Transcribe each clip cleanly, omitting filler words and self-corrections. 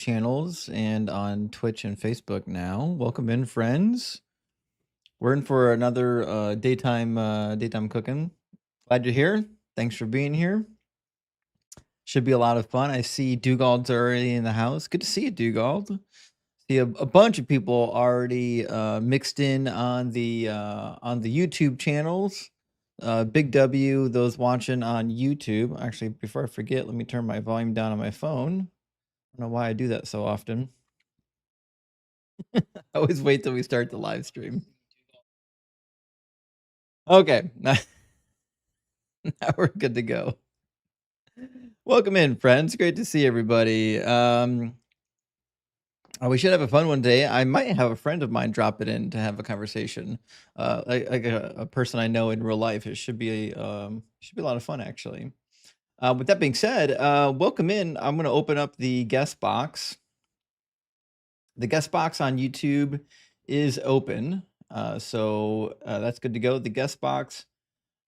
channels and on Twitch and Facebook now. Welcome in, friends. We're in for another daytime cooking. Glad you're here. Thanks for being here. Should be a lot of fun. I see Dugald's already in the house. Good to see you, Dugald. See a bunch of people already mixed in on the YouTube channels. Big W, those watching on YouTube. Actually, before I forget, let me turn my volume down on my phone. I don't know why I do that so often. I always wait till we start the live stream. Okay, now we're good to go. Welcome in, friends. Great to see everybody. We should have a fun one today. I might have a friend of mine drop it in to have a conversation, like a person I know in real life. It should be a lot of fun, actually. With that being said, welcome in. I'm going to open up the guest box. The guest box on YouTube is open, so that's good to go. The guest box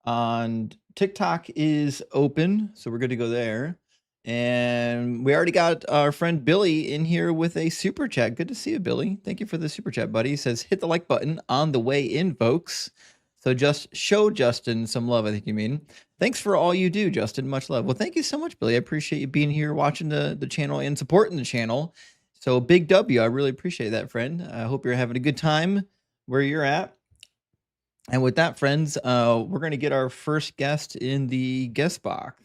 on TikTok is open, so we're good to go there. And we already got our friend Billy in here with a super chat. Good to see you, Billy. Thank you for the super chat, buddy. He says, hit the like button on the way in, folks. So just show Justin some love, I think you mean. Thanks for all you do, Justin. Much love. Well, thank you so much, Billy. I appreciate you being here, watching the channel and supporting the channel. So big W. I really appreciate that, friend. I hope you're having a good time where you're at. And with that, friends, we're going to get our first guest in the guest box.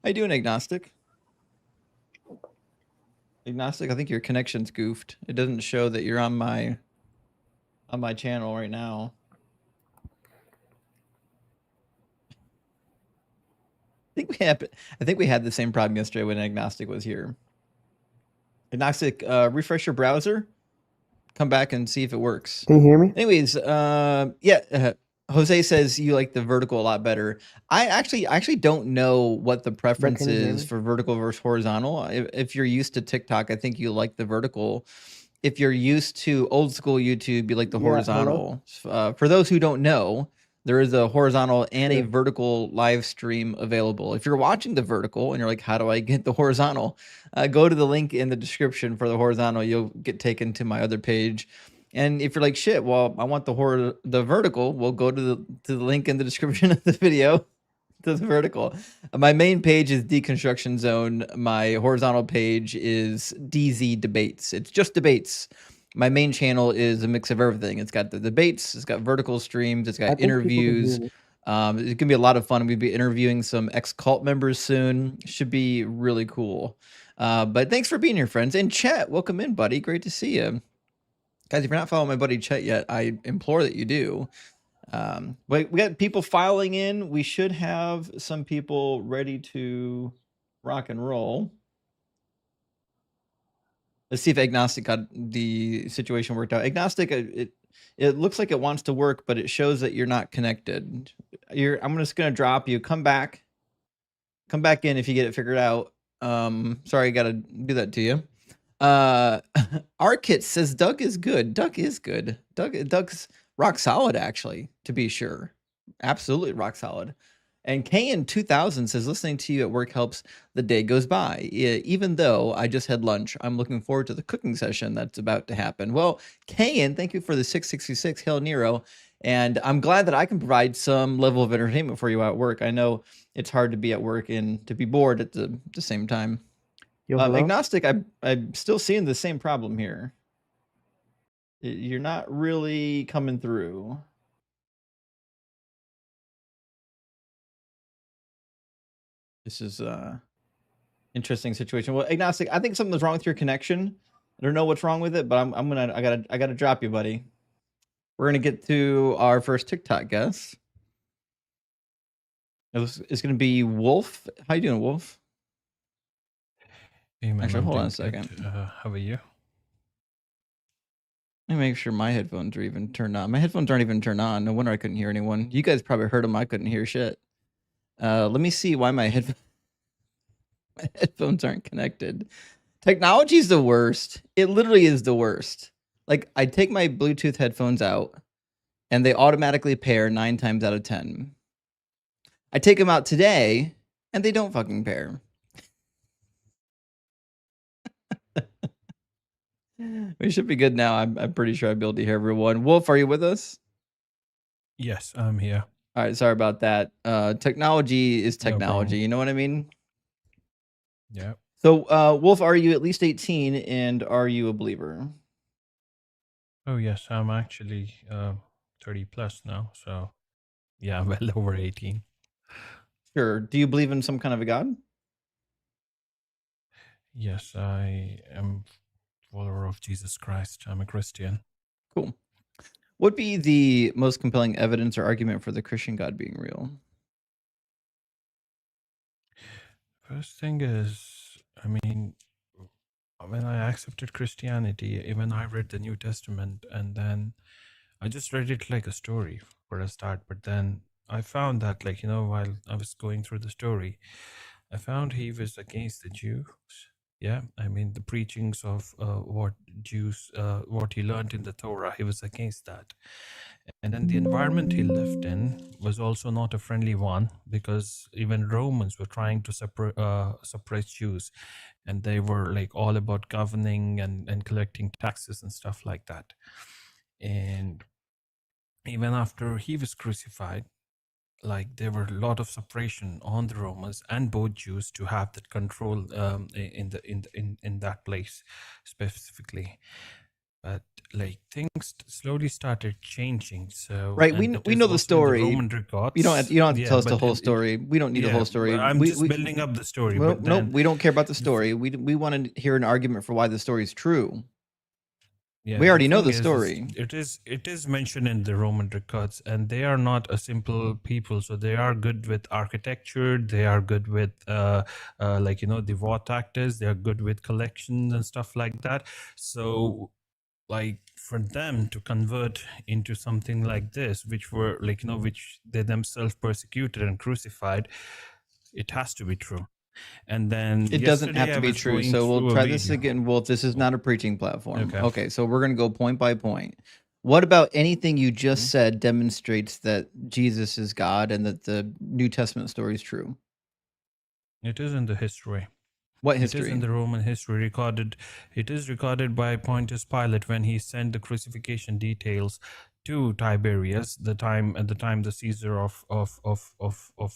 How you doing, Agnostic? Agnostic, I think your connection's goofed. It doesn't show that you're on my channel right now. I think we had the same problem yesterday when Agnostic was here. Agnostic, refresh your browser. Come back and see if it works. Can you hear me? Anyways, yeah. Jose says you like the vertical a lot better. I actually don't know what the preference is for vertical versus horizontal. If you're used to TikTok, I think you like the vertical. If you're used to old school YouTube, you like the horizontal. For those who don't know, there is a horizontal and a vertical live stream available. If you're watching the vertical and you're like, how do I get the horizontal? Go to the link in the description for the horizontal. You'll get taken to my other page. And if you're like, shit, well, I want the vertical, we'll go to the link in the description of the video to the vertical. My main page is Deconstruction Zone. My horizontal page is DZ Debates. It's just debates. My main channel is a mix of everything. It's got the debates, it's got vertical streams, it's got interviews. It's gonna be a lot of fun. We'll be interviewing some ex-cult members soon. Should be really cool. But thanks for being here, friends. And Chet, welcome in, buddy. Great to see you. Guys, if you're not following my buddy Chet yet, I implore that you do. We got people filing in. We should have some people ready to rock and roll. Let's see if Agnostic got the situation worked out. Agnostic, it looks like it wants to work, but it shows that you're not connected. I'm just gonna drop you. Come back in if you get it figured out. Sorry, I gotta do that to you. Arkit says Doug is good. Doug is good. Doug's rock solid, actually, to be sure. Absolutely rock solid. And Kayan 2000 says, listening to you at work helps the day goes by. Even though I just had lunch, I'm looking forward to the cooking session that's about to happen. Well, Kayan, thank you for the 666 Hail Nero. And I'm glad that I can provide some level of entertainment for you at work. I know it's hard to be at work and to be bored at the same time. Agnostic, I'm still seeing the same problem here. You're not really coming through. This is interesting situation. Well, Agnostic, I think something's wrong with your connection. I don't know what's wrong with it, but I gotta drop you, buddy. We're gonna get to our first TikTok guest. It's gonna be Wolf. How you doing, Wolf? Hey, man, actually, hold on a second. How are you? Let me make sure my headphones are even turned on. My headphones aren't even turned on. No wonder I couldn't hear anyone. You guys probably heard them. I couldn't hear shit. Let me see why my headphones aren't connected. Technology is the worst. It literally is the worst. Like, I take my Bluetooth headphones out, and they automatically pair 9 times out of 10. I take them out today, and they don't fucking pair. We should be good now. I'm pretty sure I'll be able to hear everyone. Wolf, are you with us? Yes, I'm here. All right, sorry about that. Technology is technology. You know what I mean? Yeah. So, Wolf, are you at least 18, and are you a believer? Oh, yes, I'm actually 30 plus now. So, yeah, I'm well over 18. Sure. Do you believe in some kind of a God? Yes, I am follower of Jesus Christ. I'm a Christian. Cool. What would be the most compelling evidence or argument for the Christian God being real? First thing is, I mean, when I accepted Christianity, even I read the New Testament, and then I just read it like a story for a start. But then I found that, like, while I was going through the story, I found he was against the Jews. Yeah, I mean, the preachings of what he learned in the Torah, he was against that. And then the environment he lived in was also not a friendly one, because even Romans were trying to suppress Jews, and they were like all about governing and collecting taxes and stuff like that. And even after he was crucified, like there were a lot of suppression on the Romans and both Jews to have that control in that place specifically. But like things slowly started changing. So, Right. and We it we is know the also in the story. Roman You don't have, records. you don't have to Yeah, tell us the but whole story. We don't need the whole story. I'm just building up the story. Well, But no, then, we don't care about the story. We want to hear an argument for why the story is true. yeah, We the already know thing the is story. it is mentioned in the Roman records, and they are not a simple people. So they are good with architecture. They are good with like the war tactics. They are good with collections and stuff like that. So like for them to convert into something like this, which were like which they themselves persecuted and crucified, it has to be true. And then It doesn't have yesterday to I be was true. going So we'll through a try this video. again. Wolf, this is not a preaching platform. Okay. Okay, so we're going to go point by point. What about anything you just Mhm. said demonstrates that Jesus is God and that the New Testament story is true? It is in the history. What It is in history? the Roman history recorded. It is recorded by Pontius Pilate when he sent the crucifixion details to Tiberius, at the time the Caesar of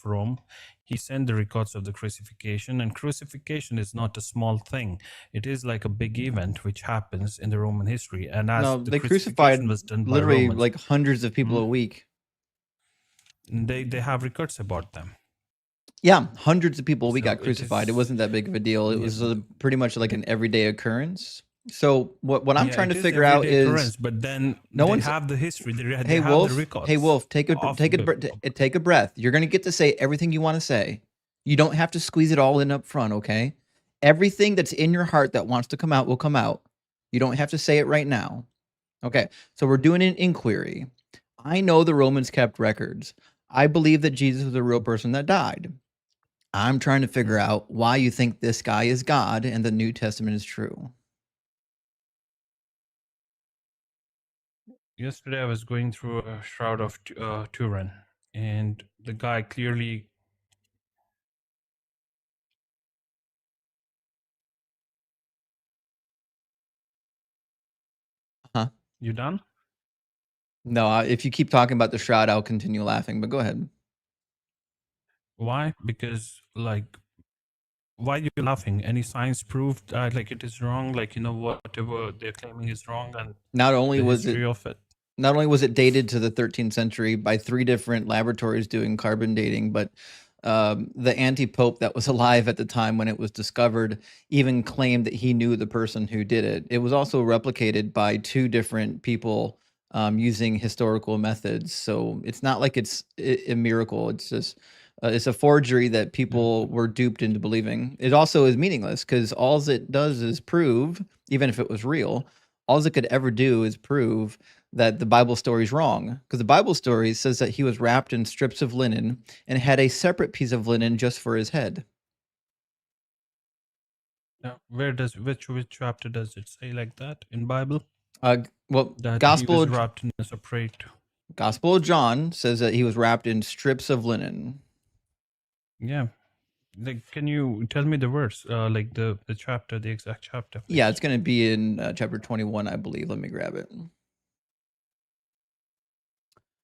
Rome. He sent the records of the crucifixion, and crucifixion is not a small thing. It is like a big event which happens in the Roman history. And as No, the they crucifixion crucified was done by literally Romans, like hundreds of people a week. they have records about them. Yeah, hundreds of people we So got it crucified. It is, wasn't that big of a deal. It yeah, was pretty much like an everyday occurrence. So what I'm yeah, trying it to is figure out everyday is occurrence. But then no they one's. have the history. They Hey have the Wolf, hey records Wolf, take a of take a the. take a breath. You're gonna get to say everything you want to say. You don't have to squeeze it all in up front, okay? Everything that's in your heart that wants to come out will come out. You don't have to say it right now. Okay, so we're doing an inquiry. I know the Romans kept records. I believe that Jesus was a real person that died. I'm trying to figure out why you think this guy is God and the New Testament is true. Yesterday, I was going through a Shroud of Turin, and the guy clearly. Huh? You done? No, if you keep talking about the shroud, I'll continue laughing, but go ahead. Why? Because like, why are you laughing? Any science proved like it is wrong? Like whatever they're claiming is wrong, and Not only the was it history of it. not only was it dated to the 13th century by 3 different laboratories doing carbon dating, but the anti-pope that was alive at the time when it was discovered even claimed that he knew the person who did it. It was also replicated by 2 different people using historical methods. So it's not like it's a miracle. It's just it's a forgery that people were duped into believing. It also is meaningless because all it does is prove, even if it was real, all it could ever do is prove that the Bible story is wrong, because the Bible story says that he was wrapped in strips of linen and had a separate piece of linen just for his head. Now, which chapter does it say like that in Bible? Well, That he was wrapped in a separate. Gospel of John says that he was wrapped in strips of linen. Yeah, Like, can you tell me the verse, like the chapter, the exact chapter, please? Yeah, it's going to be in chapter 21, I believe. Let me grab it.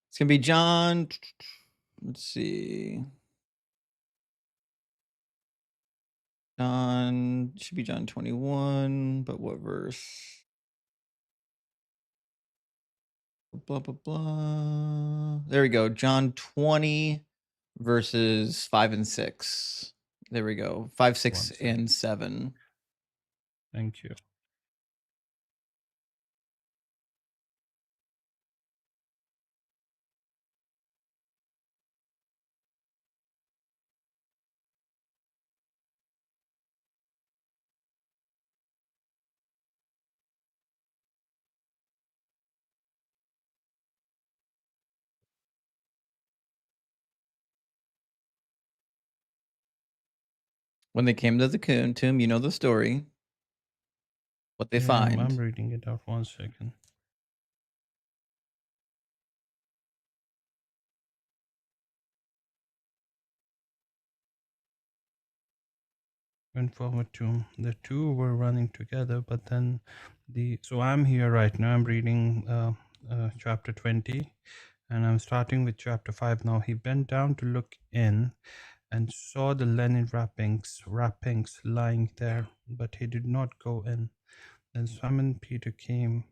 It's going to be John. Let's see. John, should be John 21, but what verse? Blah, blah, blah. There we go. John 20, verses 5 and 6. There we go. 5, 6, and 7. Thank you. When they came to the tomb, you know the story. What they find. I'm reading it out. 1 second. Went forward to the two were running together, but then so I'm here right now. I'm reading chapter 20, and I'm starting with chapter 5 now. He bent down to look in and saw the linen wrappings lying there, but he did not go in. Then Simon Peter came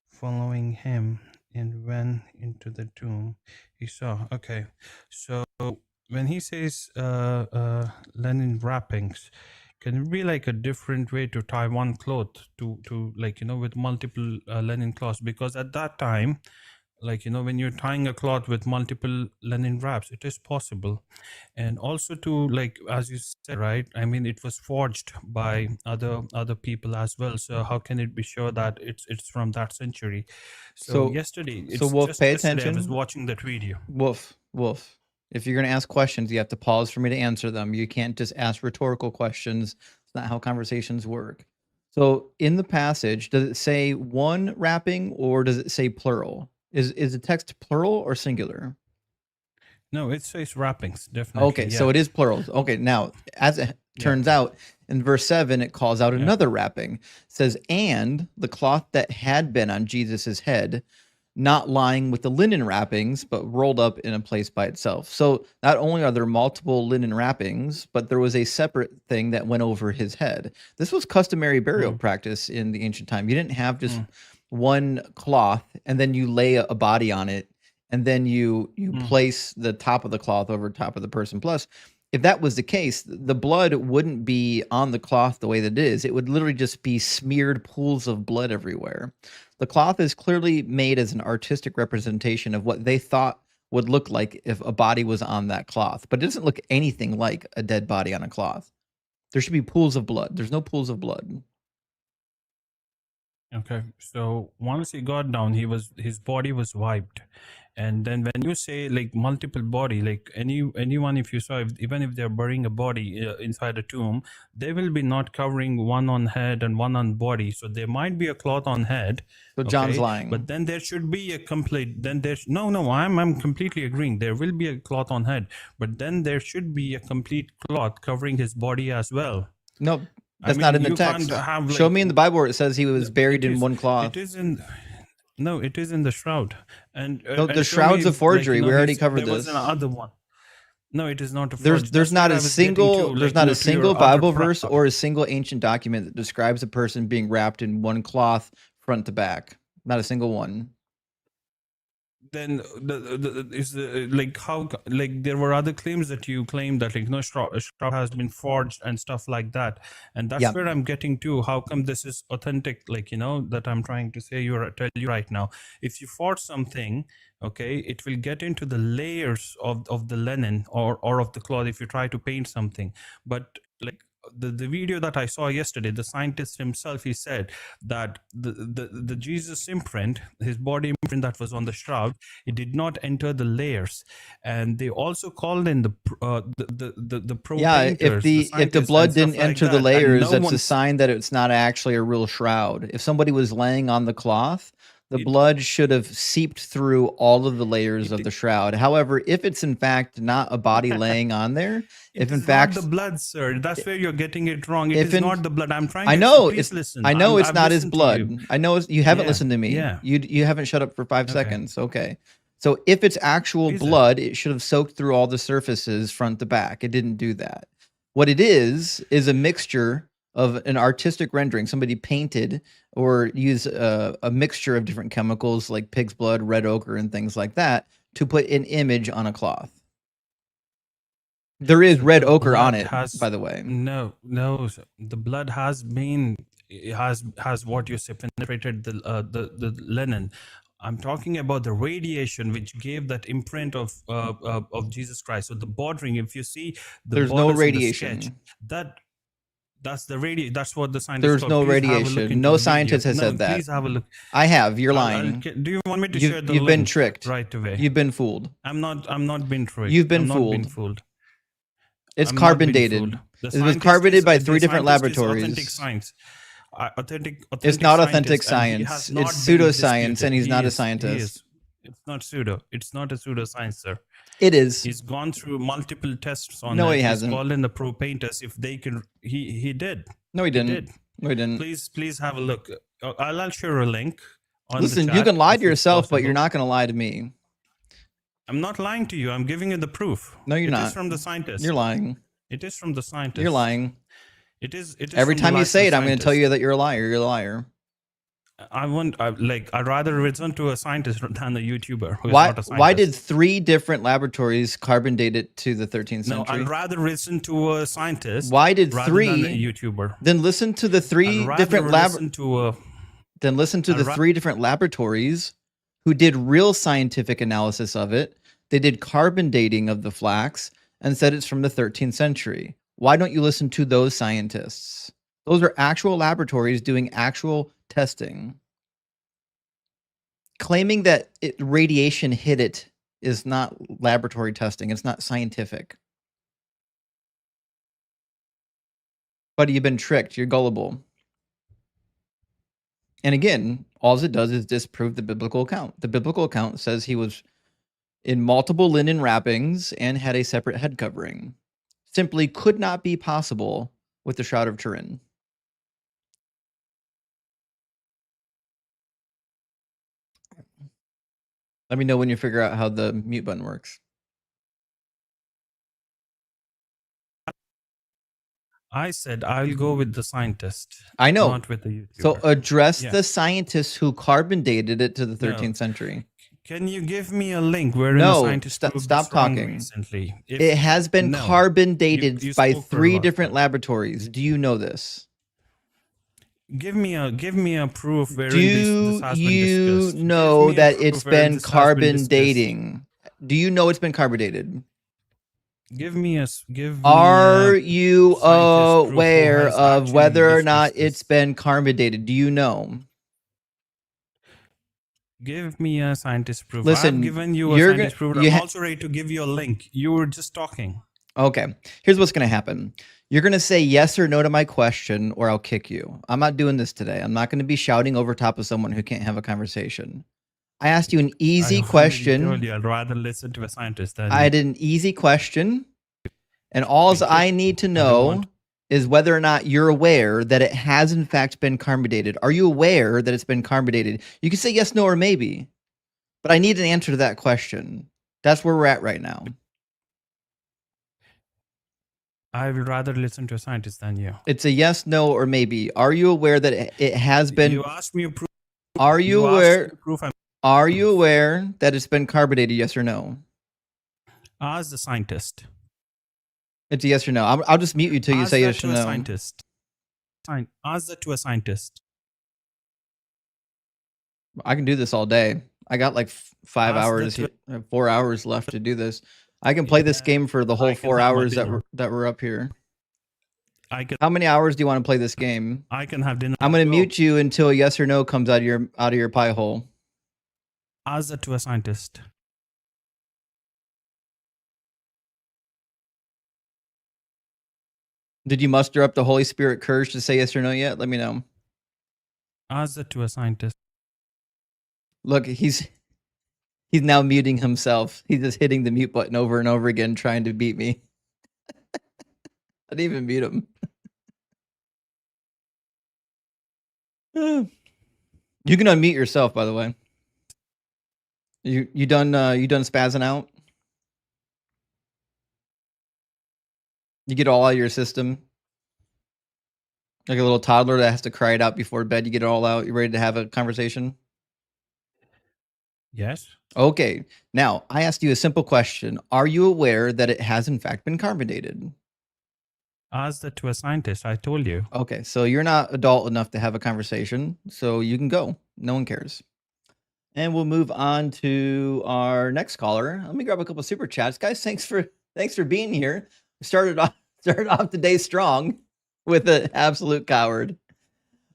following him and went into the tomb. He saw. Okay, so when he says linen wrappings, can it be like a different way to tie one cloth to like, with multiple linen cloths? Because at that time, like, when you're tying a cloth with multiple linen wraps, it is possible. And also to, like, as you said, right, I mean, it was forged by other people as well. So how can it be sure that it's from that century? So yesterday, Wolf, pay attention. I was watching that video. Wolf, if you're going to ask questions, you have to pause for me to answer them. You can't just ask rhetorical questions. It's not how conversations work. So in the passage, does it say one wrapping or does it say plural? Is the text plural or singular? No, it says wrappings, definitely. Okay, so it is plural. Okay, now, as it turns out, in verse 7, it calls out another wrapping. It says, and the cloth that had been on Jesus's head, not lying with the linen wrappings, but rolled up in a place by itself. So not only are there multiple linen wrappings, but there was a separate thing that went over his head. This was customary burial practice in the ancient time. You didn't have just one cloth and then you lay a body on it and then you place the top of the cloth over top of the person. Plus, if that was the case, the blood wouldn't be on the cloth the way that it is. It would literally just be smeared pools of blood everywhere. The cloth is clearly made as an artistic representation of what they thought would look like if a body was on that cloth, but it doesn't look anything like a dead body on a cloth. There should be pools of blood. There's no pools of blood. Okay, so once he got down, his body was wiped. And then when you say like multiple body, like anyone, if you saw, even if they're burying a body inside a tomb, they will be not covering one on head and one on body. So there might be a cloth on head. So John's lying. But then there should be a complete, then there's, no, I'm completely agreeing. There will be a cloth on head, but then there should be a complete cloth covering his body as well. No, that's not in the text. Show me in the Bible where it says he was buried in one cloth. It is in... No, it is in the Shroud. And the Shroud's a forgery. We already covered this. There was another one. No, it is not a forgery. There's not a single Bible verse or a single ancient document that describes a person being wrapped in one cloth front to back. Not a single one. Then there were other claims that you claimed that Shroud has been forged and stuff like that, and that's where I'm getting to. How come this is authentic? That I'm trying to tell you right now. If you forge something, okay, it will get into the layers of the linen or of the cloth if you try to paint something, but the video that I saw yesterday, the scientist himself, he said that the Jesus imprint, his body imprint that was on the shroud, it did not enter the layers, and they also called in the pro painters, if the blood didn't enter the layers, that's a sign that it's not actually a real shroud. If somebody was laying on the cloth, The blood should have seeped through all of the layers of the shroud. However, if it's in fact not a body laying on there, if in fact not the blood, sir, that's where you're getting it wrong. It if is in- not the blood. I'm trying I to know please it's listen. I know it's I've not his listened to you. blood. I know you haven't Yeah, listened to me. yeah. You haven't shut up for 5 Okay. seconds. Okay. So if it's actual Please, blood, it should have soaked through all the surfaces front to back. It didn't do that. What it is a mixture of an artistic rendering. Somebody painted or used a mixture of different chemicals like pig's blood, red ochre, and things like that to put an image on a cloth. There is red ochre on it, by the way. No, sir. The blood has been has what you say penetrated the linen. I'm talking about the radiation which gave that imprint of Jesus Christ. So the bordering, if you see there's no radiation. That's the radiation. That's what the scientists. There's no radiation. No scientist has said that. Please have a look. I have. You're lying. Do you want me to share the You've link been tricked right away? You've been fooled. I'm not been tricked. You've been fooled. It's carbon dated. It was carbonated by 3 different laboratories. Authentic science. It's not authentic science. It's pseudoscience, and he's not a scientist. It's not pseudo. It's not a pseudoscience, sir. It is. He's gone through multiple tests on No, it. he hasn't. He's called in the pro painters if they can. He did. No, he didn't. No, he didn't. Please have a look. I'll share a link. Listen, you can lie to yourself, but you're not going to lie to me. I'm not lying to you. I'm giving you the proof. No, you're not. It is from the scientists. You're lying. It is from the scientists. You're lying. It is Every time you say it, I'm going to tell you that you're a liar. You're a liar. I'd rather listen to a scientist than a YouTuber who is not a scientist. Why did 3 different laboratories carbon date it to the 13th century? No, I'd rather listen to a scientist. Why did rather 3 than a YouTuber? Then listen to the 3 different Then listen to the 3 different laboratories who did real scientific analysis of it. They did carbon dating of the flax and said it's from the 13th century. Why don't you listen to those scientists? Those are actual laboratories doing actual testing. Claiming that radiation hit it is not laboratory testing. It's not scientific. But you've been tricked. You're gullible. And again, all it does is disprove the biblical account. The biblical account says he was in multiple linen wrappings and had a separate head covering. Simply could not be possible with the Shroud of Turin. Let me know when you figure out how the mute button works. I said I'll go with the scientist. I know. Not with the YouTuber. So address the scientists who carbon dated it to the 13th century. Can you give me a link where the scientists stop talking recently? It has been carbon dated by 3 different laboratories. Do you know this? Give me a proof where Do you know that it's been carbon dating? Do you know it's been carbon dated? Are you aware of whether or not it's been carbon dated? Do you know? Give me a scientist proof. Listen, I've given you a scientist proof. I'm also ready to give you a link. You were just talking. Okay. Here's what's going to happen. You're going to say yes or no to my question, or I'll kick you. I'm not doing this today. I'm not going to be shouting over top of someone who can't have a conversation. I asked you an easy question. I told you I'd rather listen to a scientist than I did an easy question, and all I need to know is whether or not you're aware that it has in fact been carbon dated. Are you aware that it's been carbon dated? You can say yes, no, or maybe, but I need an answer to that question. That's where we're at right now. I would rather listen to a scientist than you. It's a yes, no, or maybe. Are you aware that it has been? You asked me a proof. Are you aware? Are you aware that it's been carbon dated? Yes or no? Ask the scientist. It's a yes or no. I'll just mute you till you say yes or no. Scientist. Ask that to a scientist. I can do this all day. I got like 5 hours, 4 hours left to do this. I can play this game for the whole 4 hours that we're up here. How many hours do you want to play this game? I can have dinner. I'm going to mute you until a yes or no comes out of your pie hole. Ask that to a scientist. Did you muster up the Holy Spirit courage to say yes or no yet? Let me know. Ask that to a scientist. Look, he's now muting himself. He's just hitting the mute button over and over again, trying to beat me. I didn't even mute him. You can unmute yourself, by the way. You done spazzing out? You get all out of your system? Like a little toddler that has to cry it out before bed. You get it all out. You ready to have a conversation? Yes. Okay. Now, I asked you a simple question. Are you aware that it has in fact been carbonated? Ask that to a scientist. I told you. Okay. So you're not adult enough to have a conversation. So you can go. No one cares. And we'll move on to our next caller. Let me grab a couple super chats. Guys, thanks for being here. Started off the day strong with an absolute coward.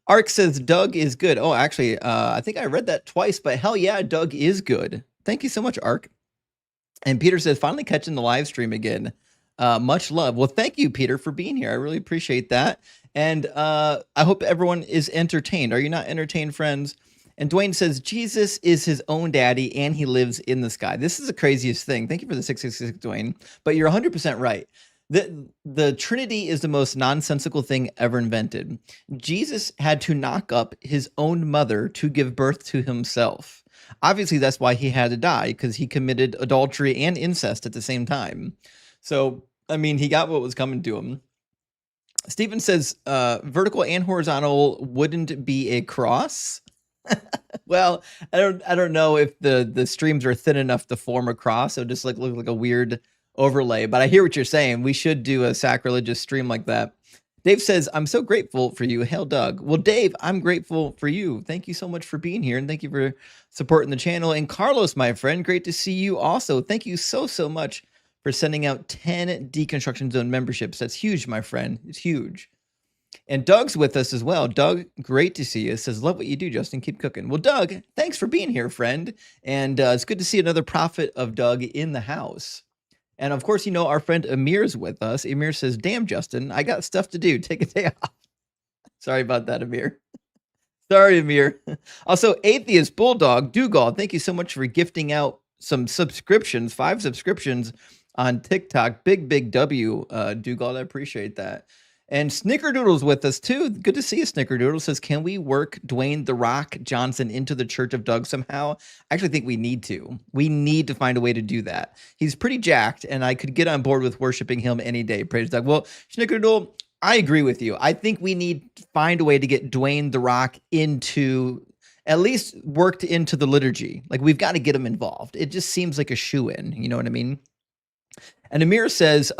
Ark says Doug is good. Oh, actually, I think I read that twice, but hell yeah, Doug is good. Thank you so much, Ark. And Peter says, finally catching the live stream again. Much love. Well, thank you, Peter, for being here. I really appreciate that. And I hope everyone is entertained. Are you not entertained, friends? And Dwayne says, Jesus is his own daddy and he lives in the sky. This is the craziest thing. Thank you for the 666, Dwayne. But you're 100% right. The Trinity is the most nonsensical thing ever invented. Jesus had to knock up his own mother to give birth to himself. Obviously, that's why he had to die, because he committed adultery and incest at the same time. So, I mean, he got what was coming to him. Stephen says, vertical and horizontal wouldn't be a cross. Well, I don't know if the streams are thin enough to form a cross. So just look like a weird overlay, but I hear what you're saying. We should do a sacrilegious stream like that. Dave says, I'm so grateful for you. Hail, Doug. Well, Dave, I'm grateful for you. Thank you so much for being here, and thank you for supporting the channel. And Carlos, my friend, great to see you also. Thank you so much for sending out 10 Deconstruction Zone memberships. That's huge, my friend. It's huge. And Doug's with us as well. Doug, great to see you. Says, love what you do, Justin. Keep cooking. Well, Doug, thanks for being here, friend. And it's good to see another prophet of Doug in the house. And of course, our friend Amir's with us. Amir says, damn, Justin, I got stuff to do. Take a day off. Sorry about that, Amir. Sorry, Amir. Also, Atheist Bulldog Dougal, thank you so much for gifting out some subscriptions, 5 subscriptions on TikTok. Big W, Dougal. I appreciate that. And Snickerdoodle's with us too. Good to see you, Snickerdoodle. Says, can we work Dwayne "The Rock" Johnson into the Church of Doug somehow? I actually think we need to. We need to find a way to do that. He's pretty jacked, and I could get on board with worshiping him any day. Praise Doug. Well, Snickerdoodle, I agree with you. I think we need to find a way to get Dwayne "The Rock" into, at least worked into the liturgy. Like, we've got to get him involved. It just seems like a shoe-in. You know what I mean? And Amir says,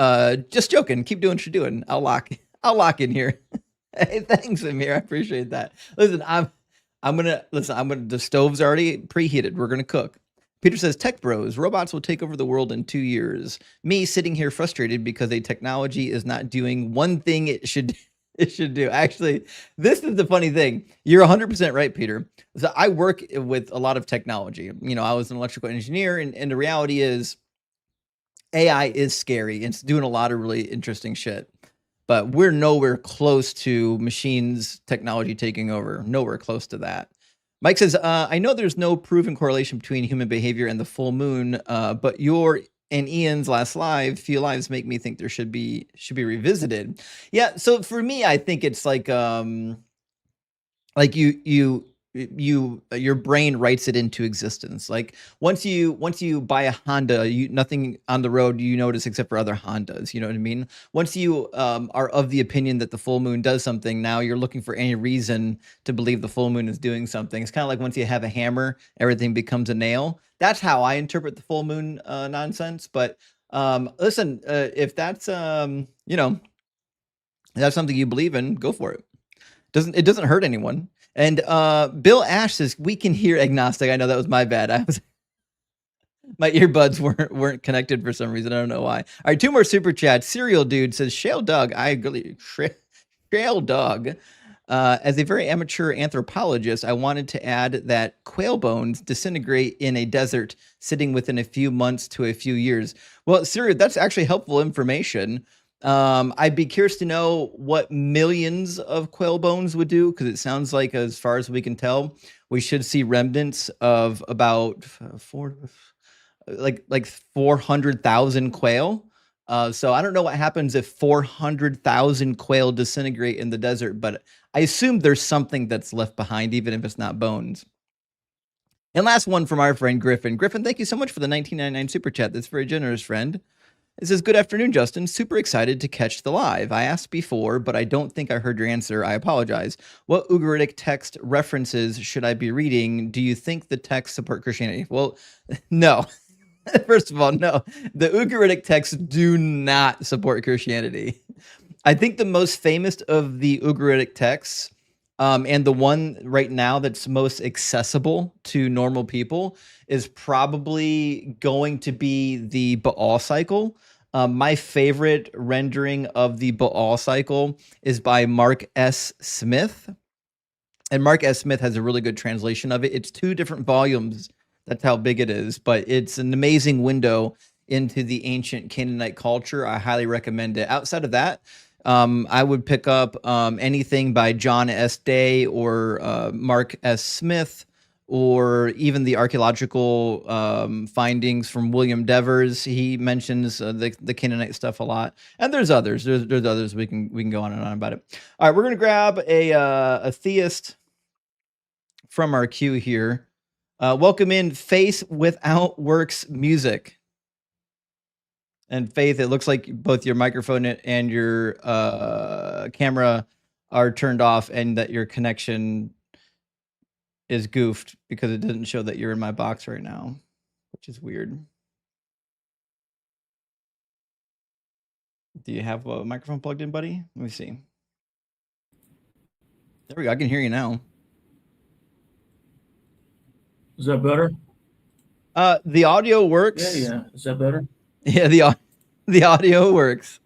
just joking. Keep doing what you're doing. I'll lock in here. Hey, thanks, Amir. I appreciate that. Listen, the stove's already preheated. We're gonna cook. Peter says, tech bros, robots will take over the world in 2 years. Me sitting here frustrated because a technology is not doing one thing it should do. Actually, this is the funny thing. You're 100% right, Peter. So I work with a lot of technology. I was an electrical engineer, and the reality is AI is scary. It's doing a lot of really interesting shit. But we're nowhere close to machines technology taking over. Nowhere close to that. Mike says, I know there's no proven correlation between human behavior and the full moon, but your and Ian's last few lives make me think there should be revisited. Yeah, so for me, I think it's like your brain writes it into existence. Like once you buy a Honda, nothing on the road you notice except for other Hondas. You know what I mean? Once you are of the opinion that the full moon does something, now you're looking for any reason to believe the full moon is doing something. It's kind of like once you have a hammer, everything becomes a nail. That's how I interpret the full moon nonsense. But listen, if that's that's something you believe in, go for it. It doesn't hurt anyone. And Bill Ash says, we can hear agnostic. I know that was my bad. My earbuds weren't connected for some reason. I don't know why. All right, 2 more super chats. Serial Dude says, Shale Doug. I agree. Shale Doug. As a very amateur anthropologist, I wanted to add that quail bones disintegrate in a desert sitting within a few months to a few years. Well, Serial, that's actually helpful information. I'd be curious to know what millions of quail bones would do, because it sounds like, as far as we can tell, we should see remnants of about like 400,000 quail. So I don't know what happens if 400,000 quail disintegrate in the desert, but I assume there's something that's left behind, even if it's not bones. And last one from our friend Griffin. Griffin, thank you so much for the 1999 super chat. That's very generous, friend. It says, good afternoon, Justin. Super excited to catch the live. I asked before, but I don't think I heard your answer. I apologize. What Ugaritic text references should I be reading? Do you think the texts support Christianity? Well, no. First of all, no. The Ugaritic texts do not support Christianity. I think the most famous of the Ugaritic texts, and the one right now that's most accessible to normal people, is probably going to be the Baal cycle. My favorite rendering of the Baal cycle is by Mark S. Smith. And Mark S. Smith has a really good translation of it. It's 2 different volumes. That's how big it is. But it's an amazing window into the ancient Canaanite culture. I highly recommend it. Outside of that, I would pick up anything by John S. Day or Mark S. Smith, or even the archaeological findings from William Devers. He mentions the Canaanite stuff a lot, and there's others. There's others we can go on and on about it. All right, we're gonna grab a theist from our queue here. Welcome in Faith Without Works Music. And Faith, it looks like both your microphone and your camera are turned off, and that your connection is goofed because it doesn't show that you're in my box right now, which is weird. Do you have a microphone plugged in, buddy? Let me see. There we go. I can hear you now. Is that better? The audio works. Yeah. Is that better? Yeah, the audio works.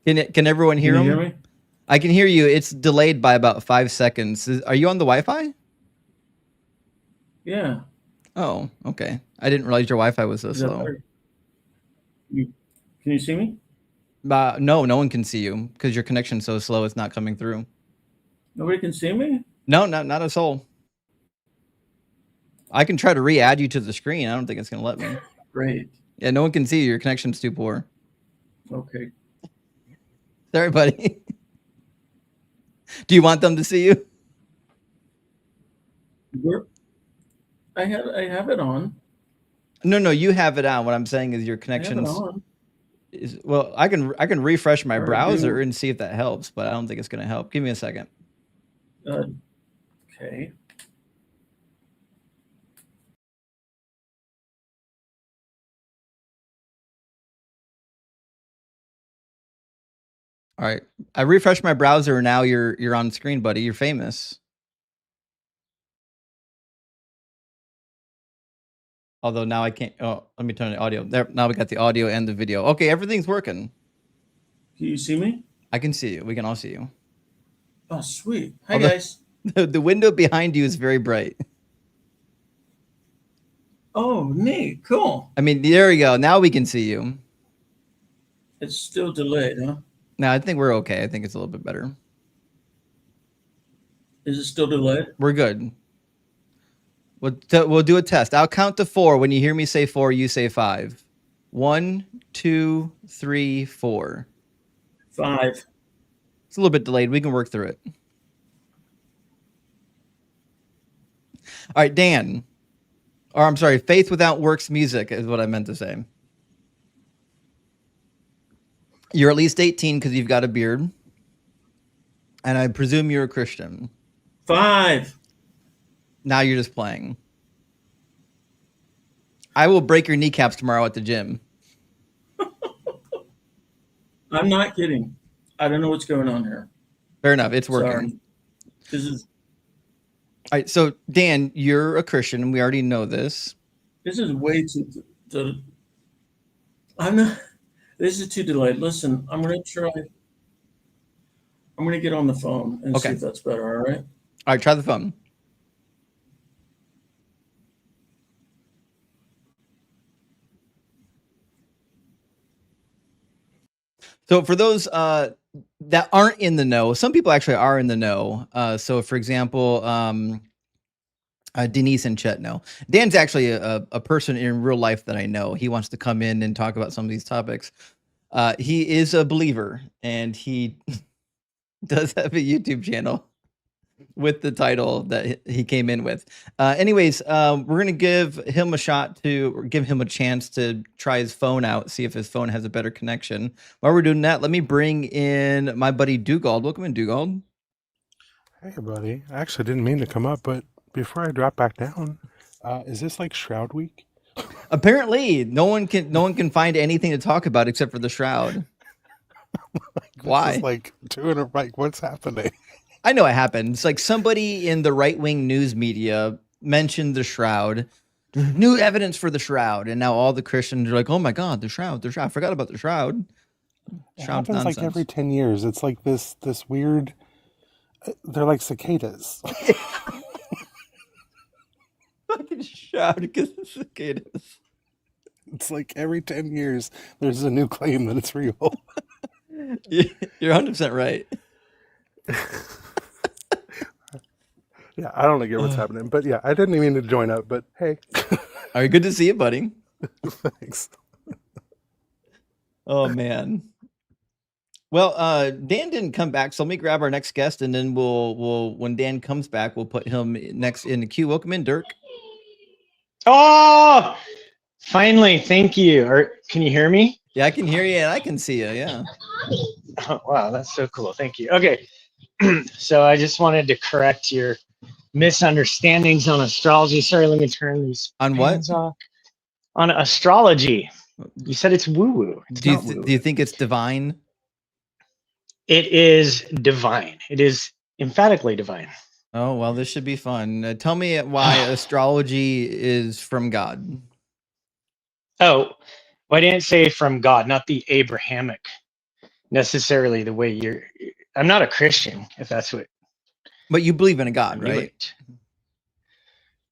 Can everyone hear Can you him? hear me? I can hear you. It's delayed by about 5 seconds. Are you on the Wi-Fi? Yeah. Oh, okay. I didn't realize your Wi-Fi was so Is that slow. better? Can you see me? No one can see you because your connection's so slow. It's not coming through. Nobody can see me? No, not a soul. I can try to re-add you to the screen. I don't think it's going to let me. Great. Yeah, no one can see you. Your connection's too poor. Okay. Sorry, buddy. Do you want them to see you? I have it on. No, you have it on. What I'm saying is your connection's well, I can refresh my browser and see if that helps, but I don't think it's going to help. Give me a second. Okay. All right. I refreshed my browser and now you're on screen, buddy. You're famous. Although now I can't. Oh, let me turn the audio. There. Now we got the audio and the video. Okay, everything's working. Can you see me? I can see you. We can all see you. Oh, sweet. Hi, guys. The window behind you is very bright. Oh, neat. Cool. I mean, there we go. Now we can see you. It's still delayed, huh? No, I think we're okay. I think it's a little bit better. Is it still delayed? We're good. We'll do a test. I'll count to 4. When you hear me say 4, you say 5. 1, 2, 3, 4. 5. It's a little bit delayed. We can work through it. All right, Dan. Or I'm sorry, Faith Without Works Music is what I meant to say. You're at least 18 because you've got a beard. And I presume you're a Christian. 5. Now you're just playing. I will break your kneecaps tomorrow at the gym. I'm not kidding. I don't know what's going on here. Fair enough. It's working. Sorry. This is all right. So, Dan, you're a Christian. We already know this. This is way too I'm not. This is too delayed. Listen, I'm going to try. I'm going to get on the phone and see if that's better. All right. All right. Try the phone. So for those that aren't in the know, some people actually are in the know. So for example, Denise and Chet know. Dan's actually a person in real life that I know. He wants to come in and talk about some of these topics. He is a believer, and he does have a YouTube channel with the title that he came in with. Anyways, we're going to give him a shot to give him a chance to try his phone out, see if his phone has a better connection. While we're doing that, let me bring in my buddy Dugald. Welcome in, Dugald. Hey, buddy. I actually didn't mean to come up, but before I drop back down, is this like Shroud Week? Apparently, no one can find anything to talk about except for the Shroud. Why? It's like what's happening? I know it happened. It's like somebody in the right-wing news media mentioned the Shroud. New evidence for the Shroud, and now all the Christians are like, "Oh my God, the Shroud! I forgot about the Shroud." It happens like every 10 years. It's like this weird. They're like cicadas. Fucking Shroud because of cicadas. It's like every 10 years there's a new claim that it's real. You're 100% right. Yeah, I don't get what's happening, but yeah, I didn't mean to join up, but hey. All right, good to see you, buddy. Thanks. Oh man. Well, Dan didn't come back, so let me grab our next guest, and then we'll when Dan comes back, we'll put him next in the queue. Welcome in, Dirk. Oh, finally! Thank you. Can you hear me? Yeah, I can hear you and I can see you. Yeah. Oh, wow, that's so cool. Thank you. Okay, so I just wanted to correct your misunderstandings on astrology. Sorry, let me turn these on what fans off. On astrology. You said it's woo-woo. Do you think it's divine? It is divine. It is emphatically divine. Oh, well, this should be fun. Tell me why astrology is from God. Oh, well, I didn't say from God, not the Abrahamic necessarily the way I'm not a Christian, if that's what. But you believe in a God, right?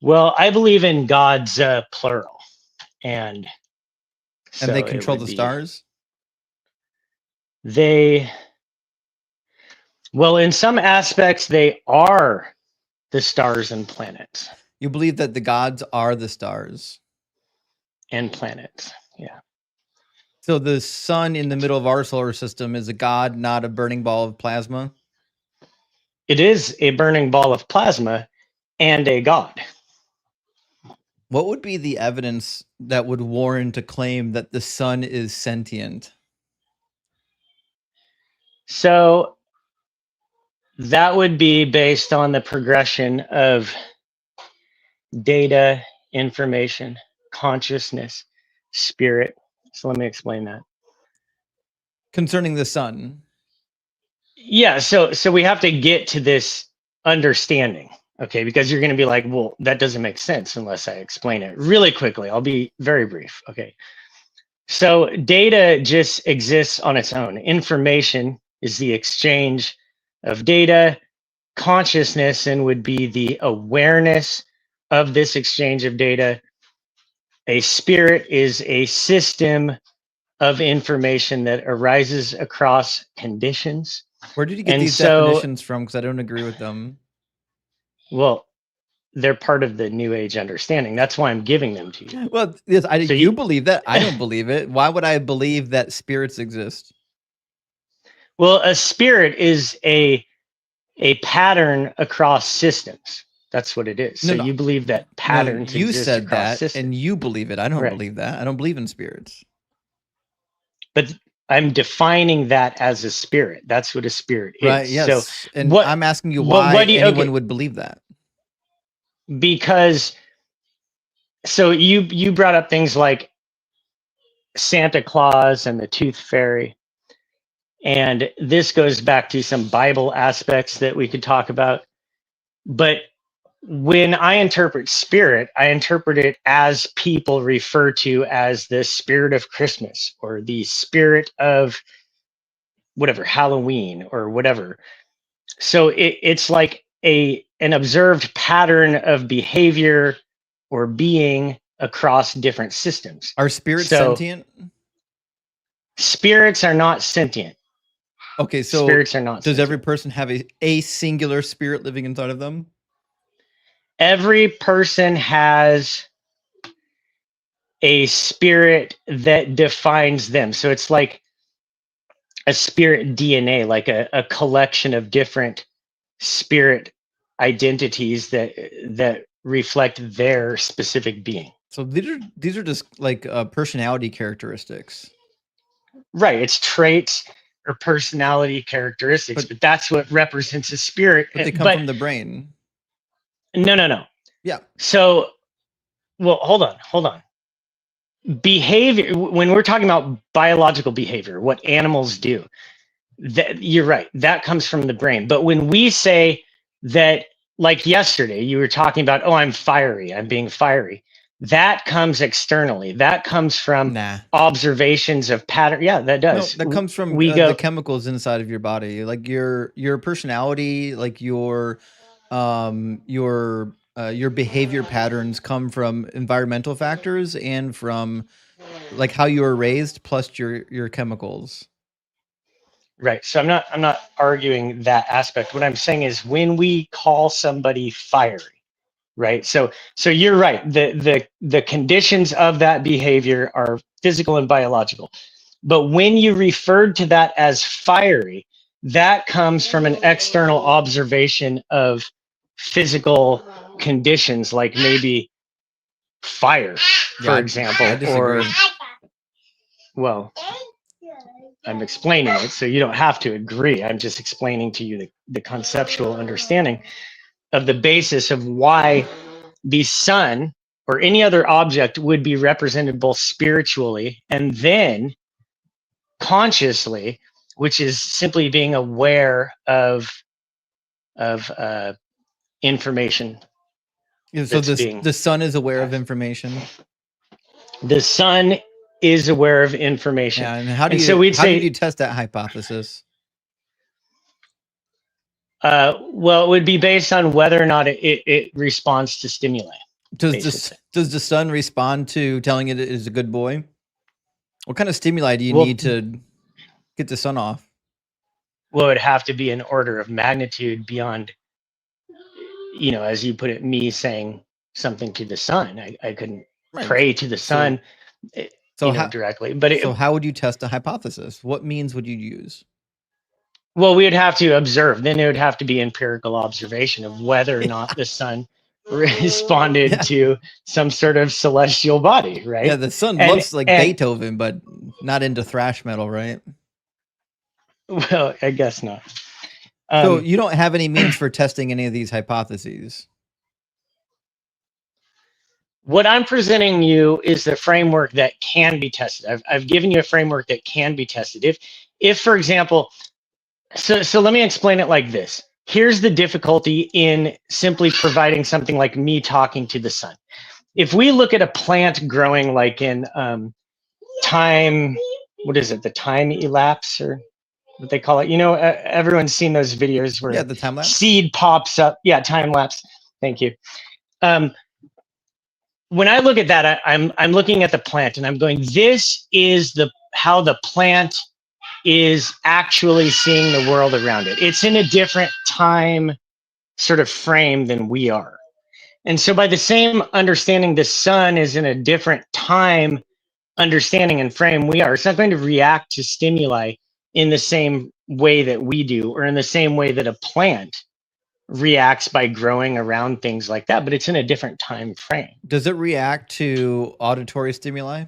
Well, I believe in God's plural. And they control the stars? Well, in some aspects, they are the stars and planets. You believe that the gods are the stars? And planets, yeah. So the sun in the middle of our solar system is a god, not a burning ball of plasma? It is a burning ball of plasma and a god. What would be the evidence that would warrant a claim that the sun is sentient? So that would be based on the progression of data, information, consciousness, spirit. So let me explain that. Concerning the sun. Yeah, so we have to get to this understanding, okay? Because you're going to be like, well, that doesn't make sense unless I explain it really quickly. I'll be very brief, okay? So data just exists on its own. Information is the exchange of data. Consciousness and would be the awareness of this exchange of data. A spirit is a system of information that arises across conditions. Where did you get these definitions from? Because I don't agree with them. Well, they're part of the New Age understanding. That's why I'm giving them to you. Well, yes, you believe that. I don't believe it. Why would I believe that spirits exist? Well, a spirit is a pattern across systems. That's what it is. So you believe that patterns exist across systems. You said that, and you believe it. I don't believe that. I don't believe in spirits. But I'm defining that as a spirit. That's what a spirit is. Right, yes. So, and I'm asking you why anyone would believe that. Because, so you brought up things like Santa Claus and the Tooth Fairy. And this goes back to some Bible aspects that we could talk about. But when I interpret spirit, I interpret it as people refer to as the spirit of Christmas or the spirit of whatever, Halloween or whatever. So it's like an observed pattern of behavior or being across different systems. Are spirits sentient? spirits are not sentient. Okay, so spirits are not does sentient. every person have a singular spirit living inside of them? Every person has a spirit that defines them. So it's like a spirit DNA, like a collection of different spirit identities that reflect their specific being. So these are just like personality characteristics. Right. It's traits or personality characteristics, but that's what represents a spirit. But they come from the brain. No. Yeah. So, well, hold on. Behavior, when we're talking about biological behavior, what animals do, that you're right, that comes from the brain. But when we say that, like yesterday, you were talking about, oh, I'm fiery, I'm being fiery. That comes externally. That comes from observations of pattern. Yeah, that does. No, that comes from the chemicals inside of your body, like your personality, like your behavior patterns come from environmental factors and from like how you were raised, plus your chemicals. Right. So I'm not arguing that aspect. What I'm saying is when we call somebody fiery, right? So you're right. The conditions of that behavior are physical and biological. But when you referred to that as fiery, that comes from an external observation of physical conditions, like maybe fire, for example, or, well, I'm explaining it, so you don't have to agree. I'm just explaining to you the conceptual understanding of the basis of why the sun or any other object would be represented both spiritually and then consciously, which is simply being aware of information. Yeah, so the sun is aware of information. The sun is aware of information. Yeah, and how do you test that hypothesis? Well, it would be based on whether or not it responds to stimuli. Does the sun respond to telling it is a good boy? What kind of stimuli do you need to get the sun off? Well, it'd have to be an order of magnitude beyond, as you put it, me saying something to the sun. I couldn't pray to the sun directly. But so how would you test a hypothesis? What means would you use? Well, we would have to observe. Then it would have to be empirical observation of whether or not the sun responded to some sort of celestial body, right? Yeah, the sun looks like Beethoven, but not into thrash metal, right? Well, I guess not. So you don't have any means for testing any of these hypotheses? What I'm presenting you is the framework that can be tested. I've given you a framework that can be tested. If for example, so let me explain it like this. Here's the difficulty in simply providing something like me talking to the sun. If we look at a plant growing like in time, what is it? The time elapse or what they call it? Everyone's seen those videos where the time lapse seed pops up. Yeah, time lapse. Thank you. When I look at that, I'm looking at the plant and I'm going, this is how the plant is actually seeing the world around it. It's in a different time sort of frame than we are. And so by the same understanding, the sun is in a different time understanding and frame we are. It's not going to react to stimuli in the same way that we do, or in the same way that a plant reacts by growing around things like that, but it's in a different time frame. Does it react to auditory stimuli?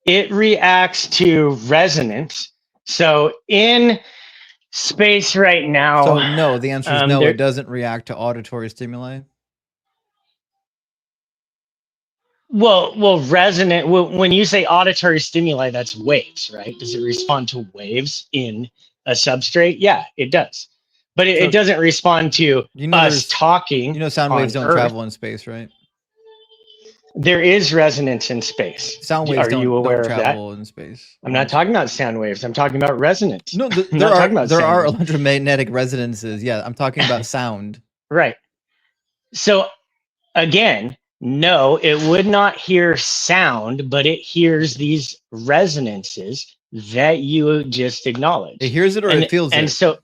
It reacts to resonance. So in space right now. So no, the answer is no, it doesn't react to auditory stimuli. Well, resonant. When you say auditory stimuli, that's waves, right? Does it respond to waves in a substrate? Yeah, it does. But it doesn't respond to us talking. Sound waves don't travel in space, right? There is resonance in space. Sound waves don't travel of that? In space. I'm not talking about sound waves. I'm talking about resonance. No, there are electromagnetic resonances. Yeah, I'm talking about sound. Right. So again, No, it would not hear sound, but it hears these resonances that you just acknowledged. It hears it or it feels it. And so,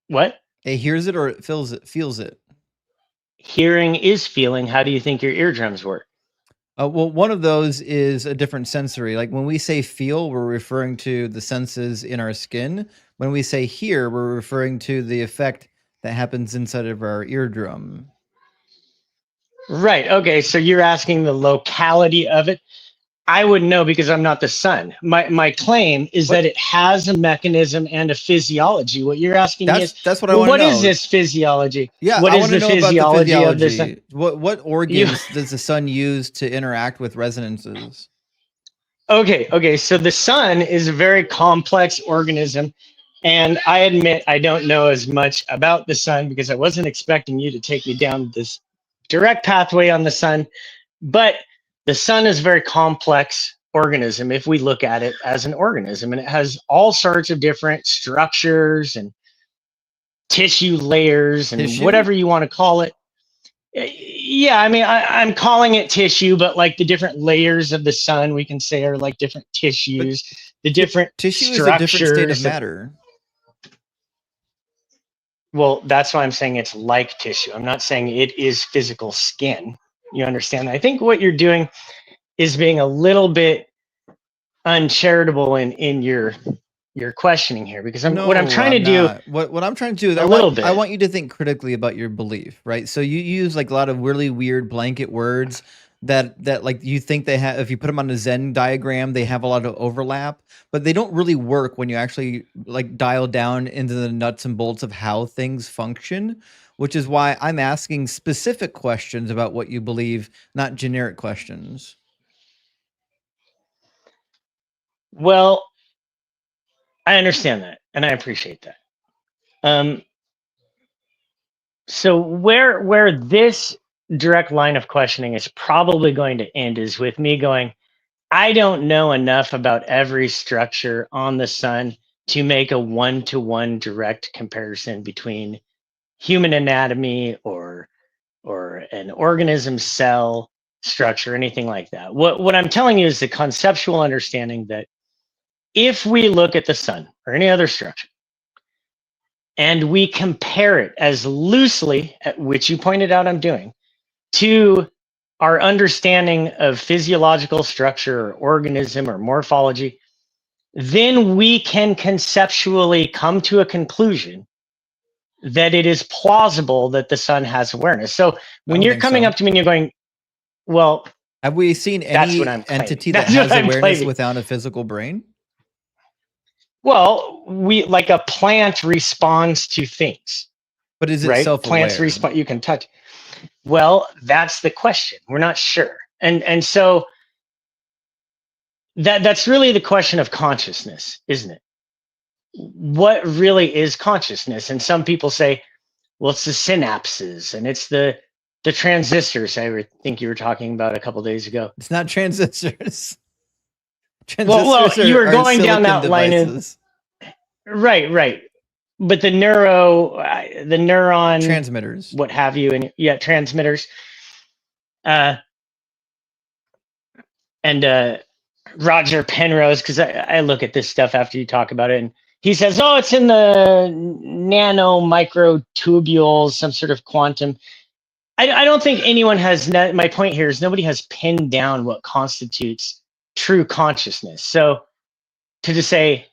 what? It hears it or it feels it. Feels it. Hearing is feeling. How do you think your eardrums work? Well, one of those is a different sensory. Like when we say feel, we're referring to the senses in our skin. When we say hear, we're referring to the effect that happens inside of our eardrum. Right. Okay. So you're asking the locality of it. I wouldn't know because I'm not the sun. My claim is that it has a mechanism and a physiology. What you're asking me is that's what I want to know. What is this physiology? Yeah, what I is want to the know physiology about the of physiology. What organs does the sun use to interact with resonances? Okay. So the sun is a very complex organism. And I admit I don't know as much about the sun because I wasn't expecting you to take me down this direct pathway on the sun. But the sun is a very complex organism if we look at it as an organism, and it has all sorts of different structures and tissue layers and whatever you want to call it. Yeah, I mean, I'm calling it tissue, but like the different layers of the sun, we can say are like different tissues, the different tissue structures. is a different state of matter. Well, that's why I'm saying it's like tissue. I'm not saying it is physical skin. You understand? I think what you're doing is being a little bit uncharitable in your questioning here, because what I'm trying to do. What I'm trying to do is I want you to think critically about your belief, right? So you use like a lot of really weird blanket words that like you think they have, if you put them on a Venn diagram, they have a lot of overlap, but they don't really work when you actually like dial down into the nuts and bolts of how things function, which is why I'm asking specific questions about what you believe, not generic questions. Well, I understand that, and I appreciate that. So where this direct line of questioning is probably going to end is with me going, I don't know enough about every structure on the sun to make a one-to-one direct comparison between human anatomy or an organism cell structure, anything like that. What I'm telling you is the conceptual understanding that if we look at the sun or any other structure and we compare it as loosely, which you pointed out I'm doing, to our understanding of physiological structure or organism or morphology, then we can conceptually come to a conclusion that it is plausible that the sun has awareness. So when you're coming up to me and you're going, well, have we seen any entity that has awareness without a physical brain? Well, like a plant responds to things. But is it self-aware? Plants respond, you can touch. Well, that's the question. We're not sure. And so that's really the question of consciousness, isn't it? What really is consciousness? And some people say, well, it's the synapses and it's the transistors I think you were talking about a couple days ago. It's not transistors. Well, you were going down that devices. Line. Right. But the neuron transmitters, what have you, and transmitters. And Roger Penrose, because I look at this stuff after you talk about it, and he says, oh, it's in the nano microtubules, some sort of quantum. I don't think anyone has, my point here is nobody has pinned down what constitutes true consciousness. So to just say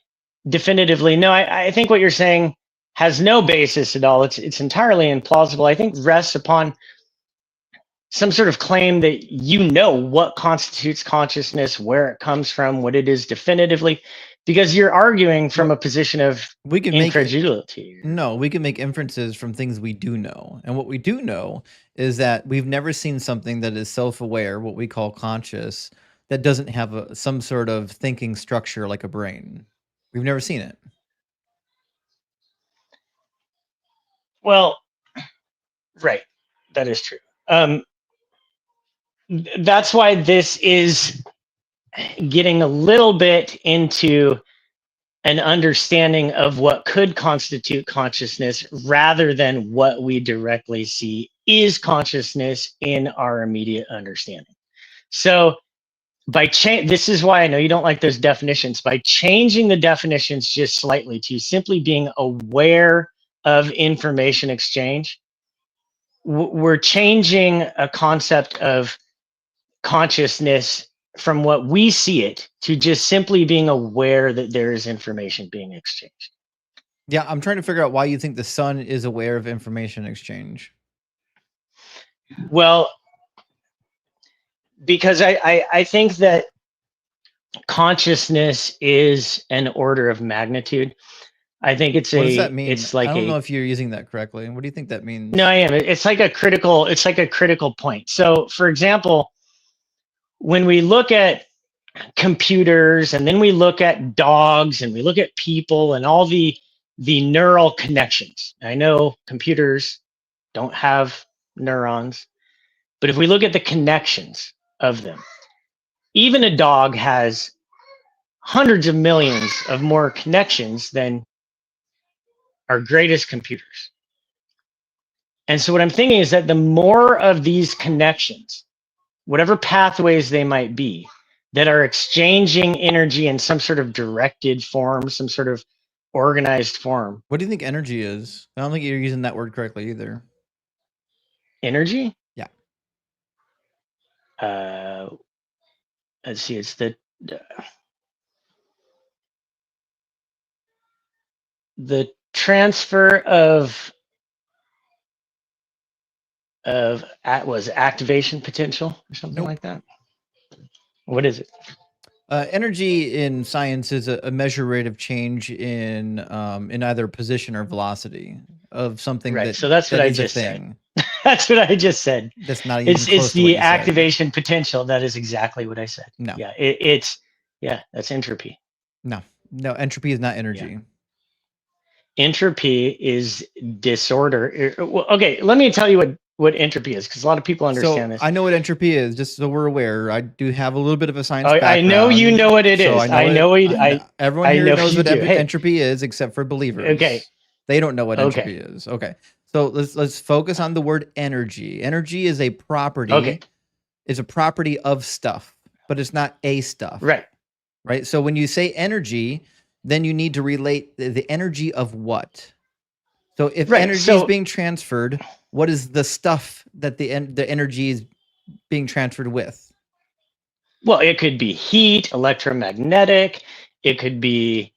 definitively, no, I think what you're saying has no basis at all. It's entirely implausible. I think rests upon some sort of claim that you know what constitutes consciousness, where it comes from, what it is definitively, because you're arguing from a position of incredulity. We can make inferences from things we do know. And what we do know is that we've never seen something that is self-aware, what we call conscious, that doesn't have some sort of thinking structure like a brain. We've never seen it. Well, right. That is true. That's why this is getting a little bit into an understanding of what could constitute consciousness rather than what we directly see is consciousness in our immediate understanding. So this is why I know you don't like those definitions. By changing the definitions just slightly to simply being aware of information exchange, we're changing a concept of consciousness from what we see it to just simply being aware that there is information being exchanged. Yeah, I'm trying to figure out why you think the sun is aware of information exchange. Well, because I think that consciousness is an order of magnitude. I think it's what does that mean? It's like I don't know if you're using that correctly. What do you think that means? No, I am. It's like a critical point. So, for example, when we look at computers and then we look at dogs and we look at people and all the neural connections. I know computers don't have neurons, but if we look at the connections of them, even a dog has hundreds of millions of more connections than our greatest computers. And so what I'm thinking is that the more of these connections, whatever pathways they might be, that are exchanging energy in some sort of directed form, some sort of organized form. What do you think energy is? I don't think you're using that word correctly either. Energy? Yeah. Let's see, it's the transfer of was activation potential or something like that. What is it? Energy in science is a measure rate of change in either position or velocity of something. Right. That, so that's what I just said. That's what I just said. That's not even close it's to what the you activation potential. That is exactly what I said. No. Yeah, that's entropy. No, entropy is not energy. Yeah. Entropy is disorder. Well, okay, let me tell you what entropy is, because a lot of people understand this. I know what entropy is, just so we're aware. I do have a little bit of a science background. I know you know what it is. Everyone here knows what entropy is, except for believers. Okay. They don't know what entropy is. Okay. So let's focus on the word energy. Energy is a property. Okay. It's a property of stuff, but it's not a stuff. Right. So when you say energy, then you need to relate the energy of what? So if energy is being transferred, what is the stuff that the energy is being transferred with? Well, it could be heat, electromagnetic. It could be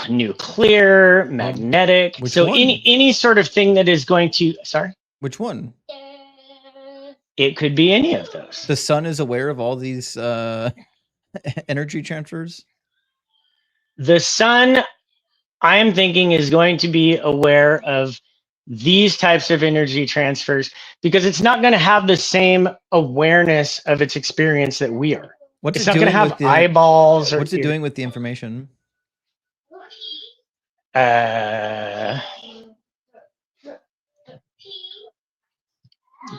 nuclear, magnetic. So any sort of thing that is going to. Sorry. Which one? It could be any of those. The sun is aware of all these energy transfers. The sun, I'm thinking, is going to be aware of these types of energy transfers because it's not going to have the same awareness of its experience that we are. It's not going to have eyeballs. What's it doing with the information? It's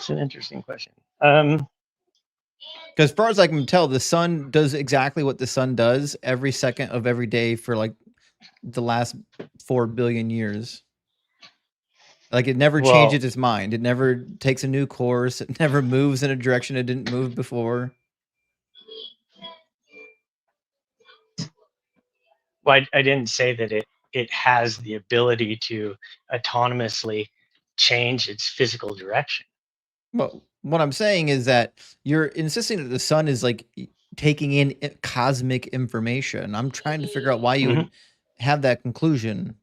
an interesting question. Because as far as I can tell, the sun does exactly what the sun does every second of every day for like the last 4 billion years. Like it never changes its mind. It never takes a new course. It never moves in a direction it didn't move before. Well, I didn't say that it has the ability to autonomously change its physical direction. Well, what I'm saying is that you're insisting that the sun is like taking in cosmic information. I'm trying to figure out why you would have that conclusion.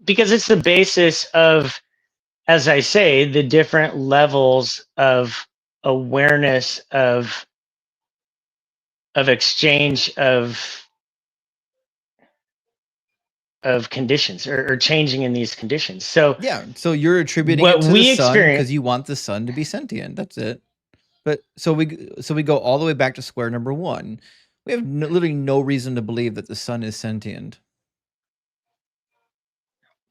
Because it's the basis of, as I say, the different levels of awareness of exchange of conditions or changing in these conditions. So yeah, so you're attributing it to the sun because you want the sun to be sentient. That's it. But so we go all the way back to square number one. We have literally no reason to believe that the sun is sentient.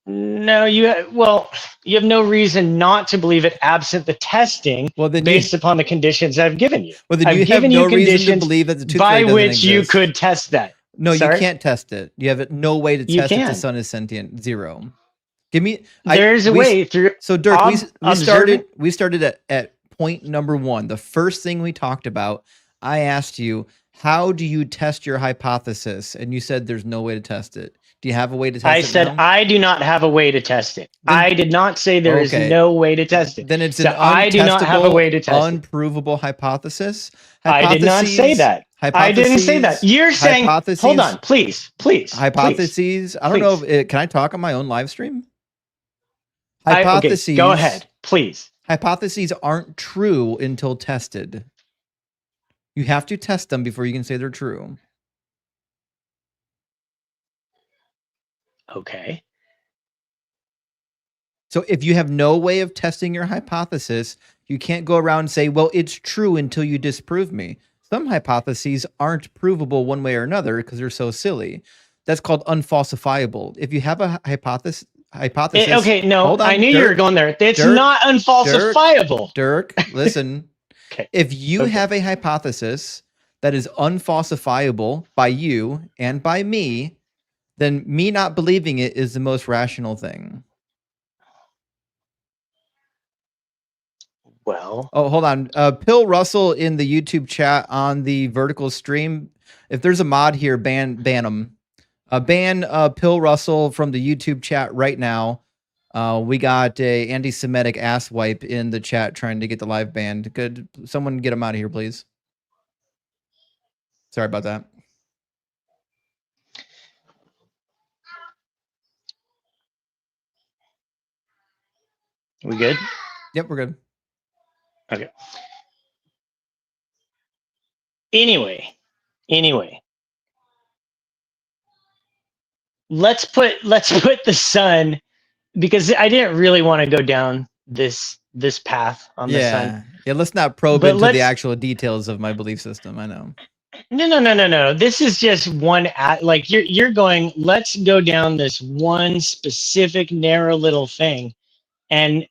No, you have no reason not to believe it, absent the testing. Well, then based upon the conditions I've given you. Well, then you have no reason to believe that the tooth fairy doesn't exist. You could test that. No, you Sorry? can't test it. You have no way to You test if the can. sun is sentient. Zero. Give me. There's a way through. So Dirk, we observing- started at point number 1. The first thing we talked about, I asked you, how do you test your hypothesis? And you said there's no way to test it. Do you have a way to test it? I said now? I do not have a way to test it. I did not say there is Okay. no way to test it. Then it's So an I do not have a way to test it. unprovable hypothesis. I did not say that. I didn't say that. You're saying, hold on, please. Hypotheses. I don't know if can I talk on my own live stream? Hypotheses. Okay, go ahead, please. Hypotheses aren't true until tested. You have to test them before you can say they're true. Okay. So if you have no way of testing your hypothesis, you can't go around and say, well, it's true until you disprove me. Some hypotheses aren't provable one way or another because they're so silly. That's called unfalsifiable. If you have a hypothesis. Okay, no, hold on, I knew you were going there. It's not unfalsifiable. Dirk, listen. Okay. If you have a hypothesis that is unfalsifiable by you and by me, then me not believing it is the most rational thing. Well, oh, hold on. Pill Russell in the YouTube chat on the vertical stream. If there's a mod here, ban him. Ban Pill Russell from the YouTube chat right now. We got a anti-Semitic ass wipe in the chat trying to get the live banned. Could someone get him out of here, please? Sorry about that. We good? Yep, we're good. Okay. Anyway. Let's put the sun, because I didn't really want to go down this path on the sun. Yeah, let's not probe into the actual details of my belief system. I know. No. This is just one like you're going, let's go down this one specific narrow little thing and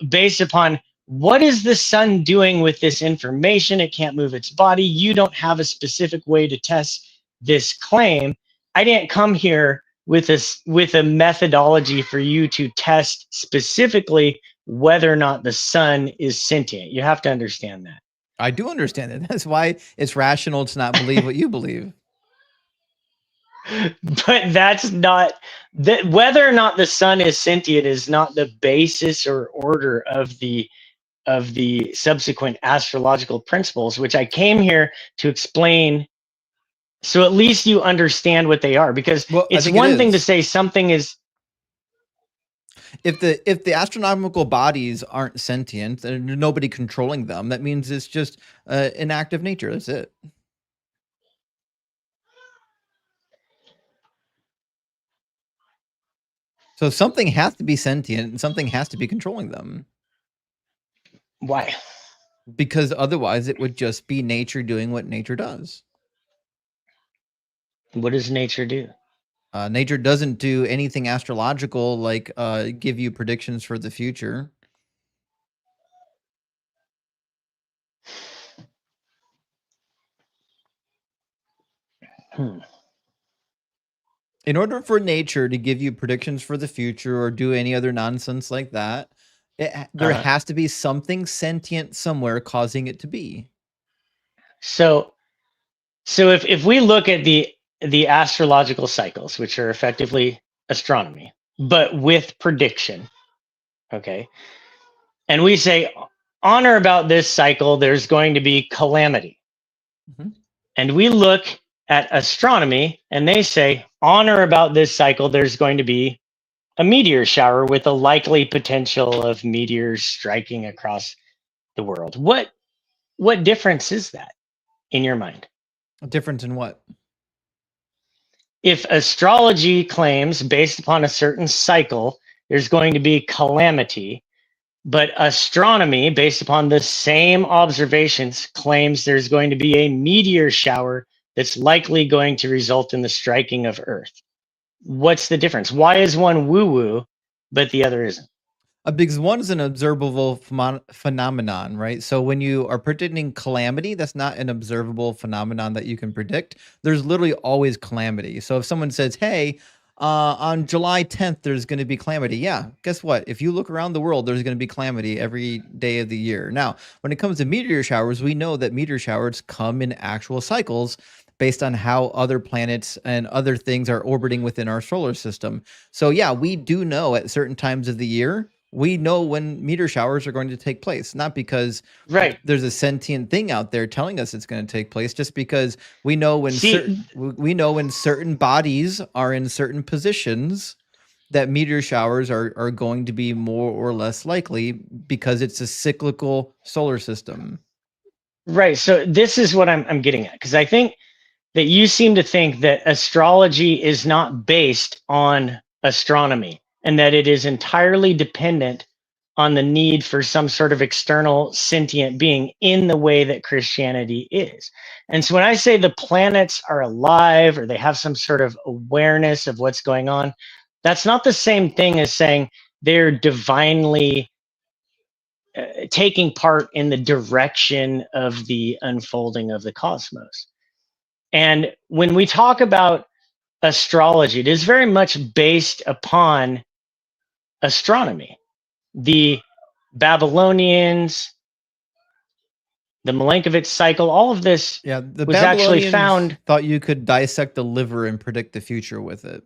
based upon what is the sun doing with this information? It can't move its body. You don't have a specific way to test this claim. I didn't come here with a methodology for you to test specifically whether or not the sun is sentient. You have to understand that. I do understand it. That's why it's rational to not believe what you believe. But that's not that. Whether or not the sun is sentient is not the basis or order of the subsequent astrological principles, which I came here to explain. So at least you understand what they are, because it's one thing to say something is. If the astronomical bodies aren't sentient, there's nobody controlling them. That means it's just an act of nature. That's it. So something has to be sentient and something has to be controlling them. Why? Because otherwise it would just be nature doing what nature does. What does nature do? Nature doesn't do anything astrological like give you predictions for the future. In order for nature to give you predictions for the future or do any other nonsense like that, there has to be something sentient somewhere causing it to be. So if we look at the astrological cycles, which are effectively astronomy, but with prediction, okay, and we say on or about this cycle, there's going to be calamity. Mm-hmm. And we look at astronomy and they say on or about this cycle, there's going to be a meteor shower with a likely potential of meteors striking across the world. What difference is that in your mind? A difference in what? If astrology claims based upon a certain cycle, there's going to be calamity, but astronomy based upon the same observations claims there's going to be a meteor shower that's likely going to result in the striking of Earth. What's the difference? Why is one woo-woo, but the other isn't? Because one is an observable phenomenon, right? So when you are predicting calamity, that's not an observable phenomenon that you can predict. There's literally always calamity. So if someone says, hey, on July 10th, there's going to be calamity. Yeah, guess what? If you look around the world, there's going to be calamity every day of the year. Now, when it comes to meteor showers, we know that meteor showers come in actual cycles based on how other planets and other things are orbiting within our solar system. So yeah, we do know at certain times of the year, we know when meteor showers are going to take place, not because there's a sentient thing out there telling us it's going to take place, just because we know when certain bodies are in certain positions that meteor showers are going to be more or less likely because it's a cyclical solar system. Right. So this is what I'm getting at, because I think that you seem to think that astrology is not based on astronomy and that it is entirely dependent on the need for some sort of external sentient being in the way that Christianity is. And so when I say the planets are alive or they have some sort of awareness of what's going on, that's not the same thing as saying they're divinely taking part in the direction of the unfolding of the cosmos. And when we talk about astrology, it is very much based upon astronomy. The Babylonians, the Milankovitch cycle, all of this was actually found. Thought you could dissect the liver and predict the future with it.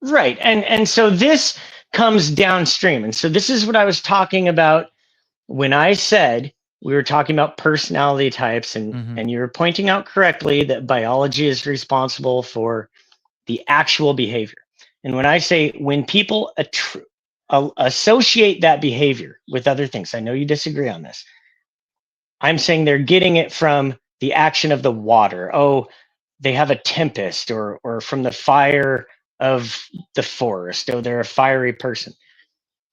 Right. And so this comes downstream. And so this is what I was talking about when I said we were talking about personality types, and you were pointing out correctly that biology is responsible for the actual behavior. And when I say when people associate that behavior with other things, I know you disagree on this. I'm saying they're getting it from the action of the water. Oh, they have a tempest, or from the fire of the forest. Oh, they're a fiery person.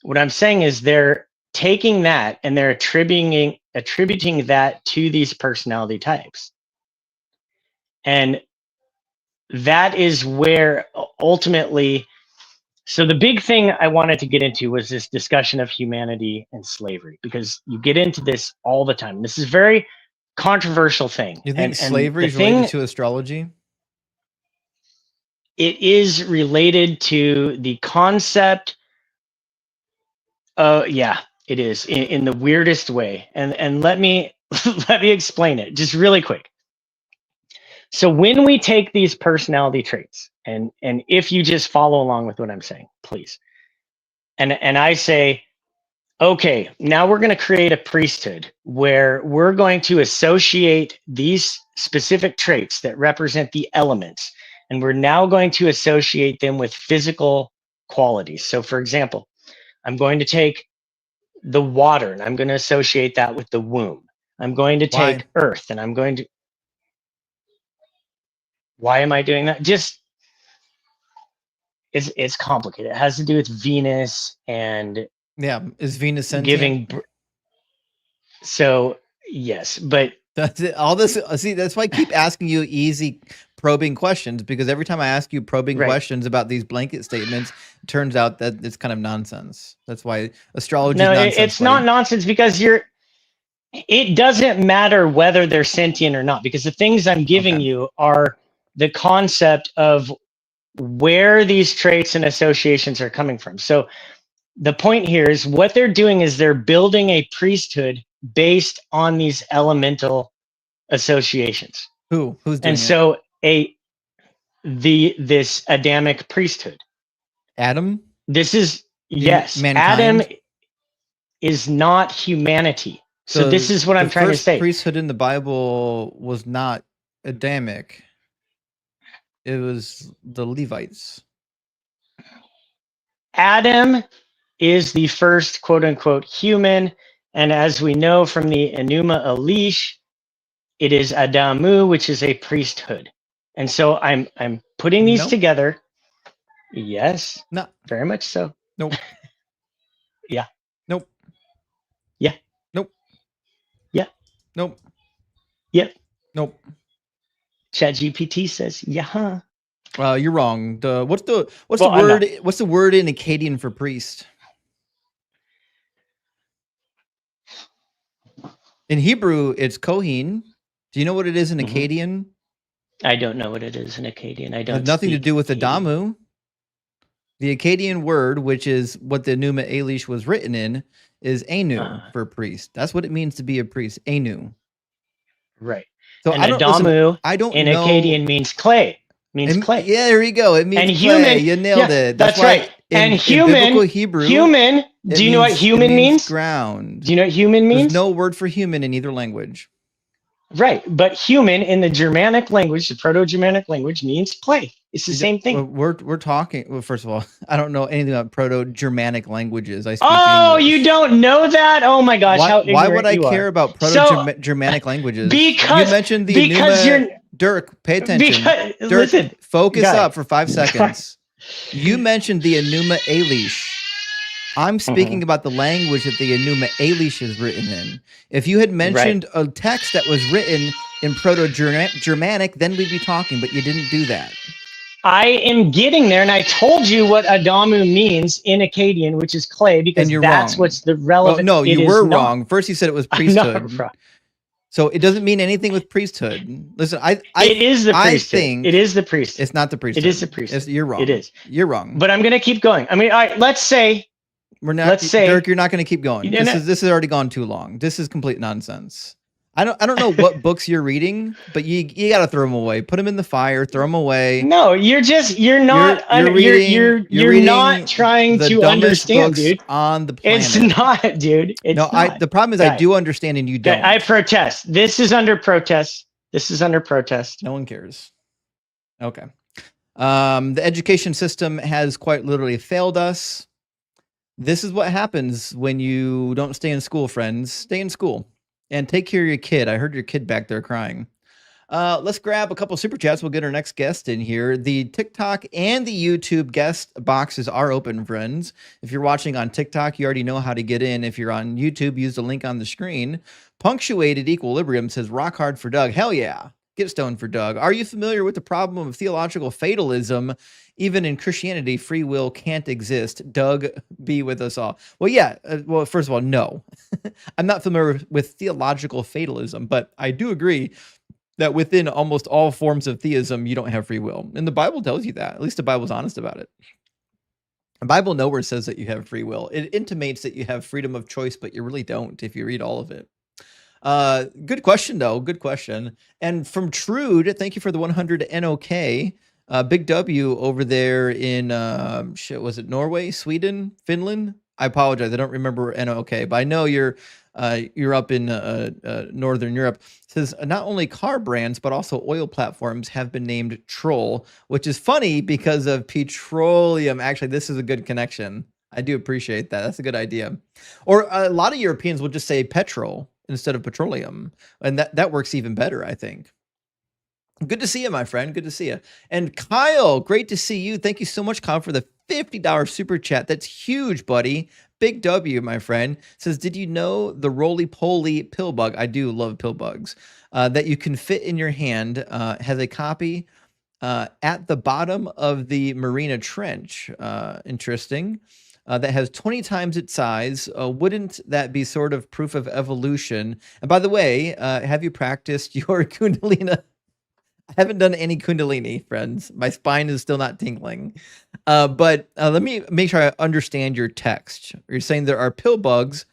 What I'm saying is they're taking that and they're attributing that to these personality types. And that is where ultimately, so the big thing I wanted to get into was this discussion of humanity and slavery, because you get into this all the time. This is a very controversial thing. You think slavery is related to astrology? It is related to the concept. Yeah, it is in the weirdest way. And let me explain it just really quick. So when we take these personality traits, and if you just follow along with what I'm saying, please. And I say, okay, now we're going to create a priesthood where we're going to associate these specific traits that represent the elements, and we're now going to associate them with physical qualities. So for example, I'm going to take the water and I'm going to associate that with the womb. I'm going to take earth and I'm going to. Why am I doing that? Just it's complicated. It has to do with Venus and is Venus sentient? Giving. So yes, but that's it. All this. See, that's why I keep asking you easy probing questions, because every time I ask you probing questions about these blanket statements, it turns out that it's kind of nonsense. That's why astrology. No, is nonsense, it's not nonsense, because it doesn't matter whether they're sentient or not, because the things I'm giving you are the concept of where these traits and associations are coming from. So the point here is what they're doing is they're building a priesthood based on these elemental associations. Who's doing and so this Adamic priesthood. Adam? This is mankind? Adam is not humanity. So this is what I'm trying to say. The priesthood in the Bible was not Adamic. It was the Levites. Adam is the first quote unquote human. And as we know from the Enuma Elish, it is Adamu, which is a priesthood. And so I'm putting these together. Yes. No. Very much so. Nope. Yeah. Nope. Yeah. Nope. Yeah. Nope. Yep. Nope. ChatGPT says, yeah. You're wrong. What's the word in Akkadian for priest? In Hebrew, it's Kohen. Do you know what it is in Mhm. Akkadian? I don't know what it is in Akkadian. I It don't has nothing to speak do with Akkadian. Adamu. The Akkadian word, which is what the Enuma Elish was written in, is Anu for priest. That's what it means to be a priest, Anu. Right. So And I don't listen. Adamu I don't in know. Akkadian means clay. Means clay. Yeah, there you go. It means And clay. human. You nailed Yeah, it. that's why right. And in biblical human. Hebrew, Human. Do you know what human means? Ground. Do you know what human means? There's no word for human in either language. Right, but human in the Germanic language, the Proto-Germanic language, means clay. It's the same thing. We're talking. Well, first of all, I don't know anything about Proto-Germanic languages. I speak Oh, English. you don't know that? Oh my gosh, how ignorant why would I you care are. about Proto-Germanic languages? Because you mentioned the because Enuma. Dirk, pay attention. Dirk, listen, focus guy. up for 5 seconds. You mentioned the Enuma Elish. I'm speaking about the language that the Enuma Elish is written in. If you had mentioned a text that was written in Proto-Germanic, then we'd be talking, but you didn't do that. I am getting there, and I told you what Adamu means in Akkadian, which is clay, because that's wrong. what's the relevant. Well, no, you were wrong. First, you said it was priesthood. So it doesn't mean anything with priesthood. Listen, it is the priesthood. I think it is the priesthood. It's not the priesthood. It is the priesthood. You're wrong. It is. You're wrong. But I'm going to keep going. I mean, all right, let's say Dirk, you're not going to keep going. This has already gone too long. This is complete nonsense. I don't know what books you're reading, but you got to throw them away. Put them in the fire. Throw them away. No, you're not trying to understand, dude. On the planet. It's not, dude. It's not. The problem is I do understand and you don't. I protest. This is under protest. No one cares. Okay. The education system has quite literally failed us. This is what happens when you don't stay in school, friends. Stay in school and take care of your kid. I heard your kid back there crying. Let's grab a couple super chats. We'll get our next guest in here. The TikTok and the YouTube guest boxes are open, friends. If you're watching on TikTok, you already know how to get in. If you're on YouTube, use the link on the screen. Punctuated Equilibrium says, rock hard for Doug. Hell yeah. Get stoned for Doug. Are you familiar with the problem of theological fatalism? Even in Christianity, free will can't exist. Doug, be with us all. Well, yeah. Well, first of all, no. I'm not familiar with theological fatalism, but I do agree that within almost all forms of theism, you don't have free will. And the Bible tells you that. At least the Bible's honest about it. The Bible nowhere says that you have free will. It intimates that you have freedom of choice, but you really don't if you read all of it. Good question, though. Good question. And from Shroud, thank you for the 100 NOK. Big W over there in, was it Norway, Sweden, Finland? I apologize. I don't remember NOK, but I know you're up in Northern Europe. It says, not only car brands, but also oil platforms have been named Troll, which is funny because of petroleum. Actually, this is a good connection. I do appreciate that. That's a good idea. Or a lot of Europeans will just say petrol instead of petroleum. And that works even better, I think. Good to see you, my friend. Good to see you. And Kyle, great to see you. Thank you so much, Kyle, for the $50 super chat. That's huge, buddy. Big W, my friend. Says, did you know the roly-poly pill bug? I do love pill bugs. That you can fit in your hand has a copy at the bottom of the Marina Trench. Interesting. That has 20 times its size. Wouldn't that be sort of proof of evolution? And by the way, have you practiced your Kundalini? I haven't done any Kundalini, friends. My spine is still not tingling. But let me make sure I understand your text. You're saying there are pill bugs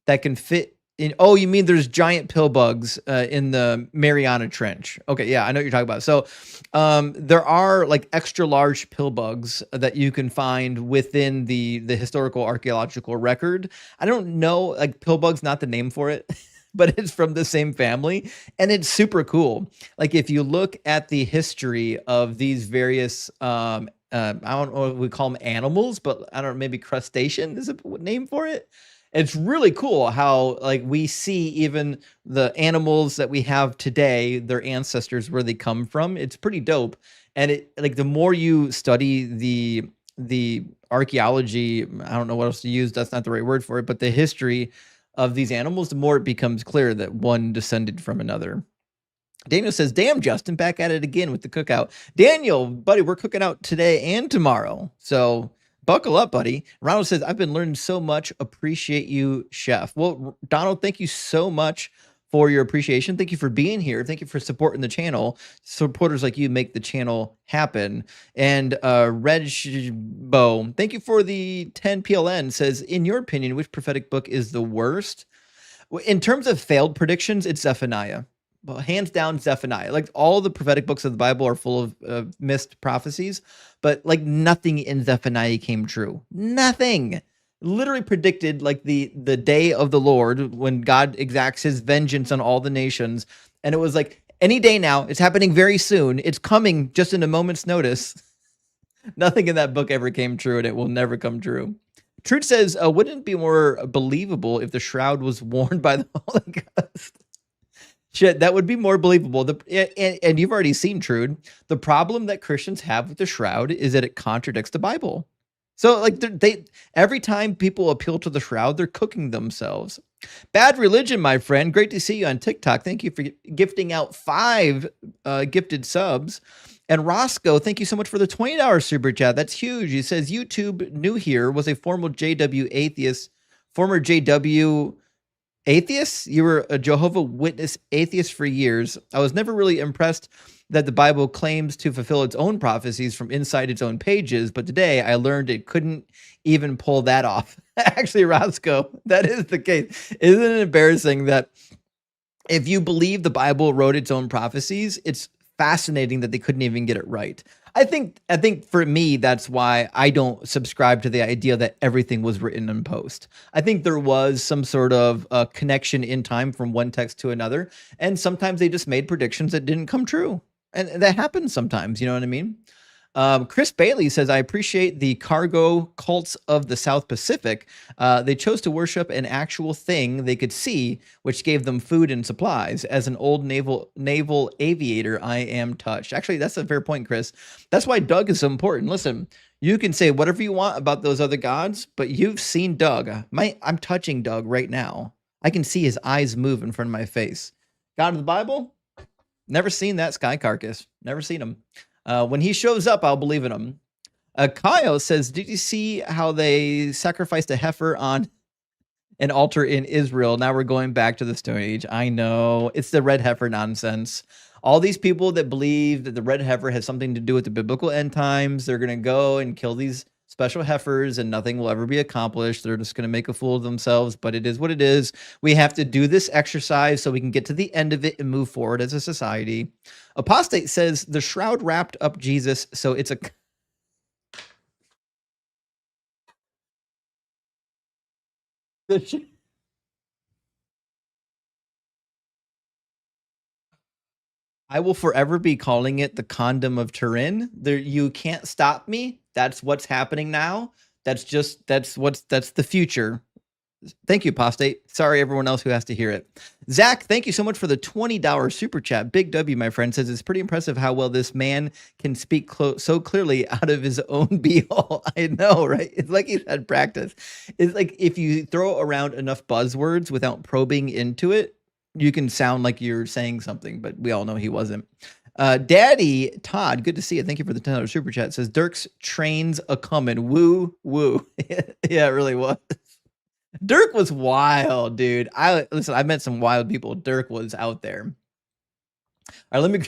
that can fit in. Oh, you mean there's giant pill bugs in the Mariana Trench. Okay, yeah, I know what you're talking about. So there are like extra large pill bugs that you can find within the historical archaeological record. I don't know, like pill bug's not the name for it. But it's from the same family, and it's super cool. Like if you look at the history of these various, I don't know what we call them animals, but I don't know, maybe crustacean is a name for it. It's really cool how like we see even the animals that we have today, their ancestors, where they come from. It's pretty dope. And it like the more you study the archaeology, I don't know what else to use. That's not the right word for it, but the history of these animals, the more it becomes clear that one descended from another. Daniel says, damn, Justin, back at it again with the cookout. Daniel, buddy, we're cooking out today and tomorrow. So buckle up, buddy. Ronald says, I've been learning so much. Appreciate you, chef. Well, Donald, thank you so much for your appreciation. Thank you for being here. Thank you for supporting the channel. Supporters like you make the channel happen. And Regbo, thank you for the 10 PLN. Says, in your opinion, which prophetic book is the worst? In terms of failed predictions, it's Zephaniah. Well, hands down, Zephaniah. Like, all the prophetic books of the Bible are full of missed prophecies, but like nothing in Zephaniah came true. Nothing. Literally predicted like the day of the Lord when God exacts his vengeance on all the nations. And it was like, any day now, it's happening very soon. It's coming just in a moment's notice. Nothing in that book ever came true, and it will never come true. Truth says, wouldn't it be more believable if the shroud was worn by the Holy Ghost? Shit, that would be more believable. And you've already seen, Trude, the problem that Christians have with the shroud is that it contradicts the Bible. So like they every time people appeal to the shroud, they're cooking themselves. Bad Religion, my friend. Great to see you on TikTok. Thank you for gifting out 5 gifted subs. And Roscoe, thank you so much for the $20 super chat. That's huge. He says, YouTube new here, was a former JW atheist. Former JW atheist? You were a Jehovah Witness atheist for years. I was never really impressed that the Bible claims to fulfill its own prophecies from inside its own pages, but today I learned it couldn't even pull that off. Actually, Roscoe, that is the case. Isn't it embarrassing that if you believe the Bible wrote its own prophecies, it's fascinating that they couldn't even get it right. I think for me, that's why I don't subscribe to the idea that everything was written in post. I think there was some sort of connection in time from one text to another, and sometimes they just made predictions that didn't come true. And that happens sometimes, you know what I mean? Chris Bailey says, I appreciate the cargo cults of the South Pacific. They chose to worship an actual thing they could see, which gave them food and supplies. As an old naval aviator, I am touched. Actually, that's a fair point, Chris. That's why Doug is so important. Listen, you can say whatever you want about those other gods, but you've seen Doug. I'm touching Doug right now. I can see his eyes move in front of my face. God of the Bible? Never seen that sky carcass. Never seen him. When he shows up, I'll believe in him. Kyle says, did you see how they sacrificed a heifer on an altar in Israel? Now we're going back to the Stone Age. I know. It's the red heifer nonsense. All these people that believe that the red heifer has something to do with the biblical end times, they're going to go and kill these special heifers and nothing will ever be accomplished. They're just going to make a fool of themselves, but it is what it is. We have to do this exercise so we can get to the end of it and move forward as a society. Apostate says the shroud wrapped up Jesus, so it's a... I will forever be calling it the condom of Turin. There, you can't stop me. That's what's happening now. That's the future. Thank you, Apostate. Sorry, everyone else who has to hear it. Zach, thank you so much for the $20 super chat. Big W, my friend, says it's pretty impressive how well this man can speak so clearly out of his own beehole. I know, right? It's like he's had practice. It's like if you throw around enough buzzwords without probing into it, you can sound like you're saying something, but we all know he wasn't. Daddy Todd, good to see you. Thank you for the $10 super chat. Says Dirk's trains a coming. Woo woo. Yeah, it really was. Dirk was wild, dude. I met some wild people. Dirk was out there. All right,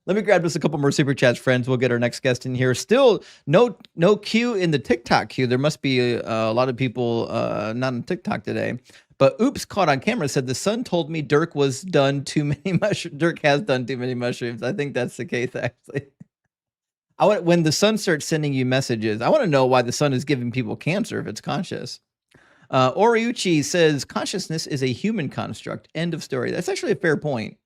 let me grab just a couple more super chats, friends. We'll get our next guest in here. Still no queue in the TikTok queue. There must be a lot of people not on TikTok today. But Oops caught on camera said the son told me Dirk was done too many mushrooms. Dirk has done too many mushrooms. I think that's the case, actually. When the sun starts sending you messages, I want to know why the sun is giving people cancer if it's conscious. Oriuchi says consciousness is a human construct. End of story. That's actually a fair point.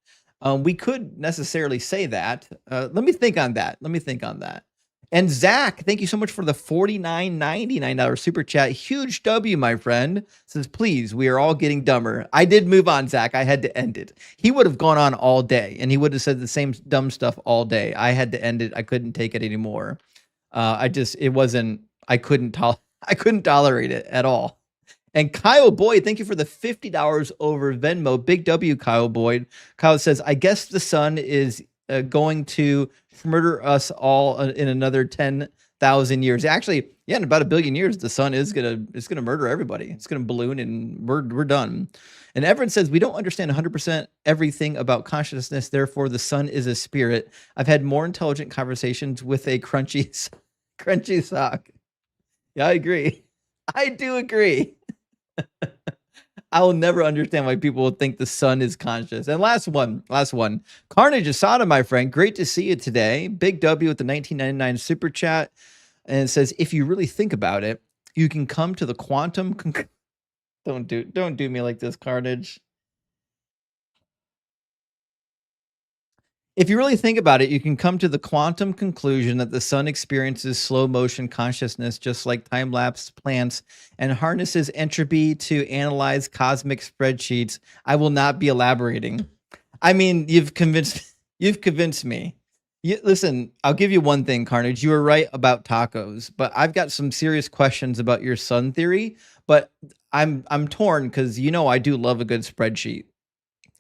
We could necessarily say that. Let me think on that. And Zach, thank you so much for the $49.99 super chat. Huge W, my friend. Says, please, we are all getting dumber. I did move on, Zach. I had to end it. He would have gone on all day, and he would have said the same dumb stuff all day. I had to end it. I couldn't take it anymore. I couldn't tolerate it at all. And Kyle Boyd, thank you for the $50 over Venmo. Big W, Kyle Boyd. Kyle says, I guess the sun is going to murder us all in another 10 1,000 years. Actually, yeah, in about 1 billion years, the sun is gonna murder everybody. It's gonna balloon, and we're done. And Everett says we don't understand 100% everything about consciousness. Therefore, the sun is a spirit. I've had more intelligent conversations with a crunchy sock. Yeah, I agree. I do agree. I will never understand why people would think the sun is conscious. And last one. Carnage Asada, my friend. Great to see you today. Big W with the 1999 super chat. And it says, if you really think about it, you can come to the quantum. Don't do me like this, Carnage. If you really think about it, you can come to the quantum conclusion that the sun experiences slow motion consciousness just like time-lapse plants and harnesses entropy to analyze cosmic spreadsheets. I will not be elaborating. I mean, you've convinced me. Listen, I'll give you one thing, Carnage. You were right about tacos, but I've got some serious questions about your sun theory, but I'm torn because I do love a good spreadsheet.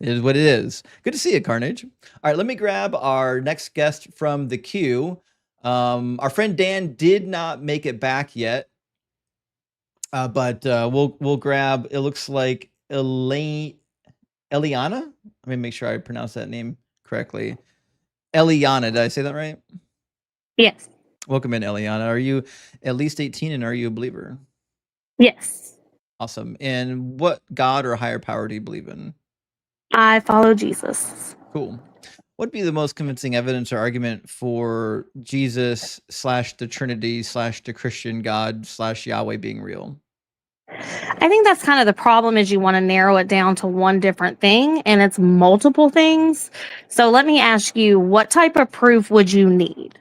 It is what it is. Good to see you, Carnage. All right, let me grab our next guest from the queue. Our friend Dan did not make it back yet, but we'll grab. It looks like Eliana. Let me make sure I pronounce that name correctly. Eliana, did I say that right? Yes. Welcome in, Eliana. Are you at least 18 and are you a believer? Yes. Awesome. And what God or higher power do you believe in? I follow Jesus. Cool. What'd be the most convincing evidence or argument for Jesus / the Trinity / the Christian God / Yahweh being real? I think that's kind of the problem is you want to narrow it down to one different thing and it's multiple things. So let me ask you, what type of proof would you need?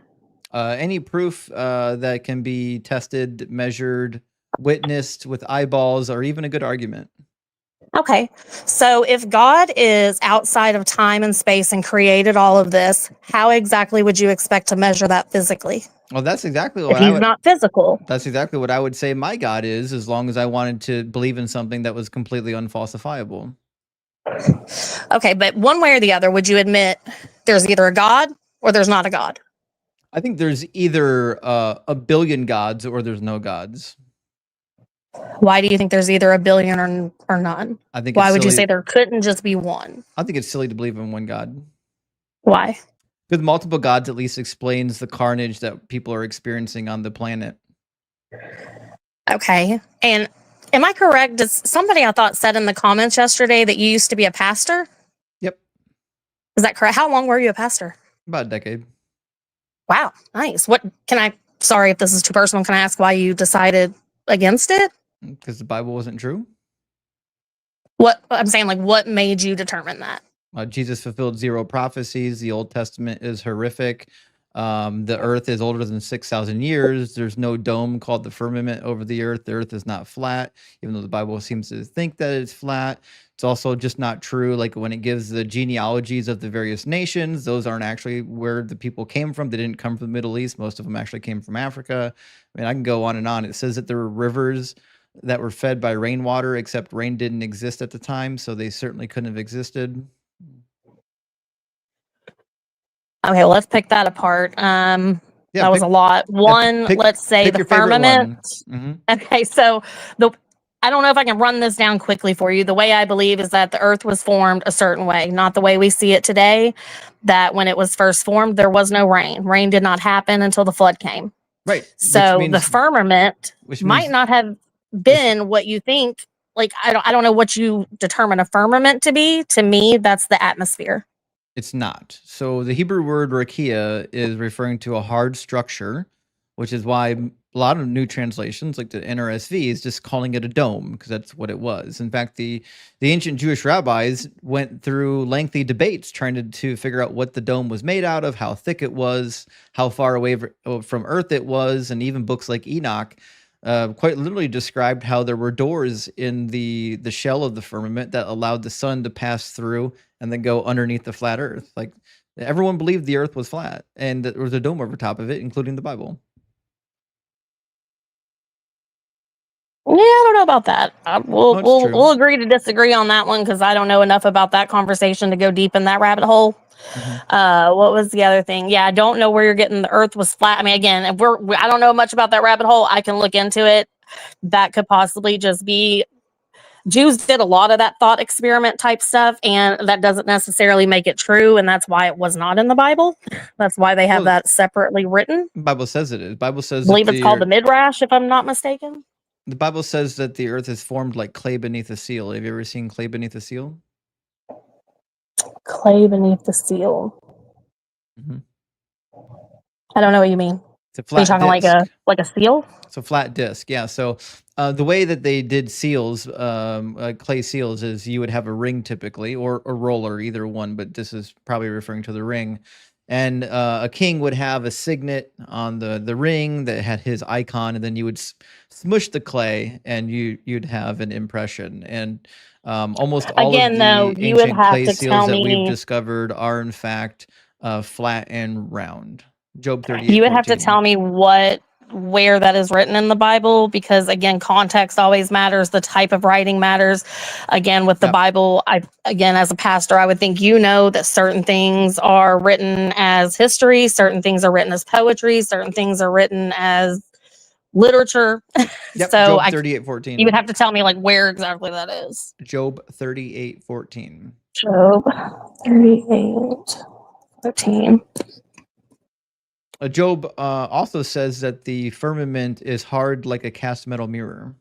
Any proof that can be tested, measured, witnessed with eyeballs, or even a good argument. Okay. So if God is outside of time and space and created all of this, how exactly would you expect to measure that physically? Well, that's exactly If what he's not physical. That's exactly what I would say my God is, as long as I wanted to believe in something that was completely unfalsifiable. Okay, but one way or the other, would you admit there's either a God or there's not a God? I think there's either a billion gods or there's no gods. Why do you think there's either a billion or none? I think. Why would you say there couldn't just be one? I think it's silly to believe in one God. Why? Because multiple gods at least explains the carnage that people are experiencing on the planet. Okay. And am I correct? Does somebody I thought said in the comments yesterday that you used to be a pastor? Yep. Is that correct? How long were you a pastor? About a decade. Wow. Nice. Sorry if this is too personal. Can I ask why you decided against it? Because the Bible wasn't true. What I'm saying, what made you determine that? Jesus fulfilled 0 prophecies. The Old Testament is horrific. The earth is older than 6,000 years. There's no dome called the firmament over the earth. The earth is not flat, even though the Bible seems to think that it's flat. It's also just not true. Like when it gives the genealogies of the various nations, those aren't actually where the people came from. They didn't come from the Middle East. Most of them actually came from Africa. I mean, I can go on and on. It says that there were rivers that were fed by rainwater, except rain didn't exist at the time, so they certainly couldn't have existed. Okay, well, let's pick that apart. That was a lot. Let's say the firmament. Mm-hmm. Okay, so I don't know if I can run this down quickly for you. The way I believe is that the earth was formed a certain way, not the way we see it today, that when it was first formed, there was no rain. Rain did not happen until the flood came. Right. So the firmament might not have been what you think. Like, I don't know what you determine a firmament to be. To me, that's the atmosphere. It's not. So the Hebrew word rakia is referring to a hard structure, which is why a lot of new translations, like the NRSV, is just calling it a dome because that's what it was. In fact, the ancient Jewish rabbis went through lengthy debates trying to figure out what the dome was made out of, how thick it was, how far away from Earth it was, and even books like Enoch quite literally described how there were doors in the shell of the firmament that allowed the sun to pass through and then go underneath the flat earth. Like everyone believed the earth was flat and there was a dome over top of it, including the Bible. Yeah, I don't know about that. We'll agree to disagree on that one because I don't know enough about that conversation to go deep in that rabbit hole. What was the other thing? Yeah, I don't know where you're getting the earth was flat. I mean, again, if I don't know much about that rabbit hole. I can look into it. That could possibly just be Jews did a lot of that thought experiment type stuff, and that doesn't necessarily make it true, and that's why it was not in the Bible. That's why they have that separately written. The Bible says it is. Bible says I believe it's called the Midrash, if I'm not mistaken. The Bible says that the earth is formed like clay beneath a seal. Have you ever seen clay beneath a seal? Clay beneath the seal. I don't know what you mean. It's a flat disc. Are you talking like a seal? It's a flat disc, yeah. So the way that they did seals, clay seals, is you would have a ring typically, or a roller, either one, but this is probably referring to the ring. And a king would have a signet on the ring that had his icon, and then you would smush the clay, and you'd have an impression. And almost all of the ancient clay seals that we've discovered are in fact flat and round. Job 38. You would have to tell me where that is written in the Bible, because again, context always matters. The type of writing matters. Again, with the Bible, as a pastor, I would think that certain things are written as history, certain things are written as poetry, certain things are written as literature. Yep, so Job 38:14. You would have to tell me where exactly that is. Job 38:14. Job 38:14. Job also says that the firmament is hard like a cast metal mirror.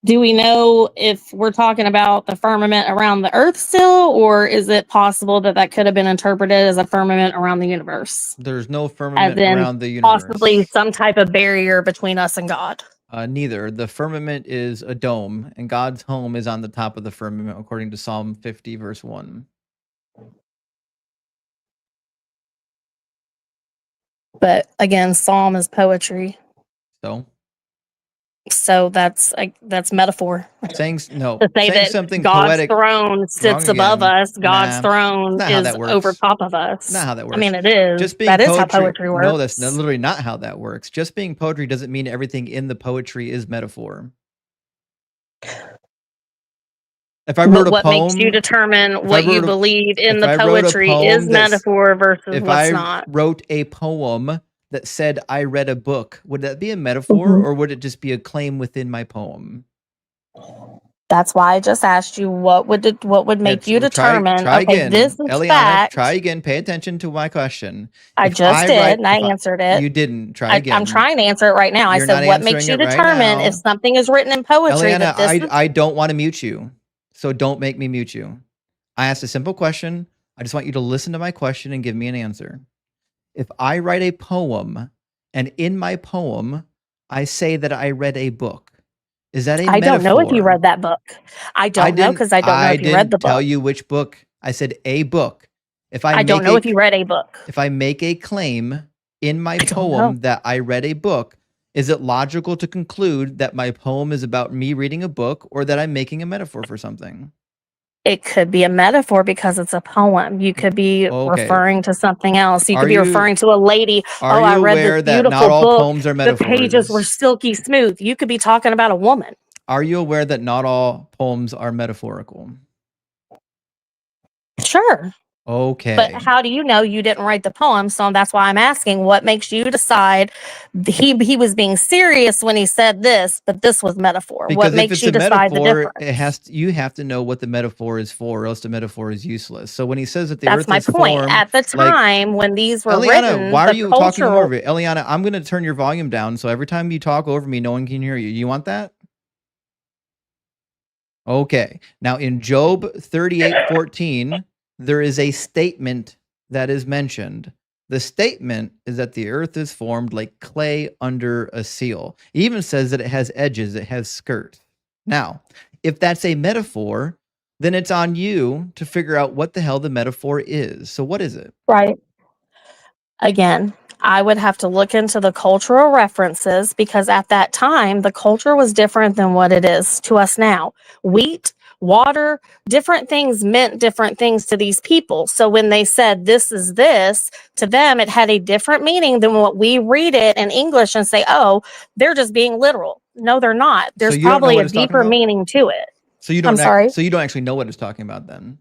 Do we know if we're talking about the firmament around the earth still, or is it possible that could have been interpreted as a firmament around the universe? There's no firmament around the universe. Possibly some type of barrier between us and God. Neither. The firmament is a dome, and God's home is on the top of the firmament, according to Psalm 50, verse 1. But again, psalm is poetry. So that's metaphor. Saying to say that something God's poetic, throne sits above us. God's throne is over top of us. Not how that works. I mean, it is. Just being that poetry, is how poetry works. No, that's literally not how that works. Just being poetry doesn't mean everything in the poetry is metaphor. If I wrote what a poem, makes you determine what you believe in the poetry is metaphor versus what's not? If I wrote a poem that said I read a book, would that be a metaphor, or would it just be a claim within my poem? That's why I just asked you what would make you determine. Try okay, again. This is Eliana, fact. try again. Pay attention to my question. I just did, and I answered it. You didn't. Try again. I'm trying to answer it right now. I said, what makes you determine if something is written in poetry? Eliana, I don't want to mute you, so don't make me mute you. I asked a simple question. I just want you to listen to my question and give me an answer. If I write a poem, and in my poem, I say that I read a book, is that a metaphor? I don't know if you read that book. I don't know because I don't know if you read the book. I didn't tell you which book. I said a book. I don't know if you read a book. If I make a claim in my poem that I read a book, is it logical to conclude that my poem is about me reading a book, or that I'm making a metaphor for something? It could be a metaphor because it's a poem. You could be referring to something else. You could be referring to a lady. I read this beautiful not all book. Poems are metaphors? The pages were silky smooth. You could be talking about a woman. Are you aware that not all poems are metaphorical? Sure. Okay. But how do you know you didn't write the poem? So that's why I'm asking, what makes you decide he was being serious when he said this, but this was metaphor? Because what makes you decide metaphor, the difference? You have to know what the metaphor is for, or else the metaphor is useless. So when he says that the earth that's is my point. formed, At the time when these were Eliana, written, why are you talking over it? Eliana, I'm going to turn your volume down, so every time you talk over me, no one can hear you. You want that? Okay. Now in Job 38:14, there is a statement that is mentioned. The statement is that the earth is formed like clay under a seal. It even says that it has edges, it has skirts. Now, if that's a metaphor, then it's on you to figure out what the hell the metaphor is. So what is it? Right. Again, I would have to look into the cultural references, because at that time, the culture was different than what it is to us now. Wheat, water, different things meant different things to these people. So when they said this is this, to them, it had a different meaning than what we read it in English and say, oh, they're just being literal. No, they're not. There's probably a deeper meaning to it. So you don't. I'm sorry. So you don't actually know what it's talking about then.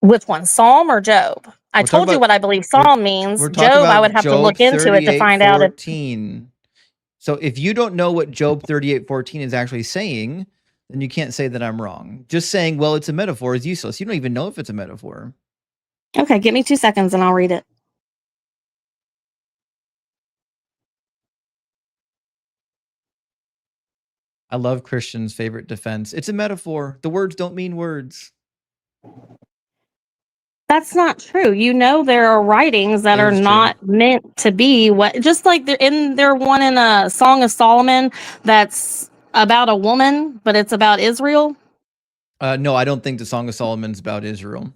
Which one, Psalm or Job? I told you what I believe Psalm means. We're talking Job, about I would have to Job look into it to find out. 38:14. So if you don't know what Job 38:14 is actually saying, then you can't say that I'm wrong. Just saying, well, it's a metaphor is useless. You don't even know if it's a metaphor. Okay, give me 2 seconds and I'll read it. I love Christian's favorite defense. It's a metaphor. The words don't mean words. That's not true. You know, there are writings that are not meant to be what, just like there one in a Song of Solomon that's about a woman, but it's about Israel. No, I don't think the Song of Solomon's about Israel.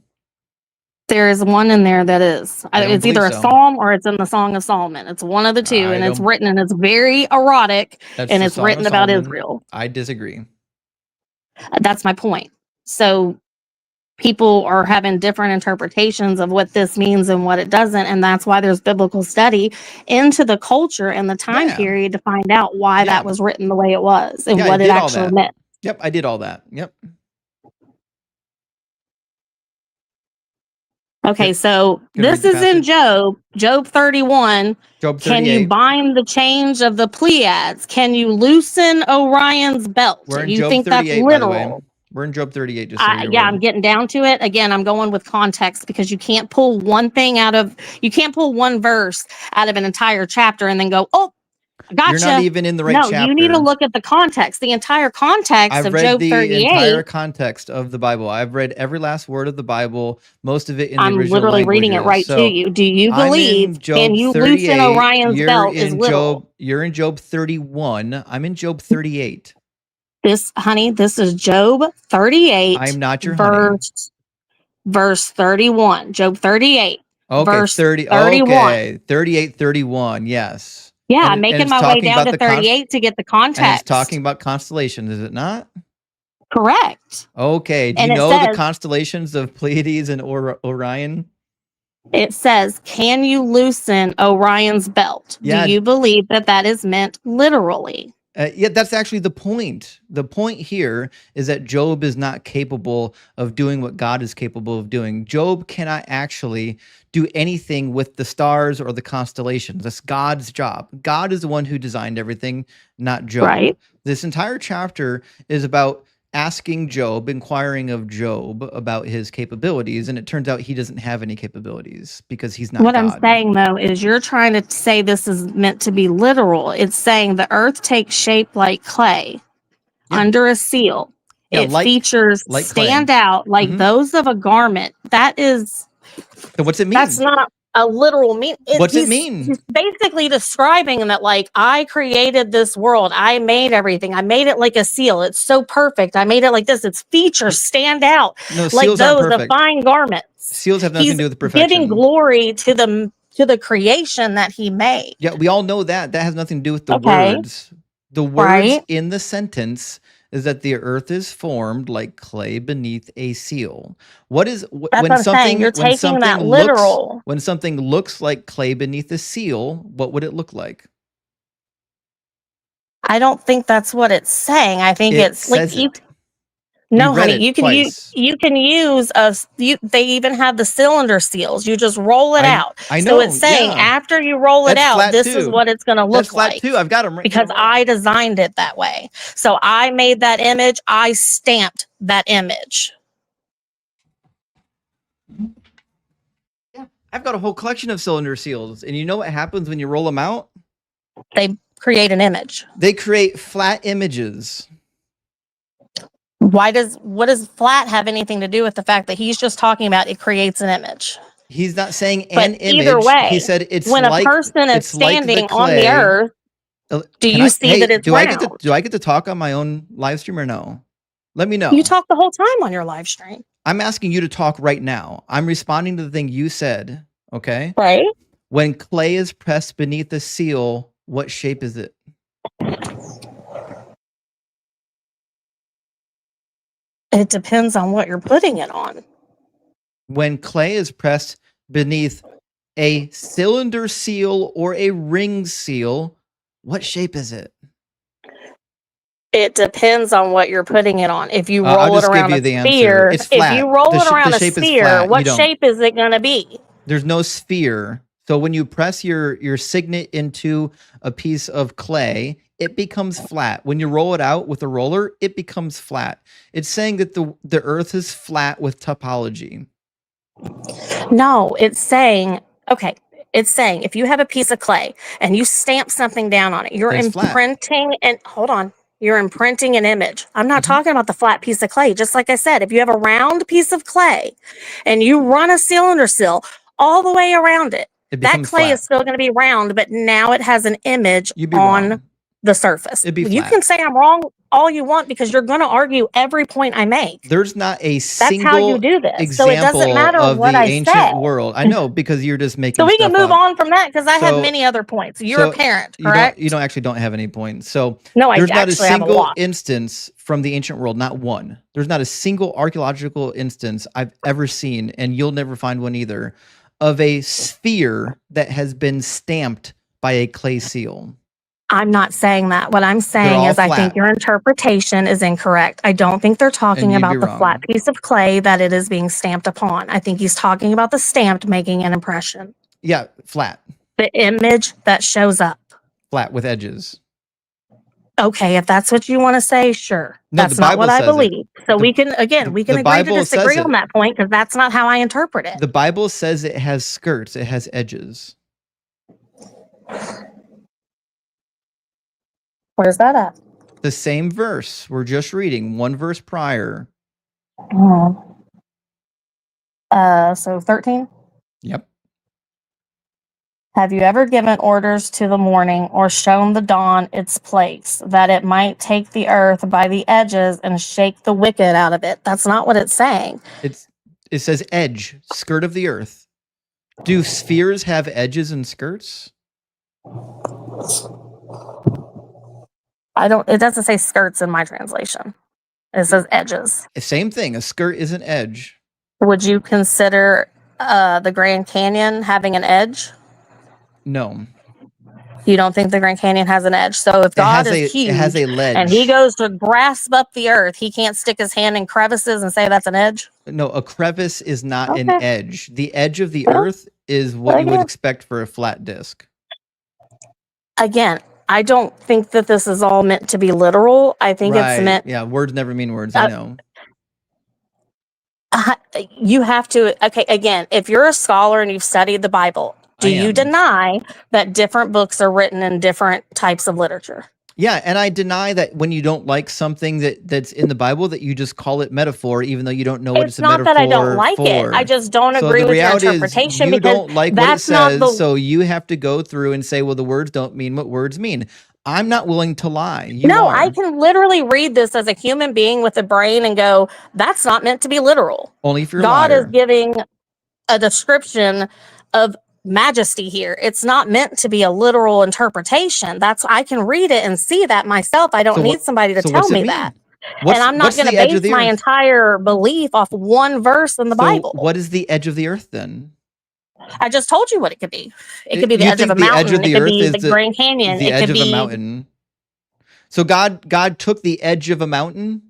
There is one in there that is. It's either a psalm or it's in the Song of Solomon. It's one of the two, and it's written and it's very erotic, and it's written about Israel. I disagree. That's my point. So people are having different interpretations of what this means and what it doesn't, and that's why there's biblical study into the culture and the time period to find out why that was written the way it was and what it actually meant. Yep, I did all that. Yep. Okay, so this is in Job 31. Job 38. Can you bind the chains of the Pleiades? Can you loosen Orion's belt? We're in You Job think 38, that's literal? We're in Job 38. Just I'm getting down to it. Again, I'm going with context because you can't pull one verse out of an entire chapter and then go, oh, gotcha. You're not even in the right chapter. No, you need to look at the context, the entire context of Job 38. I've read the entire context of the Bible. I've read every last word of the Bible, most of it in the original languages. I'm literally reading it right to you. Do you believe, can you loosen Orion's belt is literal? You're in Job 31. I'm in Job 38. This is Job 38. I'm not your verse 31. Job 38. Okay, verse 31. Okay, 38, 31. Yes. Yeah, I'm making my way down to 38 to get the context. And it's talking about constellations, is it not? Correct. Okay. Do you know the constellations of Pleiades and Orion? It says, can you loosen Orion's belt? Yeah. Do you believe that is meant literally? Yeah, that's actually the point. The point here is that Job is not capable of doing what God is capable of doing. Job cannot actually do anything with the stars or the constellations. That's God's job. God is the one who designed everything, not Job. Right. This entire chapter is about asking Job, inquiring of Job about his capabilities, and it turns out he doesn't have any capabilities because he's not What God. I'm saying, though, is you're trying to say this is meant to be literal. It's saying the earth takes shape like clay under a seal. Yeah, features stand out like those of a garment. That is... So what's it mean? That's not a literal mean. What's it mean? He's basically describing that, like, I created this world. I made everything. I made it like a seal. It's so perfect. I made it like this. Its features stand out like those of fine garments. Seals have nothing to do with perfection. Giving glory to the creation that he made. Yeah, we all know that. That has nothing to do with the words. The words in the sentence is that the earth is formed like clay beneath a seal. What is when something you're taking that literal? When something looks like clay beneath a seal, what would it look like? I don't think that's what it's saying. I think it's like no, honey. You can use they even have the cylinder seals. You just roll it out. I know. So it's saying after you roll it out, this is what it's going to look like. That's flat too. I've got them right because I designed it that way. So I made that image. I stamped that image. Yeah, I've got a whole collection of cylinder seals, and you know what happens when you roll them out? They create an image. They create flat images. What does flat have anything to do with the fact that he's just talking about it creates an image? He's not saying an image. Either way, he said it's when like, a person is standing on the earth, do you see that it's round? Do I get to talk on my own live stream or no? Let me know. You talk the whole time on your live stream. I'm asking you to talk right now. I'm responding to the thing you said. Okay. Right. When clay is pressed beneath the seal, what shape is it? It depends on what you're putting it on. When clay is pressed beneath a cylinder seal or a ring seal, what shape is it? It depends on what you're putting it on. If you I'll roll it just give around you a the answer. sphere, It's if flat. you roll The it around the a shape is sphere, flat. You what don't. shape is it going to be? There's no sphere. So when you press your signet into a piece of clay, it becomes flat. When you roll it out with a roller, it becomes flat. It's saying that the Earth is flat with topology. No, it's saying, okay, it's saying if you have a piece of clay and you stamp something down on it, you're It's flat. imprinting and hold on, you're imprinting an image. I'm not Mhm. talking about the flat piece of clay. Just like I said, if you have a round piece of clay and you run a cylinder sill all the way around it, It that becomes clay flat. is still going to be round, but now it has an image You'd be on wrong. the surface. It'd be You flat. can say I'm wrong all you want because you're going to argue every point I make. There's not a That's how you single do this. So it doesn't example matter of what the I ancient say. world. I know, because you're just So making we can stuff move up. on from that because I have So- many other points. You're a parent, correct? You don't actually don't have any points. So No, I there's not a actually have a single lot. instance from the ancient world, not one. There's not a single archaeological instance I've ever seen, and you'll never find one either, of a sphere that has been stamped by a clay seal. I'm not saying that. What I'm saying all is I think flat. your interpretation is incorrect. I don't think they're talking you'd be about the wrong. flat piece of clay that it is being stamped upon. I think he's talking about the stamped making an impression. Yeah, flat. The image that shows up. Flat with edges. Okay, if that's what you want to say, sure. No, That's the not Bible what I says it. believe. So The- we can, again, we can the agree to Bible says disagree it. on that point because that's not how I interpret it. The Bible says it has skirts, it has edges. Where's that at? The same verse we're just reading, one verse prior. So 13. Yep. Have you ever given orders to the morning or shown the dawn its place, that it might take the earth by the edges and shake the wicked out of it? That's not what it's saying. It says edge, skirt of the earth. Do spheres have edges and skirts? It doesn't say skirts in my translation. It says edges. Same thing. A skirt is an edge. Would you consider the Grand Canyon having an edge? No. You don't think the Grand Canyon has an edge? So if God is huge it has a ledge. and he goes to grasp up the earth, he can't stick his hand in crevices and say that's an edge? No, a crevice is not an Okay. edge. The edge of the Well, earth is what you would again. expect for a flat disc. Again, I don't think that this is all meant to be literal. I think it's meant. Yeah, words never mean words. I know. You have to. Okay, again, if you're a scholar and you've studied the Bible, do you am. deny that different books are written in different types of literature? Yeah, and I deny that when you don't like something that's in the Bible, that you just call it metaphor, even though you don't know what it's a not metaphor that I don't like for. it. I just don't So agree the with your reality is interpretation you because don't like what it that's not says, the. so you have to go through and say, well, the words don't mean what words mean. I'm not willing to lie. You No, are. I can literally read this as a human being with a brain and go, that's not meant to be literal. Only if you're God a liar. is giving a description of majesty here. It's not meant to be a literal interpretation. I can read it and see that myself. I don't need somebody to tell what's it me mean? that. What's, And I'm not what's going to the edge of base the my earth? entire belief off one verse in the Bible. What is the edge of the earth then? I just told you what it could be. It could be the You edge of think a the edge mountain. of the It could earth be is the Grand Canyon. The It edge could of be a mountain. So God took the edge of a mountain.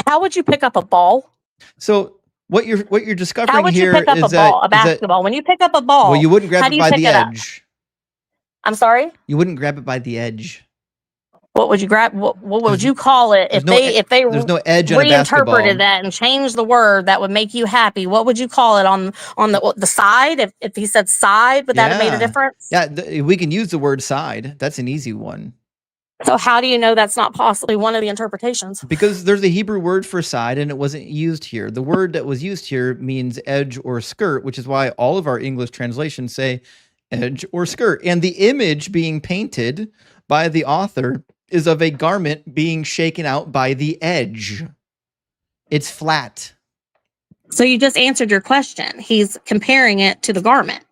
How would you pick up a ball? So what you're discovering How would you here pick up is a ball, a basketball? When you pick up a ball, well, you wouldn't grab how it do you by pick the it up? edge. I'm sorry? You wouldn't grab it by the edge. What would you grab? What would you call it if they there's no edge on a basketball. reinterpreted that and changed the word that would make you happy? What would you call it on the side? If he said side, would that have made a difference? Yeah, we can use the word side. That's an easy one. So how do you know that's not possibly one of the interpretations? Because there's a Hebrew word for side and it wasn't used here. The word that was used here means edge or skirt, which is why all of our English translations say edge or skirt. And the image being painted by the author is of a garment being shaken out by the edge. It's flat. So you just answered your question. He's comparing it to the garment.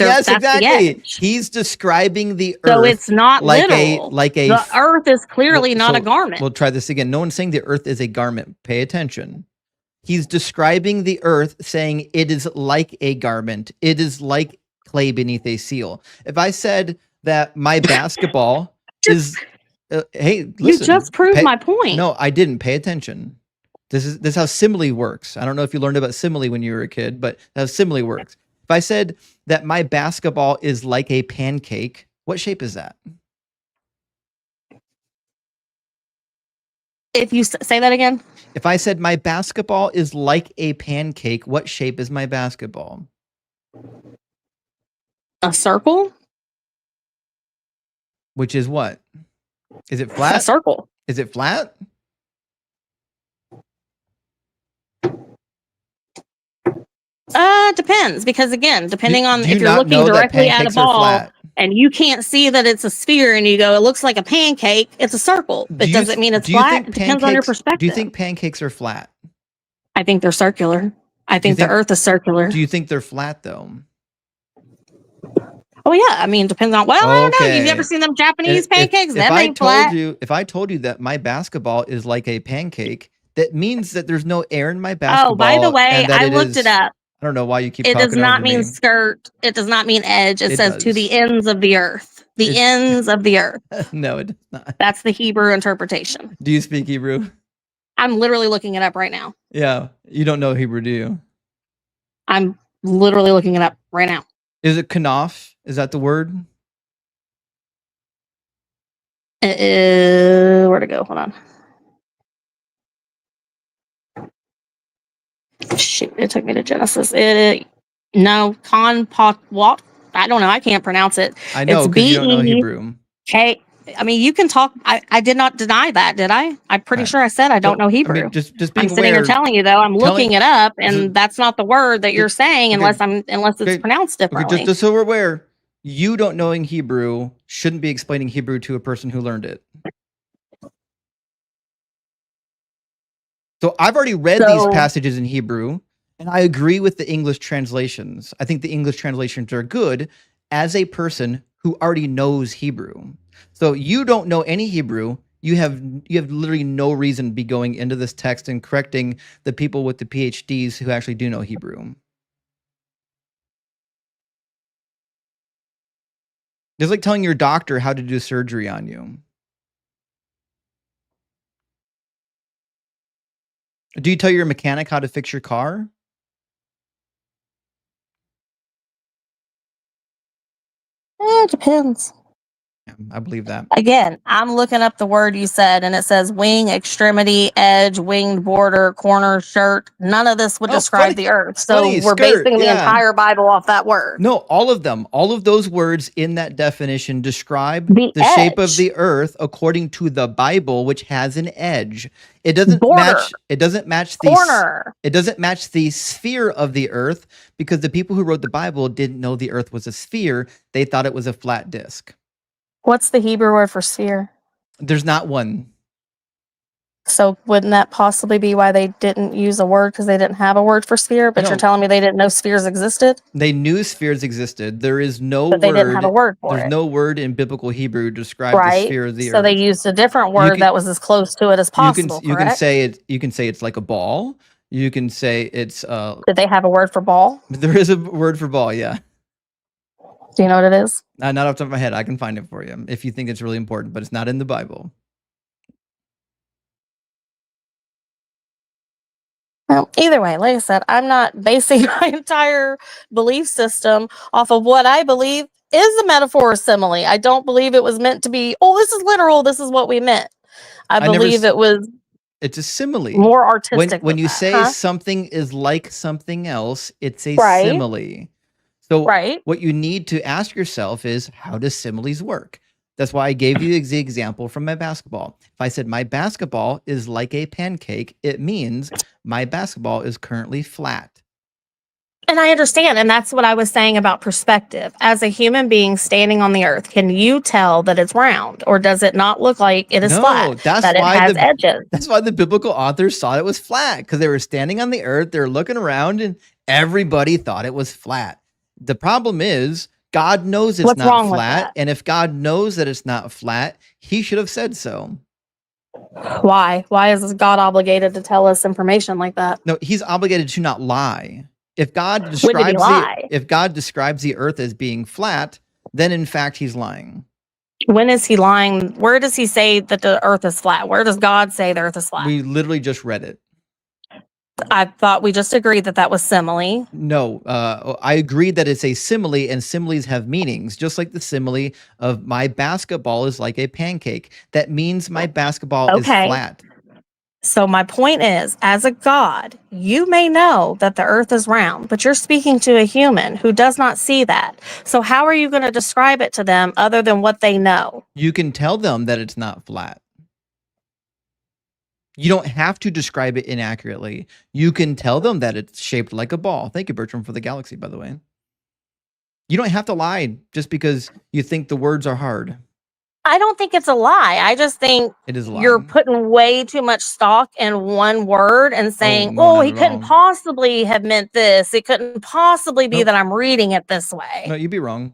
Yes, exactly. He's describing the earth. So it's not like literal. The earth is clearly not a garment. We'll try this again. No one's saying the earth is a garment. Pay attention. He's describing the earth, saying it is like a garment. It is like clay beneath a seal. If I said that my basketball is Hey, You listen. just proved my point. No, I didn't. Pay attention. This is how simile works. I don't know if you learned about simile when you were a kid, but that's how simile works. If I said that my basketball is like a pancake, what shape is that? If you say that again, If I said my basketball is like a pancake, what shape is my basketball? a circle, Which is what? Is it a flat? circle. Is it flat? Depends, because again, depending on Do you if you're not looking know that directly at a pancakes are ball flat? and you can't see that it's a sphere and you go, it looks like a pancake, it's a circle. It doesn't mean it's flat. It depends on your perspective. Do you think pancakes are flat? I think they're circular. I think the earth is circular. Do you think they're flat though? Oh yeah, I mean, depends on. Well, I don't know. You've Okay. never seen them Japanese If- pancakes? if Them I ain't told flat. you, if I told you that my basketball is like a pancake, that means that there's no air in my basketball. Oh, by the way, and that I looked it up. I don't know why you keep It talking does not over mean me. skirt. It does not mean edge. It It says to the does. ends of the earth. The It- ends of the earth. No, it does not. That's the Hebrew interpretation. Do you speak Hebrew? I'm literally looking it up right now. Yeah. You don't know Hebrew, do you? I'm literally looking it up right now. Is it kanaf? Is that the word? Where to go? Hold on. Shoot, it took me to Genesis. No, what? I don't know. I can't pronounce it. I know, It's because you don't know Hebrew. K. I mean, you can talk. I did not deny that, did I? I'm pretty sure I said I don't know Hebrew. I mean, just I'm being sitting here aware. telling you though. I'm looking it up, and that's not the word that you're saying okay, unless it's pronounced Okay, differently. just so we're aware, you don't knowing Hebrew shouldn't be explaining Hebrew to a person who learned it. So I've already read these passages in Hebrew, and I agree with the English translations. I think the English translations are good as a person who already knows Hebrew. So you don't know any Hebrew. You have literally no reason to be going into this text and correcting the people with the PhDs who actually do know Hebrew. It's like telling your doctor how to do surgery on you. Do you tell your mechanic how to fix your car? It depends. Yeah, I believe that. Again, I'm looking up the word you said, and it says wing, extremity, edge, winged border, corner, shirt. None of this would describe the earth. So we're basing the entire Bible off that word. No, all of them. All of those words in that definition describe the shape of the earth according to the Bible, which has an edge. It doesn't match. It doesn't match the corner. It doesn't match the sphere of the earth because the people who wrote the Bible didn't know the earth was a sphere. They thought it was a flat disc. What's the Hebrew word for sphere? There's not one. So wouldn't that possibly be why they didn't use a word, because they didn't have a word for sphere? But you're telling me they didn't know spheres existed? They knew spheres existed. There is no but they didn't have a word for There's it. no word in biblical Hebrew to describe the sphere of the earth. So they used a different word that was as close to it as possible. You can say it. You can say it's like a ball. You can say it's. Did they have a word for ball? There is a word for ball. Yeah. Do you know what it is? Not off the top of my head. I can find it for you if you think it's really important, but it's not in the Bible. Well, either way, like I said, I'm not basing my entire belief system off of what I believe is a metaphor or simile. I don't believe it was meant to be, oh, this is literal, this is what we meant. I believe it was. It's a simile. More artistic. When you say something is like something else, it's a simile. So what you need to ask yourself is, how does similes work? That's why I gave you the example from my basketball. If I said my basketball is like a pancake, it means my basketball is currently flat. And I understand. And that's what I was saying about perspective. As a human being standing on the earth, can you tell that it's round, or does it not look like it is flat? That's that why it has edges. That's why the biblical authors thought it was flat, because they were standing on the earth, they were looking around, and everybody thought it was flat. The problem is, God knows it's not flat, and if God knows that it's not flat, he should have said so. Why? Why is God obligated to tell us information like that? No, he's obligated to not lie. If God describes the earth as being flat, then in fact he's lying. When is he lying? Where does he say that the earth is flat? Where does God say the earth is flat? We literally just read it. I thought we just agreed that that was simile. No, I agree that it's a simile, and similes have meanings, just like the simile of my basketball is like a pancake. That means my basketball is Okay. flat. So my point is, as a God, you may know that the earth is round, but you're speaking to a human who does not see that. So how are you going to describe it to them other than what they know? You can tell them that it's not flat. You don't have to describe it inaccurately. You can tell them that it's shaped like a ball. Thank you, Bertram, for the galaxy, by the way. You don't have to lie just because you think the words are hard. I don't think it's a lie. I just think It is a lie. you're putting way too much stock in one word and saying, no, not he at couldn't all. possibly have meant this. It couldn't possibly be Nope. that I'm reading it this way. No, you'd be wrong.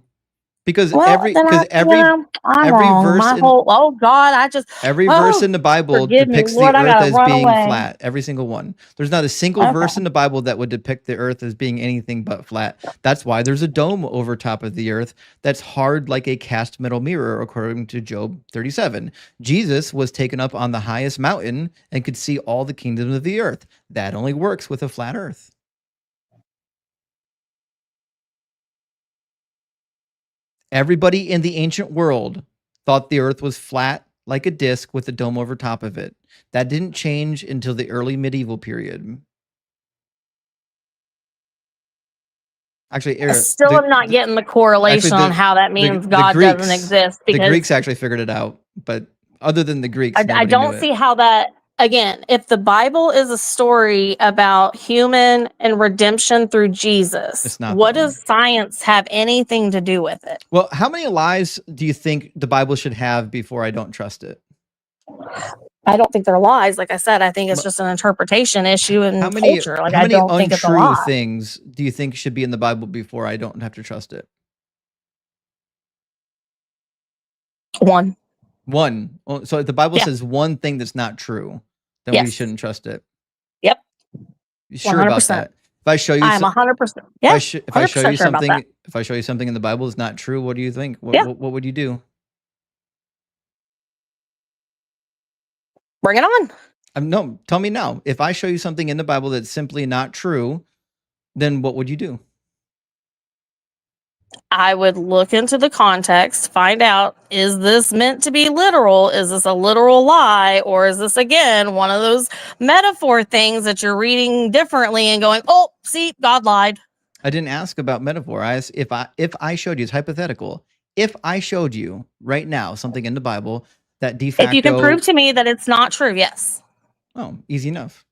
Because Well, every then I'm every wrong. verse My in whole, oh God, every verse in the Bible forgive me, depicts Lord, the I earth gotta as run being away. flat. Every single one. There's not a single Okay. verse in the Bible that would depict the earth as being anything but flat. That's why there's a dome over top of the earth that's hard like a cast metal mirror, according to Job 37. Jesus was taken up on the highest mountain and could see all the kingdoms of the earth. That only works with a flat earth. Everybody in the ancient world thought the earth was flat like a disc with a dome over top of it. That didn't change until the early medieval period. Actually, I still am not getting the correlation on how that means God doesn't exist. The Because Greeks actually figured it out, but other than the Greeks, I nobody don't knew see it. how that, again, if the Bible is a story about human and redemption through Jesus, It's not, what though. does science have anything to do with it? Well, how many lies do you think the Bible should have before I don't trust it? I don't think they're lies. Like I said, I think it's just an interpretation issue in How many culture. Like how I many don't think it's a untrue lie. things do you think should be in the Bible before I don't have to trust it? One. Oh, so if the Bible Yeah. says one thing that's not true, then we Yes. shouldn't trust it. Yep. You sure about 100%. that? If I show you, I'm 100%. Yeah. if I show you 100% sure about something, that. if I show you something in the Bible is not true, what do you think? Yeah. What would you do? Bring it on. No, tell me now. If I show you something in the Bible that's simply not true, then what would you do? I would look into the context, find out, is this meant to be literal? Is this a literal lie? Or is this, again, one of those metaphor things that you're reading differently and going, oh, see, God lied. I didn't ask about metaphor. I asked if I showed you, it's hypothetical. If I showed you right now something in the Bible that de facto... If you can prove to me that it's not true, yes. Oh, easy enough.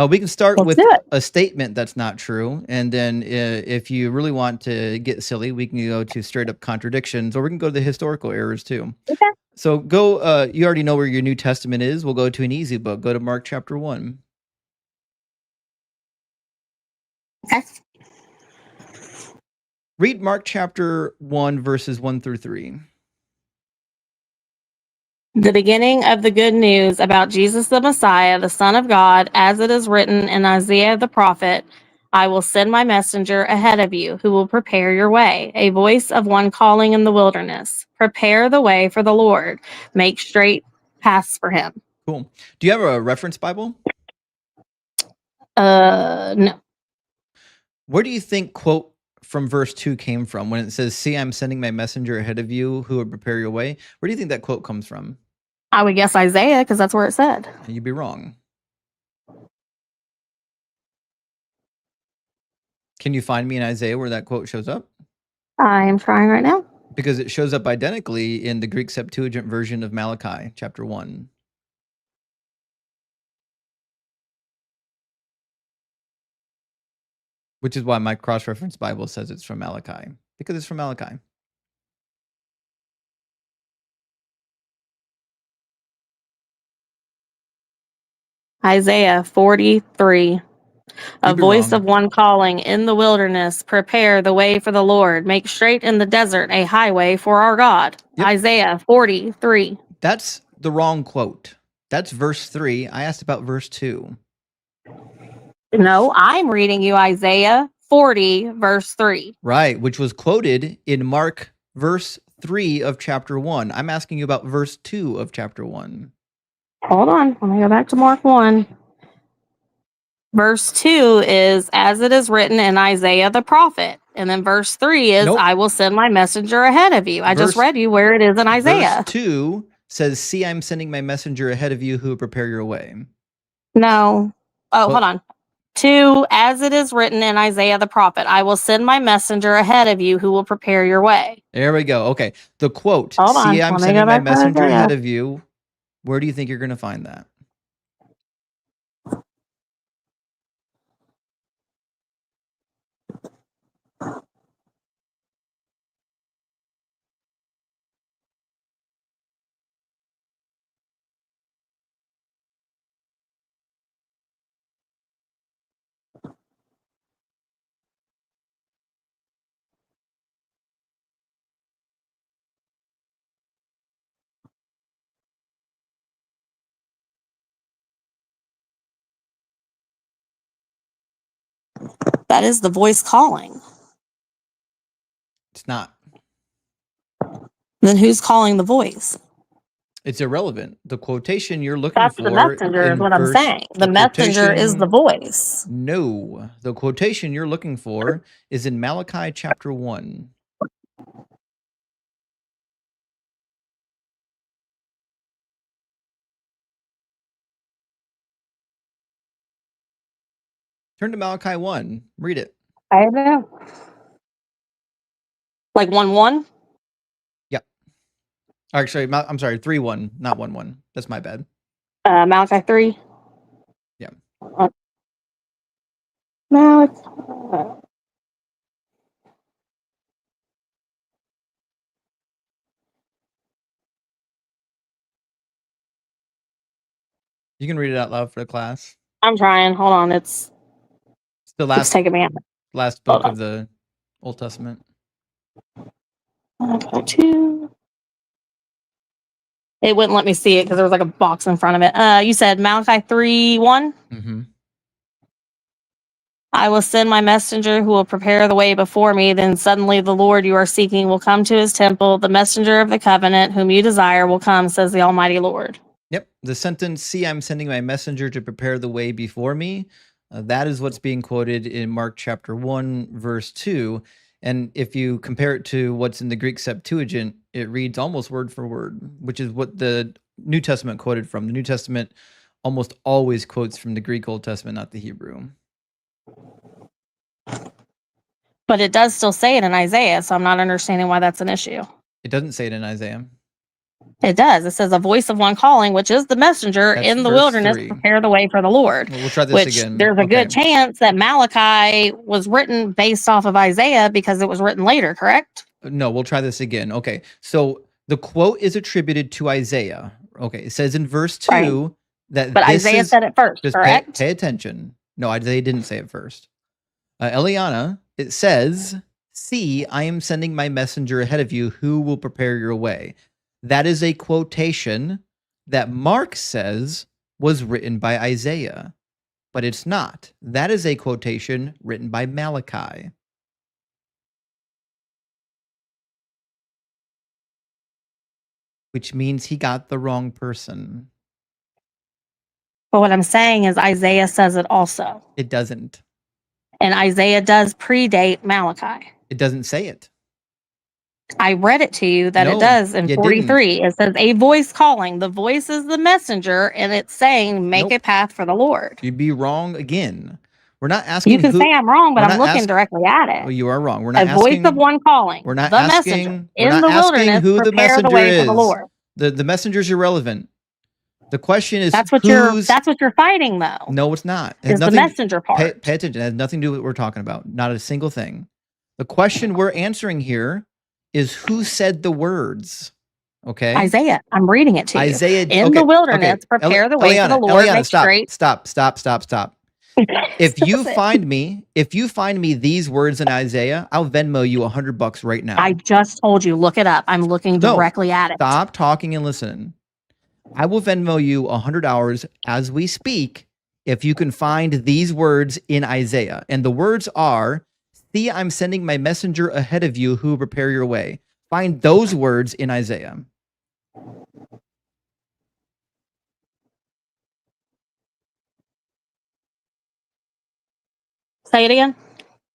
We can start Let's with do it. a statement that's not true. And then if you really want to get silly, we can go to straight up contradictions, or we can go to the historical errors too. Okay. So go, you already know where your New Testament is. We'll go to an easy book. Go to Mark chapter 1. Okay. Read Mark chapter 1, verses 1 through 3. The beginning of the good news about Jesus the Messiah, the Son of God, as it is written in Isaiah the prophet, I will send my messenger ahead of you who will prepare your way, a voice of one calling in the wilderness. Prepare the way for the Lord. Make straight paths for him. Cool. Do you have a reference Bible? No. Where do you think quote from verse 2 came from when it says, see, I'm sending my messenger ahead of you who will prepare your way? Where do you think that quote comes from? I would guess Isaiah, because that's where it said. You'd be wrong. Can you find me in Isaiah where that quote shows up? I am trying right now. Because it shows up identically in the Greek Septuagint version of Malachi, chapter 1. Which is why my cross-reference Bible says it's from Malachi. Because it's from Malachi. Isaiah 43. A You'd be voice wrong. of one calling in the wilderness, prepare the way for the Lord, make straight in the desert a highway for our God. Yep. Isaiah 43. That's the wrong quote. That's verse 3. I asked about verse 2. No, I'm reading you Isaiah 40, verse 3. Right, which was quoted in Mark verse 3 of chapter 1. I'm asking you about verse 2 of chapter 1. Hold on. Let me go back to Mark 1. Verse 2 is, as it is written in Isaiah the prophet. And then verse 3 is, Nope. I will send my messenger ahead of you. I just read you where it is in Isaiah. Verse 2 says, see, I'm sending my messenger ahead of you who will prepare your way. No. Oh, hold on. 2, as it is written in Isaiah the prophet, I will send my messenger ahead of you who will prepare your way. There we go. Okay. The quote, Hold on. see, I'm sending my messenger ahead of you. Where do you think you're going to find that? That is the voice calling. It's not. Then who's calling the voice? It's irrelevant. The quotation you're looking That's for. the messenger, is what I'm saying. The messenger is the voice. No. The quotation you're looking for is in Malachi chapter 1. Turn to Malachi 1. Read it. I know. Like 1:1? Yep. Actually, I'm sorry, 3:1, not 1:1. That's my bad. Malachi 3? Yeah. Malachi. You can read it out loud for the class. I'm trying. Hold on. It's the last taking me out. Last book of the Old Testament. Malachi 2. It wouldn't let me see it because there was like a box in front of it. You said Malachi 3:1? Mm-hmm. I will send my messenger who will prepare the way before me. Then suddenly the Lord you are seeking will come to his temple. The messenger of the covenant whom you desire will come, says the Almighty Lord. Yep. The sentence, see, I'm sending my messenger to prepare the way before me. That is what's being quoted in Mark chapter 1, verse 2. And if you compare it to what's in the Greek Septuagint, it reads almost word for word, which is what the New Testament quoted from. The New Testament almost always quotes from the Greek Old Testament, not the Hebrew. But it does still say it in Isaiah, so I'm not understanding why that's an issue. It doesn't say it in Isaiah. It does. It says a voice of one calling, which is the messenger in the wilderness, prepare the way for the Lord. Well, we'll try this again. There's a good chance that Malachi was written based off of Isaiah because it was written later, correct? No, we'll try this again. Okay. So the quote is attributed to Isaiah. Okay. It says in verse 2 that but Isaiah said it first, correct? Pay attention. No, Isaiah didn't say it first. Eliana, it says, see, I am sending my messenger ahead of you who will prepare your way. That is a quotation that Mark says was written by Isaiah, but it's not. That is a quotation written by Malachi. Which means he got the wrong person. But what I'm saying is Isaiah says it also. It doesn't. And Isaiah does predate Malachi. It doesn't say it. I read it to you that it does in 43. Didn't. It says a voice calling. The voice is the messenger, and it's saying, make a path for the Lord. You'd be wrong again. We're not asking. You can say I'm wrong, but I'm looking directly at it. Well, you are wrong. We're not a asking. Voice of one calling. We're not the asking. Messenger We're in not the asking wilderness, who the messenger the way is. For the Lord. The messenger's irrelevant. The question is that's what you're fighting, though. No, it's not. It's the messenger part. Pay attention. It has nothing to do with what we're talking about. Not a single thing. The question we're answering here is who said the words. Okay. Isaiah. I'm reading it to you. Isaiah in the wilderness, prepare the way for the Lord. Make straight. Stop. If you find me these words in Isaiah, I'll Venmo you $100 right now. I just told you, look it up. I'm looking directly at it. Stop talking and listen. I will Venmo you $100 as we speak if you can find these words in Isaiah. And the words are, see, I'm sending my messenger ahead of you who will prepare your way. Find those words in Isaiah. Say it again.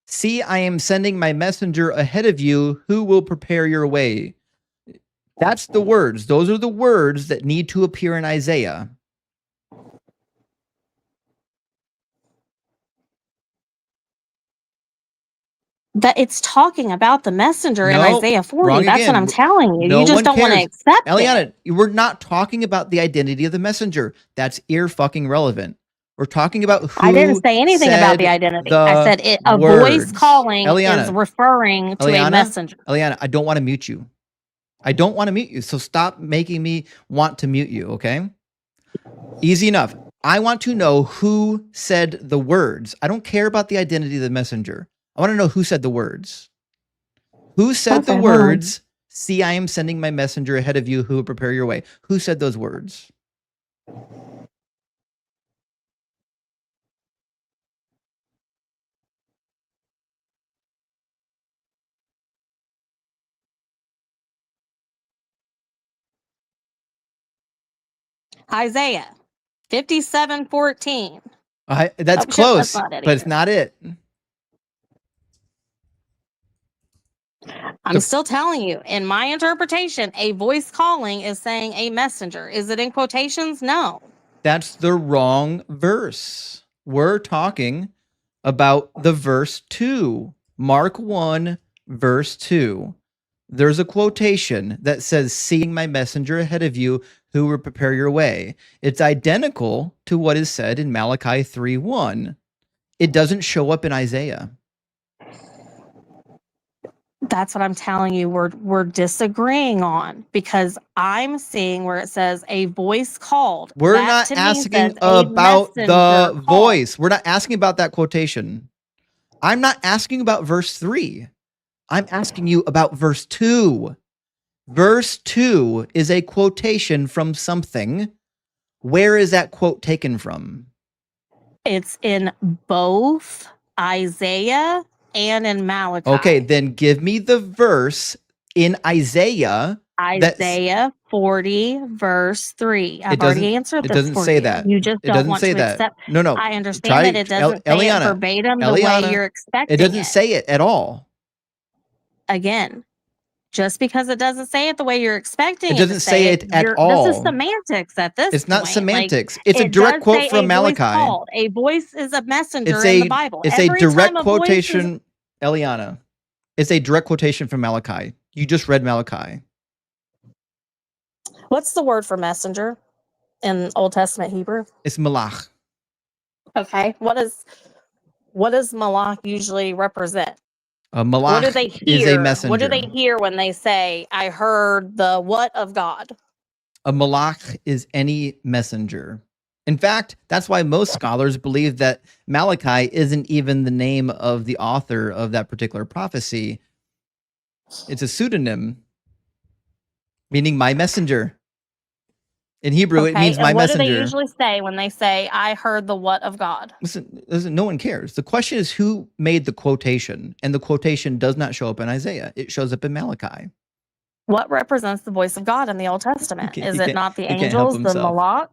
See, I am sending my messenger ahead of you who will prepare your way. That's the words. Those are the words that need to appear in Isaiah. That it's talking about the messenger in Nope, Isaiah 40. wrong That's what again. I'm telling you. No You just one don't want to cares. accept it. Eliana, we're not talking about the identity of the messenger. That's fucking relevant. We're talking about who I didn't say anything about the said identity. I said a words. voice calling Eliana, is referring to a messenger. Eliana, I don't want to mute you. I don't want to mute you. So stop making me want to mute you, okay? Easy enough. I want to know who said the words. I don't care about the identity of the messenger. I want to know who said the words. Who said the words, see, I am sending my messenger ahead of you who will prepare your way? Who said those words? Isaiah 57:14. That's close, but it's not it. I'm still telling you, in my interpretation, a voice calling is saying a messenger. Is it in quotations? No. That's the wrong verse. We're talking about the verse 2. Mark 1, verse 2. There's a quotation that says, seeing my messenger ahead of you who will prepare your way. It's identical to what is said in Malachi 3:1. It doesn't show up in Isaiah. That's what I'm telling you. We're disagreeing on, because I'm seeing where it says a voice called. We're That not to me asking says a about the messenger called. voice. We're not asking about that quotation. I'm not asking about verse 3. I'm asking you about verse 2. Verse 2 is a quotation from something. Where is that quote taken from? It's in both Isaiah and in Malachi. Okay, then give me the verse in Isaiah. Isaiah 40, verse 3. I've already answered this. It doesn't for say you. that. You just It don't doesn't want say to that. accept. No. I understand that it doesn't say it verbatim the way you're expecting it doesn't say it at all. Again, just because it doesn't say it the way you're expecting it doesn't say it at this all. is semantics at this It's not point. semantics. Like, It's a it direct does quote say from a voice Malachi. called. A voice is a messenger It's in the Bible. It's Every a direct time a voice quotation, Eliana. It's a direct quotation from Malachi. You just read Malachi. What's the word for messenger in Old Testament Hebrew? It's malach. Okay. What does malach usually represent? Malach What do they hear? is a messenger. What do they hear when they say, I heard the what of God? A malach is any messenger. In fact, that's why most scholars believe that Malachi isn't even the name of the author of that particular prophecy. It's a pseudonym, meaning my messenger. In Hebrew, it means my messenger. What do they usually say when they say, I heard the what of God? Listen, no one cares. The question is who made the quotation, and the quotation does not show up in Isaiah. It shows up in Malachi. What represents the voice of God in the Old Testament? Is it not the angels, the malach?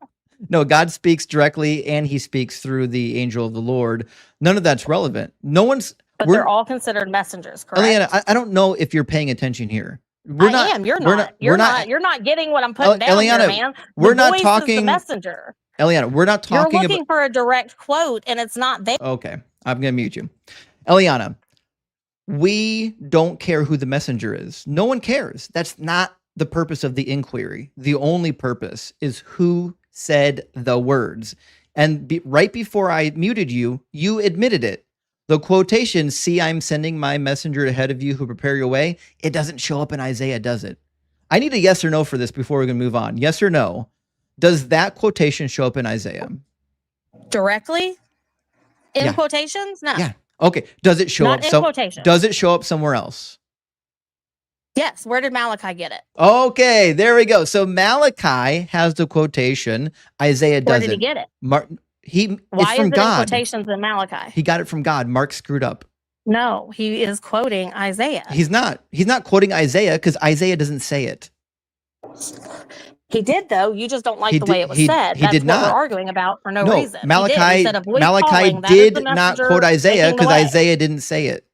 No, God speaks directly, and he speaks through the angel of the Lord. None of that's relevant. But they're all considered messengers, correct? Eliana, I don't know if you're paying attention here. You're not. You're not getting what I'm putting down Eliana, here, man. We're the not talking. Is the messenger. Eliana, we're not talking. You're looking for a direct quote, and it's not there. Okay, I'm gonna mute you, Eliana. We don't care who the messenger is. No one cares. That's not the purpose of the inquiry. The only purpose is who said the words. And right before I muted you, you admitted it. The quotation, see, I'm sending my messenger ahead of you who prepare your way, it doesn't show up in Isaiah, does it? I need a yes or no for this before we're going to move on. Yes or no? Does that quotation show up in Isaiah? Directly? In quotations? No. Yeah. Okay. Does it show Not up? in quotations. Does it show up somewhere else? Yes. Where did Malachi get it? Okay. There we go. So Malachi has the quotation. Isaiah doesn't. Where did he get it? Why is it in quotations in Malachi? He got it from God. Mark screwed up. No, he is quoting Isaiah. He's not quoting Isaiah because Isaiah doesn't say it. He did, though. You just don't like He the way did- it was he- said. he That's did what not. we're arguing about for no No, reason. He did. He Malachi said a voice Malachi calling, that is the did not messenger quote Isaiah making the because way. Isaiah didn't say it.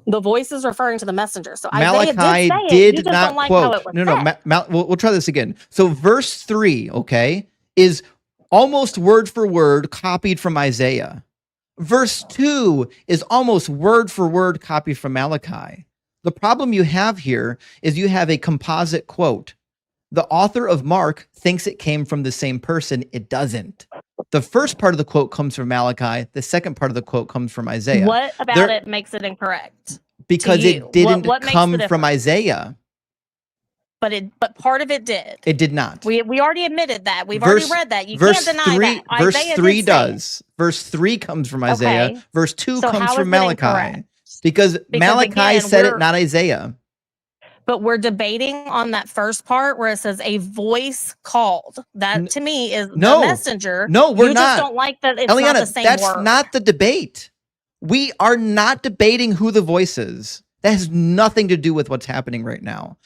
The voice is referring to the messenger. So Isaiah did Malachi say it. You did just not don't like how it quote. was said. We'll try this again. So verse 3, okay, is almost word for word copied from Isaiah. Verse 2 is almost word for word copied from Malachi. The problem you have here is you have a composite quote. The author of Mark thinks it came from the same person. It doesn't. The first part of the quote comes from Malachi. The second part of the quote comes from Isaiah. What about it makes it incorrect? Because it didn't come from Isaiah. But part of it did. It did not. We already admitted that. We've already read that. You can't deny that. Verse Isaiah 3 did say it. does. Verse 3 comes from Isaiah. Okay. Verse 2 So comes how from is it Malachi. incorrect? Because Malachi again, said it, not Isaiah. But we're debating on that first part where it says a voice called. That to me is the messenger. No, we're you not. just don't like that it's Eliana, not the same that's word. not the debate. We are not debating who the voice is. That has nothing to do with what's happening right now.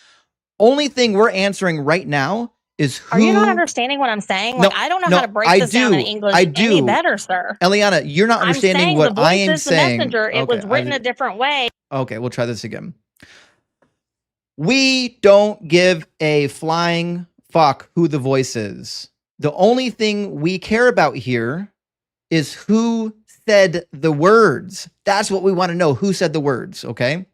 Only thing we're answering right now is who. Are you not understanding what I'm saying? Like, I don't know how to break this down in English any better, sir. Eliana, you're not understanding what I am saying. The messenger. It was written a different way. Okay, we'll try this again. We don't give a flying fuck who the voice is. The only thing we care about here is who said the words. That's what we want to know. Who said the words, okay?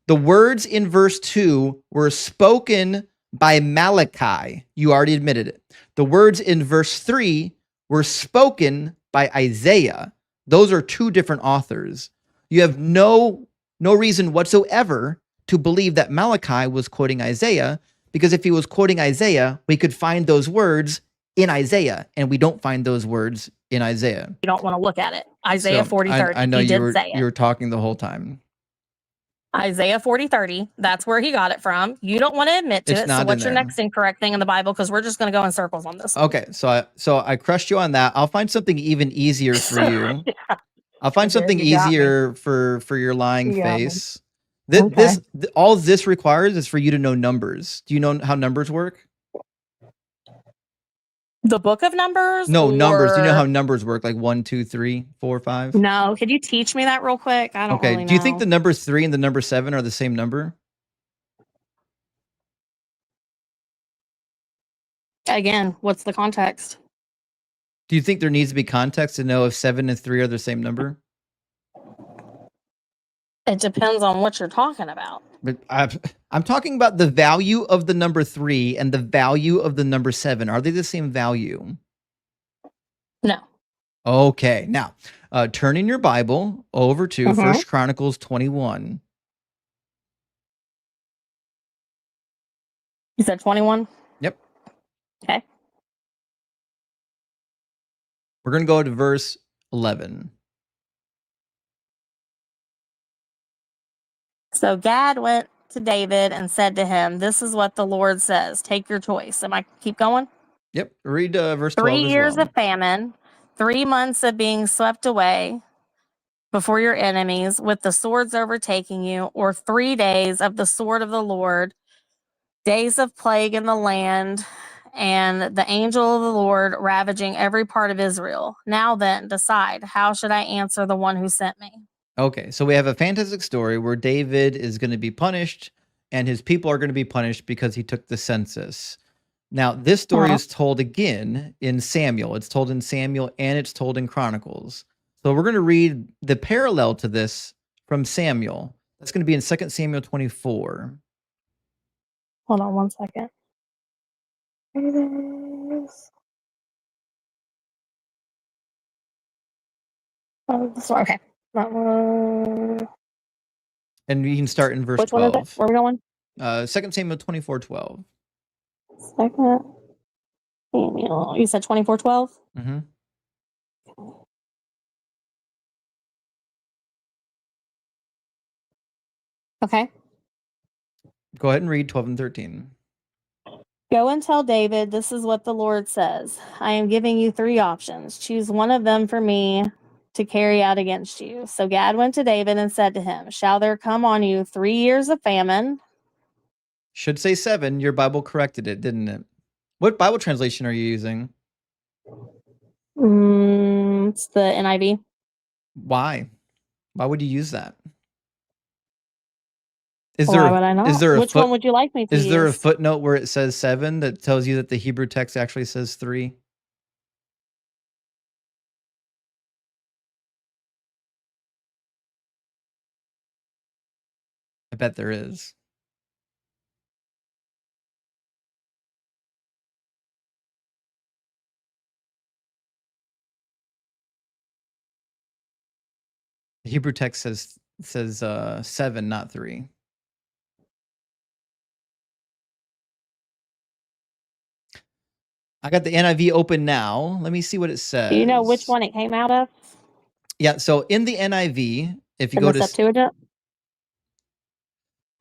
The words in verse 2 were spoken by Malachi. You already admitted it. The words in verse 3 were spoken by Isaiah. Those are two different authors. You have no reason whatsoever to believe that Malachi was quoting Isaiah, because if he was quoting Isaiah, we could find those words in Isaiah, and we don't find those words in Isaiah. You don't want to look at it. Isaiah 40:30. I know you were talking the whole time. Isaiah 40:30. That's where he got it from. You don't want to admit to it. So what's your next incorrect thing in the Bible? Because we're just going to go in circles on this. Okay, so I crushed you on that. I'll find something even easier for you. Yeah. I'll find something easier for your lying face. All this requires is for you to know numbers. Do you know how numbers work? The book of Numbers? No, numbers. Do you know how numbers work? Like 1, 2, 3, 4, 5? No. Could you teach me that real quick? I don't really know. Do you think the number 3 and the number 7 are the same number? Again, what's the context? Do you think there needs to be context to know if 7 and 3 are the same number? It depends on what you're talking about. But I'm talking about the value of the number 3 and the value of the number 7. Are they the same value? No. Okay. Now, turn in your Bible over to 1 Chronicles 21. You said 21? Yep. Okay. We're going to go to verse 11. So Gad went to David and said to him, "This is what the Lord says. Take your choice." Am I keep going? Yep. Read verse 12 3 years of famine, 3 months of being swept away before your enemies with the swords overtaking you, or 3 days of the sword of the Lord, days of plague in the land, and the angel of the Lord ravaging every part of Israel. Now then, decide, how should I answer the one who sent me? Okay, so we have a fantastic story where David is going to be punished and his people are going to be punished because he took the census. Now, this story is told again in Samuel. It's told in Samuel and it's told in Chronicles. So we're going to read the parallel to this from Samuel. That's going to be in 2 Samuel 24. Hold on 1 second. Here it is. Oh, sorry. Okay. And you can start in verse Which 12. one is it? Where are we going? 2 Samuel 24:12. 2 Samuel. You said 24:12? Mm-hmm. Okay. Go ahead and read 12 and 13. Go and tell David, this is what the Lord says. I am giving you 3 options. Choose one of them for me to carry out against you. So Gad went to David and said to him, shall there come on you 3 years of famine? Should say 7. Your Bible corrected it, didn't it? What Bible translation are you using? It's the NIV. Why? Why would you use that? Is Why would I not? Is there Which one would you like me to use? Is there a footnote where it says 7 that tells you that the Hebrew text actually says 3? I bet there is. The Hebrew text says 7, not 3. I got the NIV open now. Let me see what it says. Do you know which one it came out of? Yeah, so in the NIV, if you In go the to Septuagint?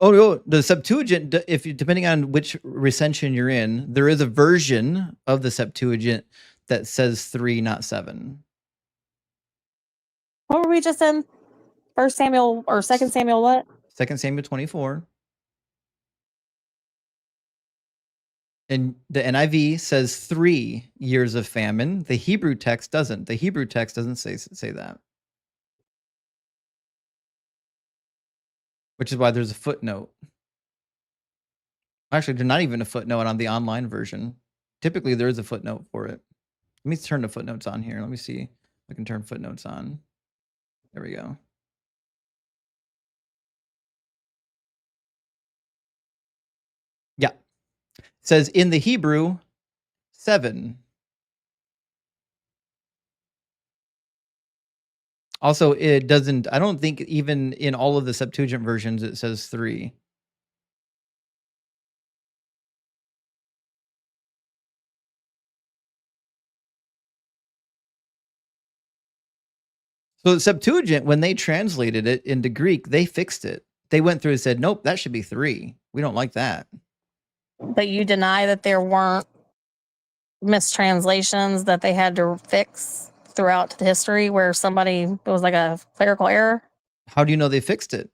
Oh no, the Septuagint, if you, depending on which recension you're in, there is a version of the Septuagint that says 3, not 7. What were we just in? 1 Samuel or 2 Samuel what? 2 Samuel 24. And the NIV says 3 years of famine. The Hebrew text doesn't. The Hebrew text doesn't say that. Which is why there's a footnote. Actually, there's not even a footnote on the online version. Typically, there is a footnote for it. Let me turn the footnotes on here. Let me see if I can turn footnotes on. There we go. Yeah. It says in the Hebrew, 7. Also, it doesn't, I don't think even in all of the Septuagint versions, it says 3. So the Septuagint, when they translated it into Greek, they fixed it. They went through and said, nope, that should be 3. We don't like that. But you deny that there weren't mistranslations that they had to fix throughout the history where it was like a clerical error? How do you know they fixed it?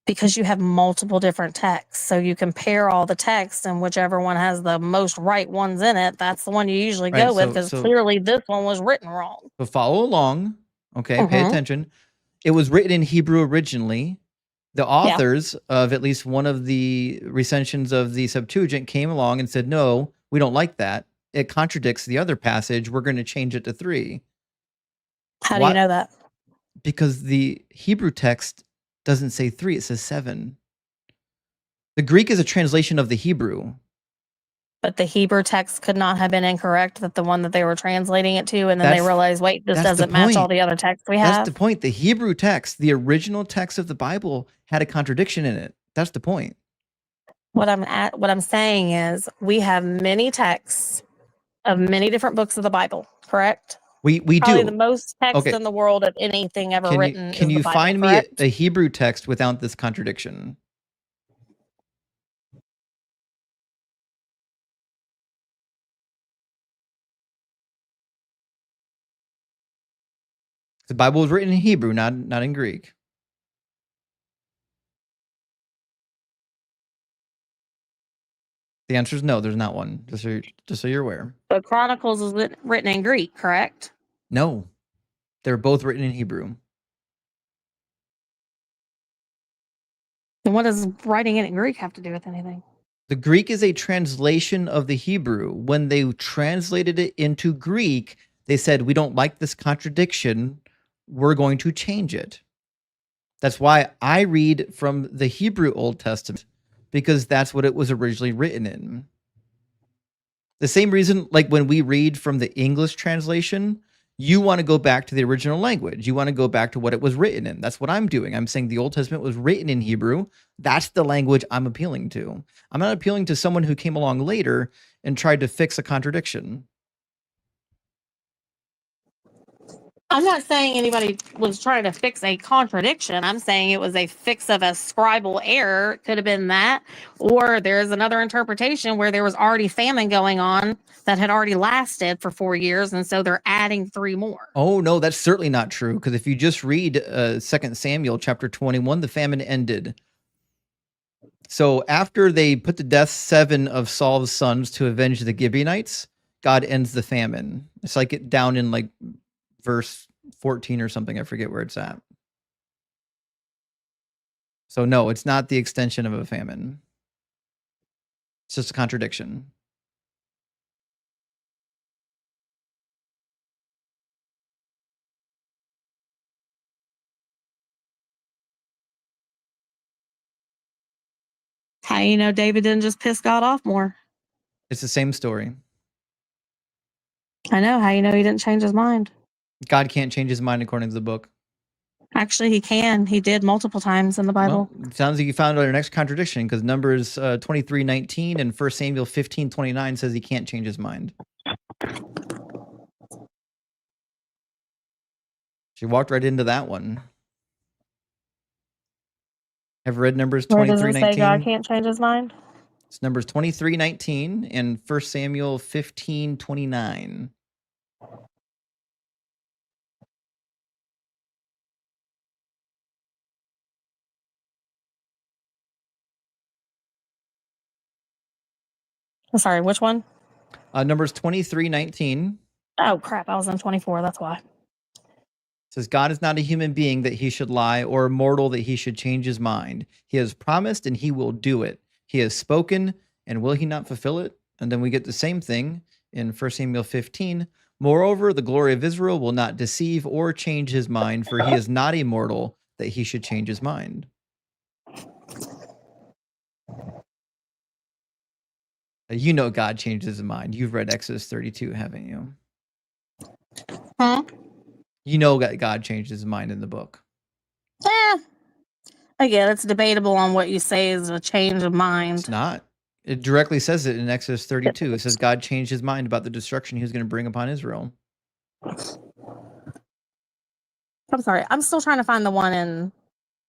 Because you have multiple different texts. So you compare all the texts, and whichever one has the most right ones in it, that's the one you usually go with, because clearly this one was written wrong. So follow along. Okay, pay attention. It was written in Hebrew originally. The authors of at least one of the recensions of the Septuagint came along and said, no, we don't like that. It contradicts the other passage. We're going to change it to 3. How do you know that? Because the Hebrew text doesn't say 3, it says 7. The Greek is a translation of the Hebrew. But the Hebrew text could not have been incorrect, that the one that they were translating it to, and then they realized, wait, this doesn't match all the other texts we have. That's the point. The Hebrew text, the original text of the Bible, had a contradiction in it. That's the point. What I'm saying is we have many texts of many different books of the Bible, correct? We Probably do. the most text in the world of anything ever written. Can you find me a Hebrew text without this contradiction? The Bible was written in Hebrew, not in Greek. The answer is no, there's not one. Just so you're aware. But Chronicles is written in Greek, correct? No, they're both written in Hebrew. And what does writing it in Greek have to do with anything? The Greek is a translation of the Hebrew. When they translated it into Greek, they said, we don't like this contradiction. We're going to change it. That's why I read from the Hebrew Old Testament, because that's what it was originally written in. The same reason, like when we read from the English translation, you want to go back to the original language. You want to go back to what it was written in. That's what I'm doing. I'm saying the Old Testament was written in Hebrew. That's the language I'm appealing to. I'm not appealing to someone who came along later and tried to fix a contradiction. I'm not saying anybody was trying to fix a contradiction. I'm saying it was a fix of a scribal error. It could have been that. Or there's another interpretation where there was already famine going on that had already lasted for 4 years. And so they're adding 3 more. Oh, no, that's certainly not true. Because if you just read 2 Samuel chapter 21, the famine ended. So after they put to death 7 of Saul's sons to avenge the Gibeonites, God ends the famine. It's like it down in like verse 14 or something. I forget where it's at. So no, it's not the extension of a famine. It's just a contradiction. How you know David didn't just piss God off more? It's the same story. I know. How you know he didn't change his mind? God can't change his mind according to the book. Actually, he can. He did multiple times in the Bible. Well, sounds like you found our next contradiction because Numbers 23:19 and 1 Samuel 15:29 says he can't change his mind. She walked right into that one. Have you read Numbers 23:19? Where does it say God can't change his mind? It's Numbers 23:19 and 1 Samuel 15:29. I'm sorry, which one? Numbers 23:19 Oh, crap. I was in 24. That's why. says, God is not a human being that he should lie, or a mortal that he should change his mind. He has promised and he will do it. He has spoken and will he not fulfill it? And then we get the same thing in 1 Samuel 15. Moreover, the glory of Israel will not deceive or change his mind, for he is not a mortal that he should change his mind. You know God changes his mind. You've read Exodus 32, haven't you? Huh? You know that God changed his mind in the book. Again, it's debatable on what you say is a change of mind. It's not. It directly says it in Exodus 32. It says God changed his mind about the destruction he was going to bring upon Israel. I'm sorry. I'm still trying to find the one in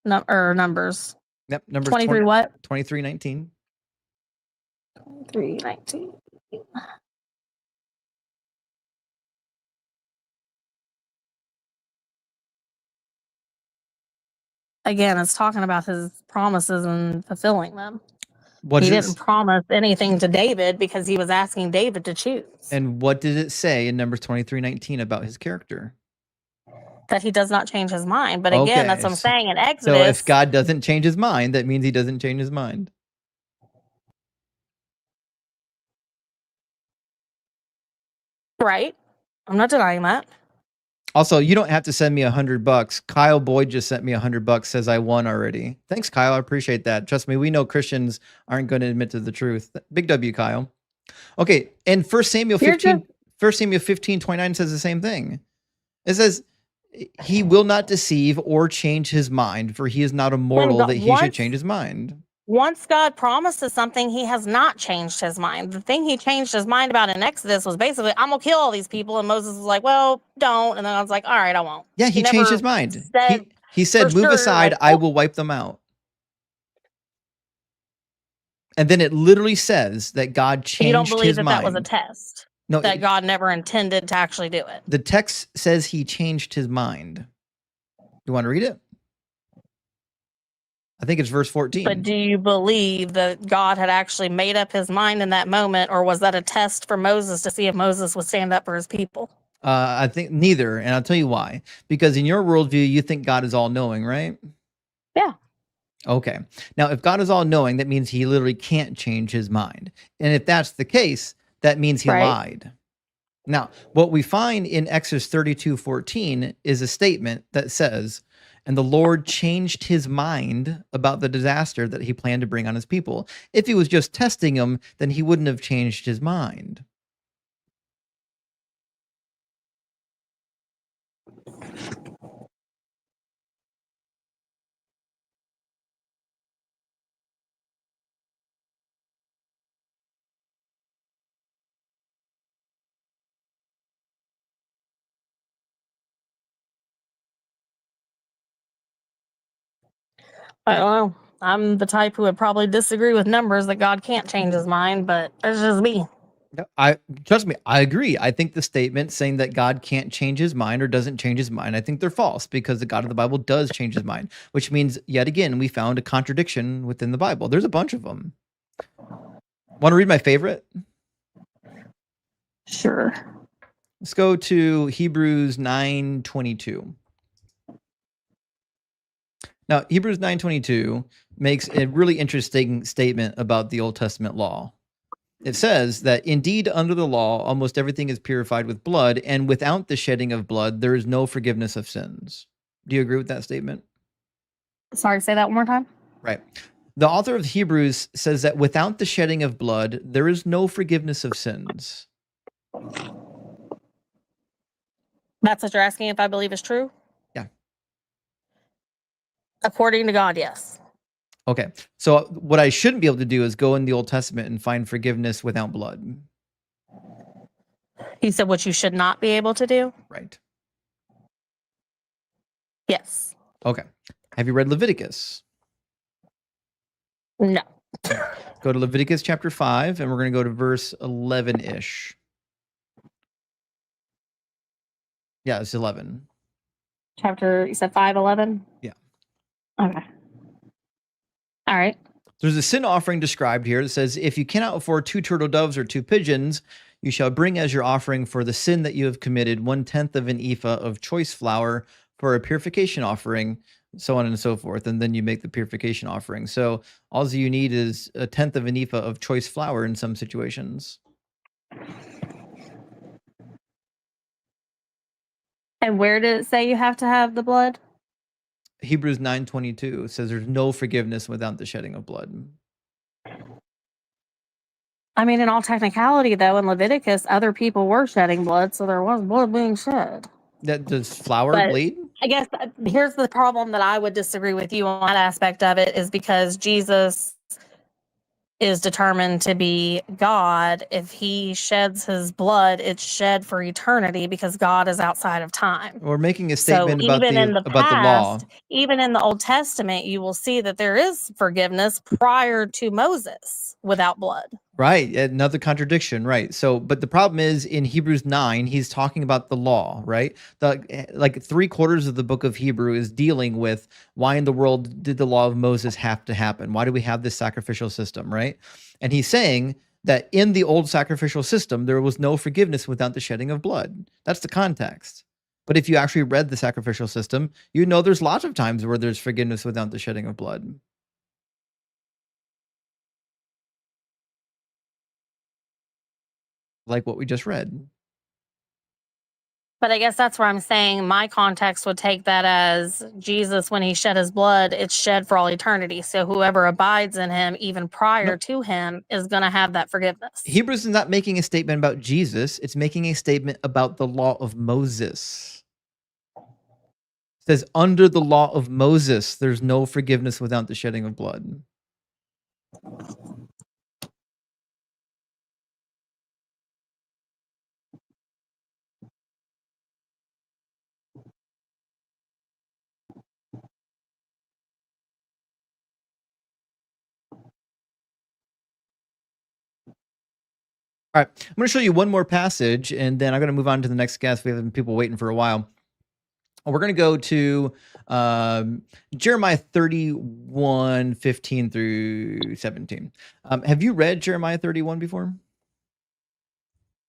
Numbers. Yep, Numbers 23 what? 23:19. 3:19. Again, it's talking about his promises and fulfilling them. He didn't promise anything to David because he was asking David to choose. And what did it say in Numbers 23:19 about his character? That he does not change his mind. But again, that's what I'm saying in Exodus. So if God doesn't change his mind, that means he doesn't change his mind. Right. I'm not denying that. Also, you don't have to send me $100. Kyle Boyd just sent me $100, says I won already. Thanks, Kyle. I appreciate that. Trust me, we know Christians aren't going to admit to the truth. Big W, Kyle. Okay, and 1 Samuel 15:29 says the same thing. It says, he will not deceive or change his mind, for he is not a mortal that he should change his mind. Once God promises something, he has not changed his mind. The thing he changed his mind about in Exodus was basically, I'm going to kill all these people. And Moses was like, well, don't. And then I was like, all right, I won't. Yeah, he changed his mind. He said, move aside, like, I will wipe them out. And then it literally says that God changed his mind. You don't believe that was a test? No, that God never intended to actually do it. The text says he changed his mind. You want to read it? I think it's verse 14. But do you believe that God had actually made up his mind in that moment, or was that a test for Moses to see if Moses would stand up for his people? I think neither, and I'll tell you why. Because in your worldview, you think God is all-knowing, right? Yeah. Okay. Now, if God is all-knowing, that means he literally can't change his mind. And if that's the case, that means he lied. Now, what we find in Exodus 32:14 is a statement that says, and the Lord changed his mind about the disaster that he planned to bring on his people. If he was just testing them, then he wouldn't have changed his mind. I don't know. I'm the type who would probably disagree with numbers that God can't change his mind, but it's just me. I trust me, I agree. I think the statement saying that God can't change his mind or doesn't change his mind, I think they're false, because the God of the Bible does change his mind, which means yet again we found a contradiction within the Bible. There's a bunch of them. Want to read my favorite? Sure. Let's go to Hebrews 9:22. Now, Hebrews 9:22 makes a really interesting statement about the Old Testament law. It says that indeed under the law almost everything is purified with blood, and without the shedding of blood there is no forgiveness of sins. Do you agree with that statement? Sorry, say that one more time. Right. The author of Hebrews says that without the shedding of blood there is no forgiveness of sins. That's what you're asking if I believe is true? Yeah. According to God, yes. Okay. So what I shouldn't be able to do is go in the Old Testament and find forgiveness without blood. You said what you should not be able to do? Right. Yes. Okay. Have you read Leviticus? No. Go to Leviticus chapter 5, and we're going to go to verse 11-ish. Yeah, it's 11. Chapter, you said 5:11? Yeah. Okay. All right. There's a sin offering described here that says, if you cannot afford 2 turtle doves or 2 pigeons, you shall bring as your offering for the sin that you have committed 1/10 of an ephah of choice flour for a purification offering, so on and so forth. And then you make the purification offering. So all you need is 1/10 of an ephah of choice flour in some situations. And where did it say you have to have the blood? Hebrews 9:22 says there's no forgiveness without the shedding of blood. I mean, in all technicality, though, in Leviticus, other people were shedding blood, so there was blood being shed. Does flour But bleed? I guess here's the problem that I would disagree with you on that aspect of it, is because Jesus is determined to be God. If he sheds his blood, it's shed for eternity because God is outside of time. We're making a So statement about even in the the law. past, even in the Old Testament, you will see that there is forgiveness prior to Moses without blood. Right. Another contradiction. Right. So, but the problem is in Hebrews 9, he's talking about the law, right? Like 3/4 of the book of Hebrew is dealing with why in the world did the law of Moses have to happen? Why do we have this sacrificial system? Right. And he's saying that in the old sacrificial system, there was no forgiveness without the shedding of blood. That's the context. But if you actually read the sacrificial system, you know there's lots of times where there's forgiveness without the shedding of blood. Like what we just read. But I guess that's where I'm saying my context would take that as Jesus, when he shed his blood, it's shed for all eternity. So whoever abides in him, even prior to him, is going to have that forgiveness. Hebrews is not making a statement about Jesus. It's making a statement about the law of Moses. It says, under the law of Moses, there's no forgiveness without the shedding of blood. All right, I'm going to show you one more passage, and then I'm going to move on to the next guest. We have people waiting for a while. We're going to go to Jeremiah 31:15 through 17. Have you read Jeremiah 31 before?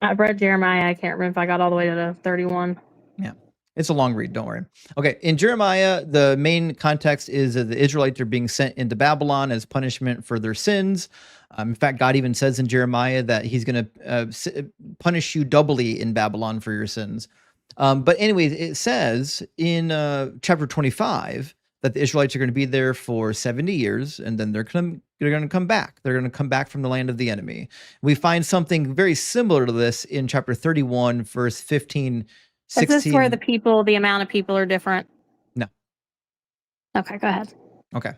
I've read Jeremiah. I can't remember if I got all the way to 31. Yeah, it's a long read. Don't worry. Okay, in Jeremiah, the main context is that the Israelites are being sent into Babylon as punishment for their sins. In fact, God even says in Jeremiah that he's going to punish you doubly in Babylon for your sins. But anyways, it says in chapter 25 that the Israelites are going to be there for 70 years, and then they're going to come back. They're going to come back from the land of the enemy. We find something very similar to this in chapter 31, verse 15, 16. Is this where the amount of people are different? No. Okay, go ahead. Okay.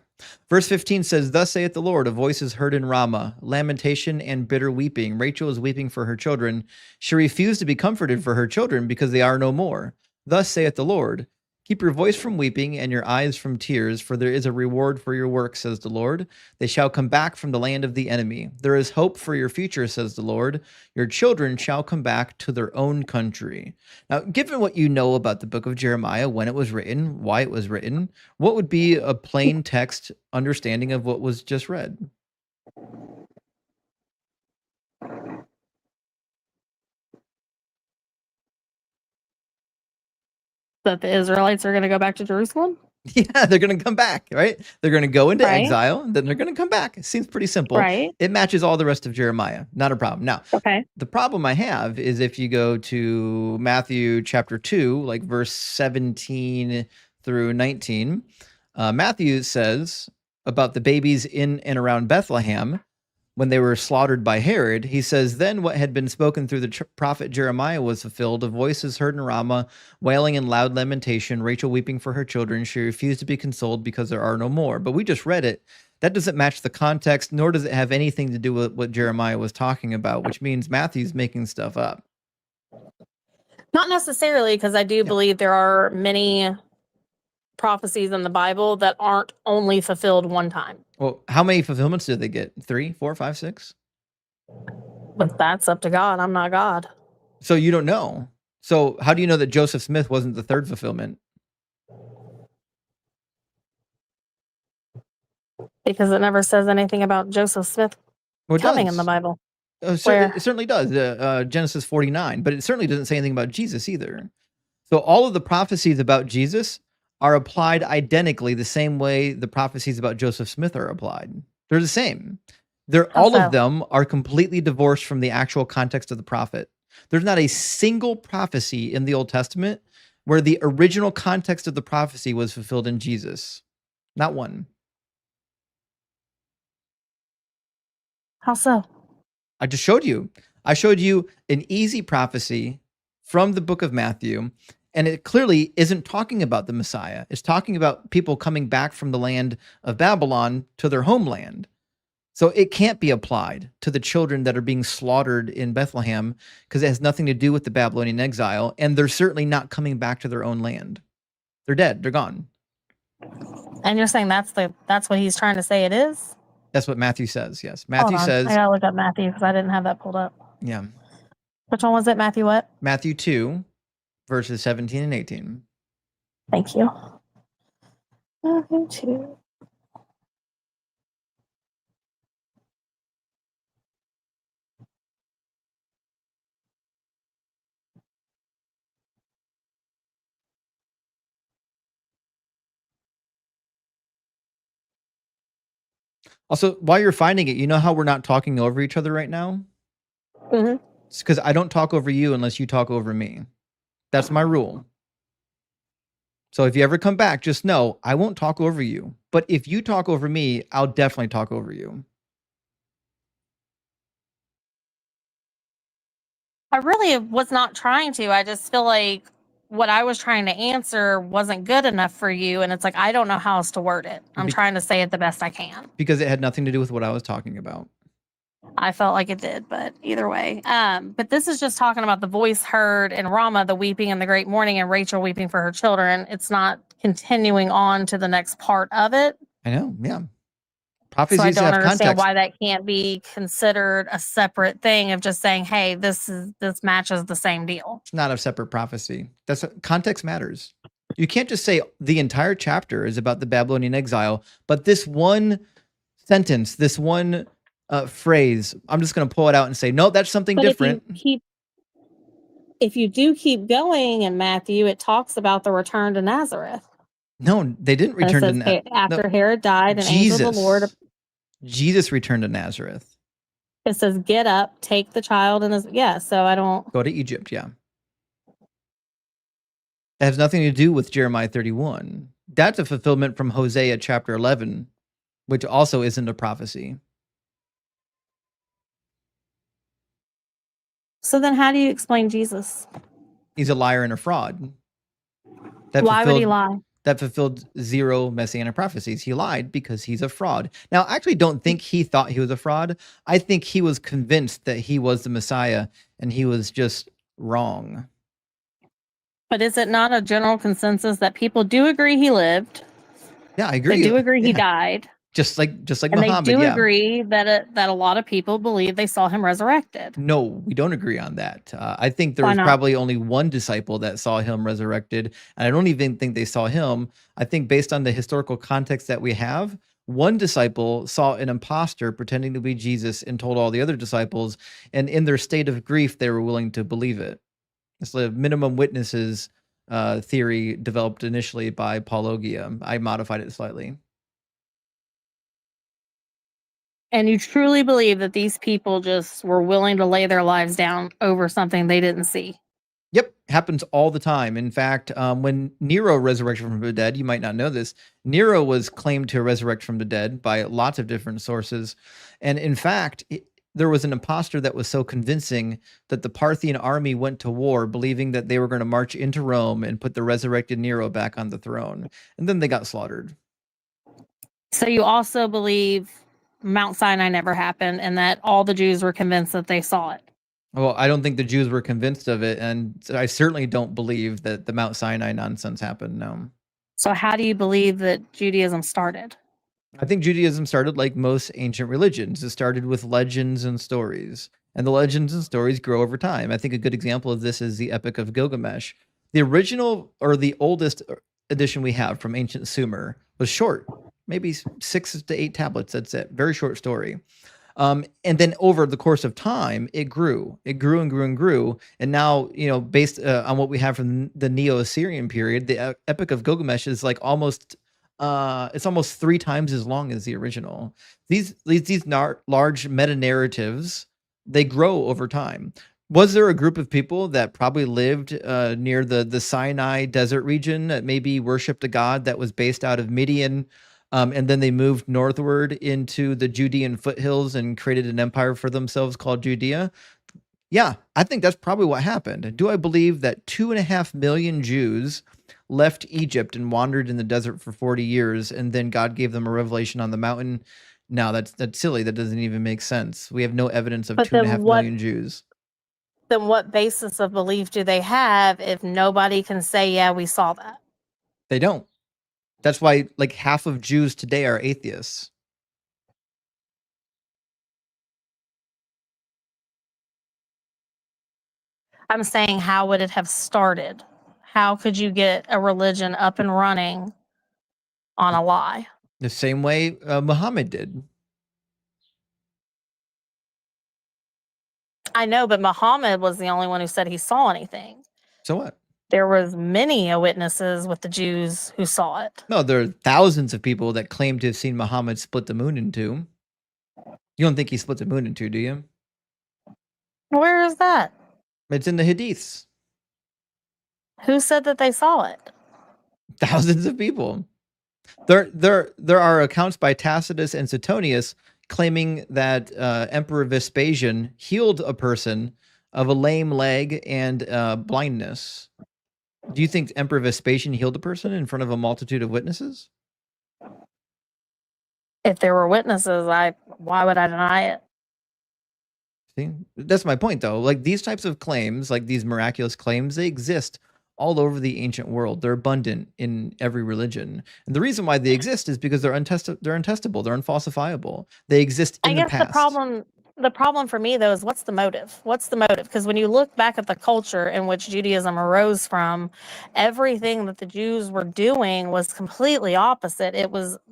Verse 15 says, thus saith the Lord, a voice is heard in Ramah, lamentation and bitter weeping. Rachel is weeping for her children. She refused to be comforted for her children because they are no more. Thus saith the Lord, Keep your voice from weeping and your eyes from tears, for there is a reward for your work, says the Lord. They shall come back from the land of the enemy. There is hope for your future, says the Lord. Your children shall come back to their own country. Now, given what you know about the book of Jeremiah, when it was written, why it was written, what would be a plain text understanding of what was just read? That the Israelites are going to go back to Jerusalem? Yeah, they're going to come back, right? They're going to go into Right. exile, and then they're going to come back. It seems pretty simple. Right. It matches all the rest of Jeremiah. Not a problem. Now, Okay. the problem I have is if you go to Matthew chapter 2, like verse 17 through 19, Matthew says about the babies in and around Bethlehem when they were slaughtered by Herod. He says, then what had been spoken through the prophet Jeremiah was fulfilled. A voice is heard in Ramah, wailing in loud lamentation, Rachel weeping for her children. She refused to be consoled because there are no more. But we just read it. That doesn't match the context, nor does it have anything to do with what Jeremiah was talking about, which means Matthew's making stuff up. Not necessarily, because I do believe there are many prophecies in the Bible that aren't only fulfilled one time. Well, how many fulfillments did they get? 3, 4, 5, 6? But that's up to God. I'm not God. So you don't know. So how do you know that Joseph Smith wasn't the third fulfillment? Because it never says anything about Joseph Smith coming in the Bible. It certainly does. Genesis 49, but it certainly doesn't say anything about Jesus either. So all of the prophecies about Jesus are applied identically the same way the prophecies about Joseph Smith are applied. They're the same. All of them are completely divorced from the actual context of the prophet. There's not a single prophecy in the Old Testament where the original context of the prophecy was fulfilled in Jesus. Not one. How so? I just showed you. I showed you an easy prophecy from the book of Matthew, and it clearly isn't talking about the Messiah. It's talking about people coming back from the land of Babylon to their homeland. So it can't be applied to the children that are being slaughtered in Bethlehem because it has nothing to do with the Babylonian exile, and they're certainly not coming back to their own land. They're dead. They're gone. And you're saying that's what he's trying to say it is? That's what Matthew says, yes. Matthew says... I gotta look up Matthew because I didn't have that pulled up. Yeah. Which one was it? Matthew what? Matthew 2, verses 17 and 18. Thank you. Matthew 2. Also, while you're finding it, you know how we're not talking over each other right now? Mm-hmm. It's because I don't talk over you unless you talk over me. That's my rule. So if you ever come back, just know I won't talk over you. But if you talk over me, I'll definitely talk over you. I really was not trying to. I just feel like what I was trying to answer wasn't good enough for you. And it's like, I don't know how else to word it. I'm trying to say it the best I can. Because it had nothing to do with what I was talking about. I felt like it did, but either way. But this is just talking about the voice heard in Ramah, the weeping and the great mourning, and Rachel weeping for her children. It's not continuing on to the next part of it. I know, yeah. Prophecies so I don't have understand context. why that can't be considered a separate thing of just saying, hey, this matches the same deal. It's not a separate prophecy. Context matters. You can't just say the entire chapter is about the Babylonian exile, but this one sentence, this one phrase, I'm just going to pull it out and say, no, that's something different. If you do keep going in Matthew, it talks about the return to Nazareth. No, they didn't return to Nazareth. After Herod died, an angel of the Lord. Jesus returned to Nazareth. It says, get up, take the child, and so I don't... Go to Egypt, yeah. It has nothing to do with Jeremiah 31. That's a fulfillment from Hosea chapter 11, which also isn't a prophecy. So then how do you explain Jesus? He's a liar and a fraud. Why would he lie? That fulfilled 0 messianic prophecies. He lied because he's a fraud. Now, I actually don't think he thought he was a fraud. I think he was convinced that he was the Messiah and he was just wrong. But is it not a general consensus that people do agree he lived? Yeah, I agree. They do agree he Yeah. died. Just like And Muhammad, they do yeah. agree that a lot of people believe they saw him resurrected. No, we don't agree on that. I think there Why was not? probably only one disciple that saw him resurrected, and I don't even think they saw him. I think based on the historical context that we have, one disciple saw an imposter pretending to be Jesus and told all the other disciples, and in their state of grief, they were willing to believe it. It's the minimum witnesses theory developed initially by Paulogia. I modified it slightly. And you truly believe that these people just were willing to lay their lives down over something they didn't see? Yep, happens all the time. In fact, when Nero resurrected from the dead, you might not know this, Nero was claimed to resurrect from the dead by lots of different sources. And in fact, there was an imposter that was so convincing that the Parthian army went to war believing that they were going to march into Rome and put the resurrected Nero back on the throne. And then they got slaughtered. So you also believe Mount Sinai never happened and that all the Jews were convinced that they saw it? Well, I don't think the Jews were convinced of it, and I certainly don't believe that the Mount Sinai nonsense happened, no. So how do you believe that Judaism started? I think Judaism started like most ancient religions. It started with legends and stories, and the legends and stories grow over time. I think a good example of this is the Epic of Gilgamesh. The original or the oldest edition we have from ancient Sumer was short, maybe 6 to 8 tablets. That's it. Very short story. And then over the course of time, it grew and grew and grew. And now, based on what we have from the Neo-Assyrian period, the Epic of Gilgamesh is like almost 3 times as long as the original. These large meta narratives, they grow over time. Was there a group of people that probably lived near the Sinai desert region that maybe worshipped a god that was based out of Midian? And then they moved northward into the Judean foothills and created an empire for themselves called Judea. Yeah, I think that's probably what happened. Do I believe that 2.5 million Jews left Egypt and wandered in the desert for 40 years, and then God gave them a revelation on the mountain? No, that's silly. That doesn't even make sense. We have no evidence of 2.5 million Jews. Then what basis of belief do they have if nobody can say, yeah, we saw that? They don't. That's why like half of Jews today are atheists. I'm saying, how would it have started? How could you get a religion up and running on a lie? The same way Muhammad did. I know, but Muhammad was the only one who said he saw anything. So what? There was many witnesses with the Jews who saw it. No, there are thousands of people that claim to have seen Muhammad split the moon in two. You don't think he split the moon in two, do you? Where is that? It's in the Hadiths. Who said that they saw it? Thousands of people. There are accounts by Tacitus and Suetonius claiming that Emperor Vespasian healed a person of a lame leg and blindness. Do you think Emperor Vespasian healed a person in front of a multitude of witnesses? If there were witnesses, why would I deny it? See, that's my point, though. Like these types of claims, like these miraculous claims, they exist all over the ancient world. They're abundant in every religion, and the reason why they exist is because they're untestable, they're unfalsifiable. They exist in the past. The problem for me, though, is what's the motive? What's the motive? Because when you look back at the culture in which Judaism arose from, everything that the Jews were doing was completely opposite.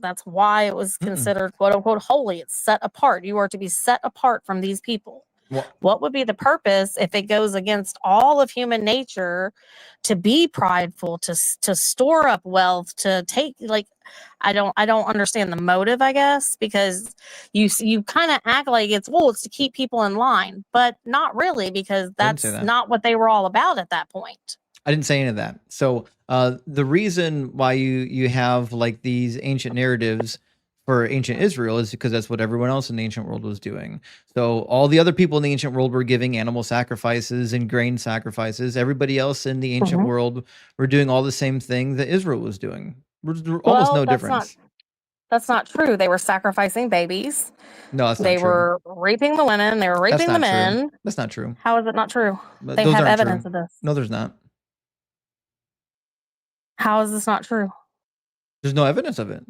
That's why it was considered quote unquote holy. It's set apart. You are to be set apart from these people. What would be the purpose if it goes against all of human nature to be prideful, to store up wealth, to take I don't understand the motive, I guess, because you kind of act like it's to keep people in line, but not really, because that's not what they were all about at that point. I didn't say any of that. So the reason why you have like these ancient narratives for ancient Israel is because that's what everyone else in the ancient world was doing. So all the other people in the ancient world were giving animal sacrifices and grain sacrifices. Everybody else in the ancient world were doing all the same thing that Israel was doing. Almost no difference. That's not true. They were sacrificing babies. No, that's not true. They were raping the women. They were raping the men. That's not true. How is it not true? But they have evidence of this. No, there's not. How is this not true? There's no evidence of it.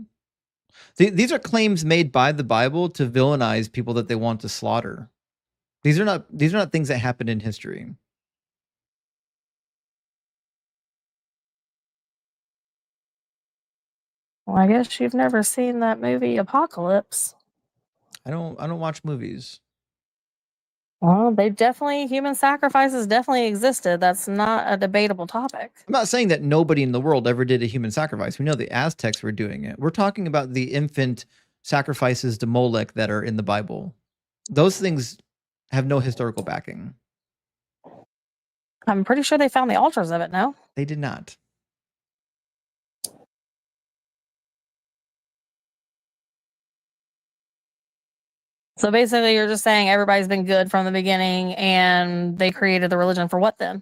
These are claims made by the Bible to villainize people that they want to slaughter. These are not things that happened in history. Well, I guess you've never seen that movie Apocalypse. I don't watch movies. Well, human sacrifices definitely existed. That's not a debatable topic. I'm not saying that nobody in the world ever did a human sacrifice. We know the Aztecs were doing it. We're talking about the infant sacrifices to Molech that are in the Bible. Those things have no historical backing. I'm pretty sure they found the altars of it, no? They did not. So basically, you're just saying everybody's been good from the beginning and they created the religion for what then?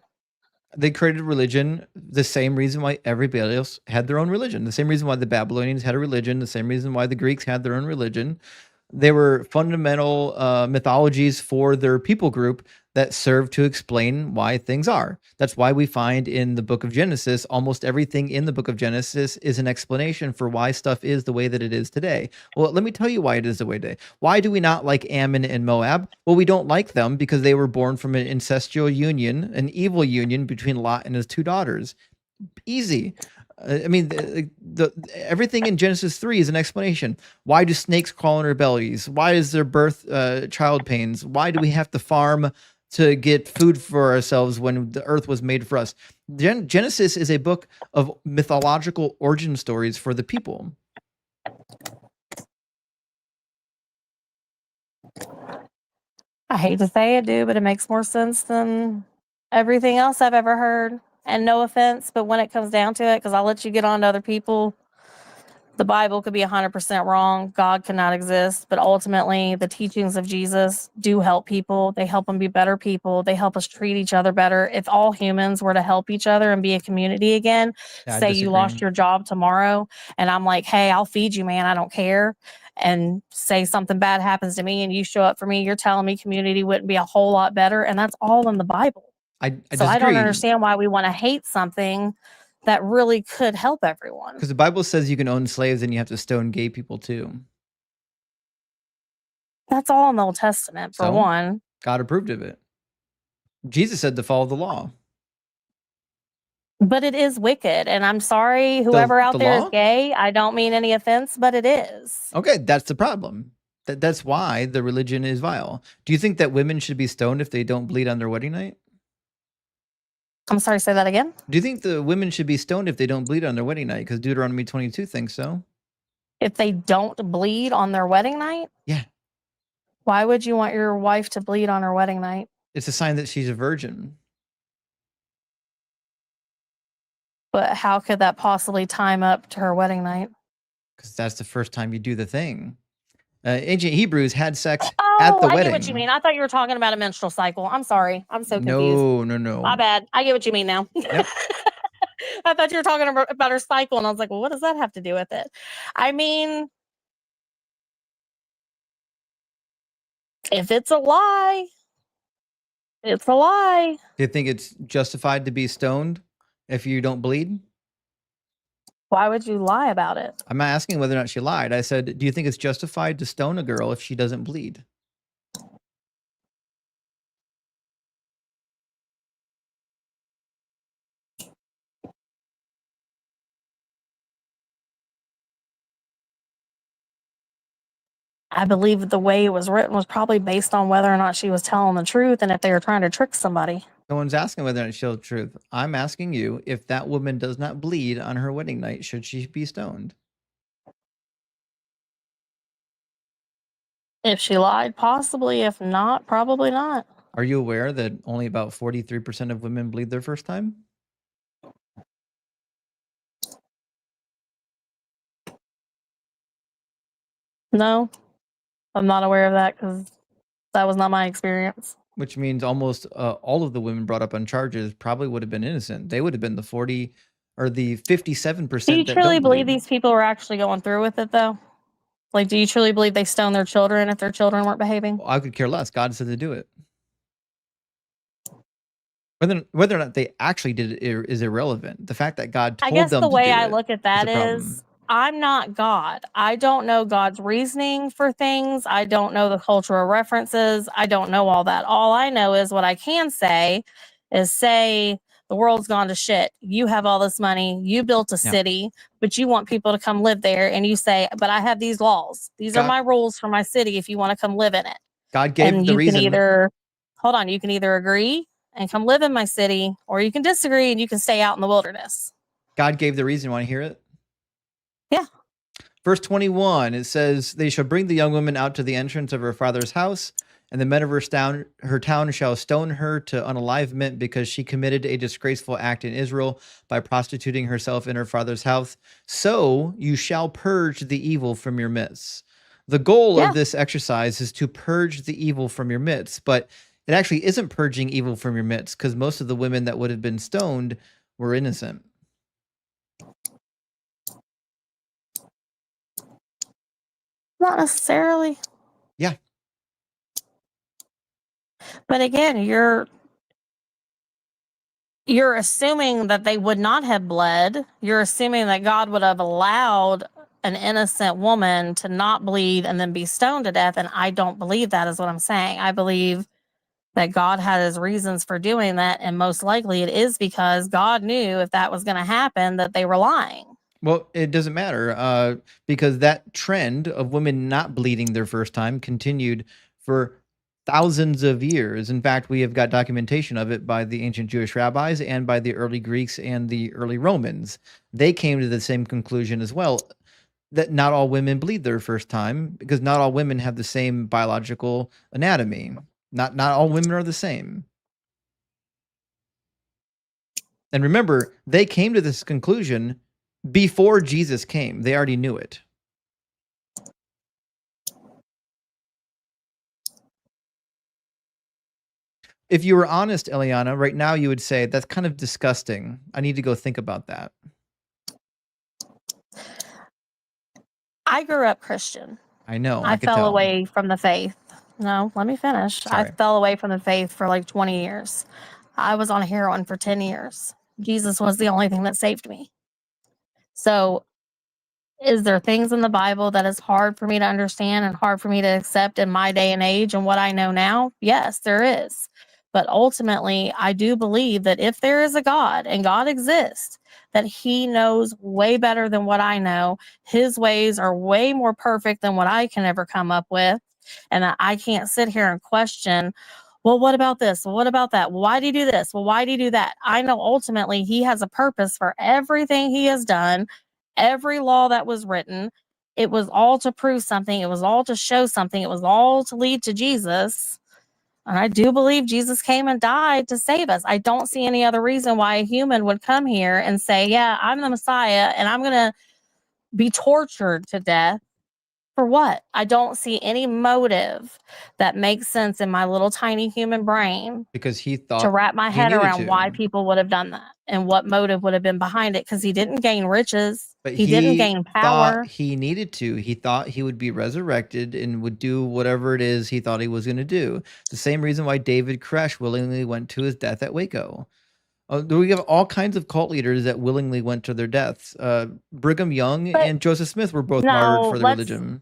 They created religion the same reason why everybody else had their own religion. The same reason why the Babylonians had a religion. The same reason why the Greeks had their own religion. They were fundamental mythologies for their people group that serve to explain why things are. That's why we find in the book of Genesis, almost everything in the book of Genesis is an explanation for why stuff is the way that it is today. Well, let me tell you why it is the way today. Why do we not like Ammon and Moab? Well, we don't like them because they were born from an incestual union, an evil union between Lot and his two daughters. Easy. I mean, the everything in Genesis 3 is an explanation. Why do snakes crawl in our bellies? Why is there birth child pains? Why do we have to farm to get food for ourselves when the earth was made for us? Genesis is a book of mythological origin stories for the people. I hate to say it, dude, but it makes more sense than everything else I've ever heard. And no offense, but when it comes down to it, because I'll let you get on to other people, the Bible could be 100% wrong. God cannot exist. But ultimately, the teachings of Jesus do help people. They help them be better people. They help us treat each other better. If all humans were to help each other and be a community again, say you lost your job tomorrow, and I'm like, hey, I'll feed you, man. I don't care. And say something bad happens to me and you show up for me, you're telling me community wouldn't be a whole lot better. And that's all in the Bible. I So disagree. I don't understand why we want to hate something that really could help everyone. Because the Bible says you can own slaves and you have to stone gay people too. That's all in the Old Testament, for one. God approved of it. Jesus said to follow the law. But it is wicked. And I'm sorry, whoever out there is gay, I don't mean any offense, but it is. Okay, that's the problem. That's why the religion is vile. Do you think that women should be stoned if they don't bleed on their wedding night? I'm sorry, say that again? Do you think the women should be stoned if they don't bleed on their wedding night? Because Deuteronomy 22 thinks so. If they don't bleed on their wedding night? Yeah. Why would you want your wife to bleed on her wedding night? It's a sign that she's a virgin. But how could that possibly time up to her wedding night? Because that's the first time you do the thing. Ancient Hebrews had sex at the wedding. I get what you mean. I thought you were talking about a menstrual cycle. I'm sorry. I'm so confused. No. My bad. I get what you mean now. Yep. I thought you were talking about her cycle, and I was like, well, what does that have to do with it? I mean, if it's a lie, it's a lie. Do you think it's justified to be stoned if you don't bleed? Why would you lie about it? I'm not asking whether or not she lied. I said, do you think it's justified to stone a girl if she doesn't bleed? I believe the way it was written was probably based on whether or not she was telling the truth and if they were trying to trick somebody. No one's asking whether or not she told the truth. I'm asking you, if that woman does not bleed on her wedding night, should she be stoned? If she lied, possibly. If not, probably not. Are you aware that only about 43% of women bleed their first time? No, I'm not aware of that because that was not my experience. Which means almost all of the women brought up on charges probably would have been innocent. They would have been the 40 or the 57%. Do you truly believe these people were actually going through with it, though? Like, do you truly believe they stoned their children if their children weren't behaving? Well, I could care less. God said to do it. Whether or not they actually did it is irrelevant. The fact that God I told guess them the to way do I it look at is that a is problem. I'm not God. I don't know God's reasoning for things. I don't know the cultural references. I don't know all that. All I know is what I can say is say the world's gone to shit. You have all this money. You built a Yeah. city, but you want people to come live there. And you say, but I have these laws. These are God, my rules for my city if you want to come live in it. God gave And the you can reason. either, hold on, you can either agree and come live in my city, or you can disagree and you can stay out in the wilderness. God gave the reason. Want to hear it? Yeah. Verse 21, it says, "They shall bring the young woman out to the entrance of her father's house, and the men of her town shall stone her to unalivement because she committed a disgraceful act in Israel by prostituting herself in her father's house. So you shall purge the evil from your midst." The goal Yeah. of this exercise is to purge the evil from your midst, but it actually isn't purging evil from your midst because most of the women that would have been stoned were innocent. Not necessarily. Yeah. But again, you're assuming that they would not have bled. You're assuming that God would have allowed an innocent woman to not bleed and then be stoned to death. And I don't believe that is what I'm saying. I believe that God had his reasons for doing that. And most likely it is because God knew if that was going to happen, that they were lying. Well, it doesn't matter because that trend of women not bleeding their first time continued for thousands of years. In fact, we have got documentation of it by the ancient Jewish rabbis and by the early Greeks and the early Romans. They came to the same conclusion as well, that not all women bleed their first time because not all women have the same biological anatomy. Not all women are the same. And remember, they came to this conclusion before Jesus came. They already knew it. If you were honest, Eliana, right now you would say, that's kind of disgusting. I need to go think about that. I grew up Christian. I know. I could fell tell. away from the faith. No, let me finish. Sorry. I fell away from the faith for like 20 years. I was on heroin for 10 years. Jesus was the only thing that saved me. So, is there things in the Bible that is hard for me to understand and hard for me to accept in my day and age and what I know now? Yes, there is. But ultimately, I do believe that if there is a God and God exists, that he knows way better than what I know. His ways are way more perfect than what I can ever come up with. And that I can't sit here and question, well, what about this? Well, what about that? Well, why do you do this? Well, why do you do that? I know ultimately he has a purpose for everything he has done, every law that was written. It was all to prove something. It was all to show something. It was all to lead to Jesus. And I do believe Jesus came and died to save us. I don't see any other reason why a human would come here and say, yeah, I'm the Messiah and I'm going to be tortured to death. For what? I don't see any motive that makes sense in my little tiny human brain because he thought to wrap my he head needed around why to. people would have done that and what motive would have been behind it. Because he didn't gain riches. But he didn't gain power. Thought he needed to. He thought he would be resurrected and would do whatever it is he thought he was going to do. The same reason why David Koresh willingly went to his death at Waco. We have all kinds of cult leaders that willingly went to their deaths. Brigham Young and Joseph Smith were both martyred for their religion.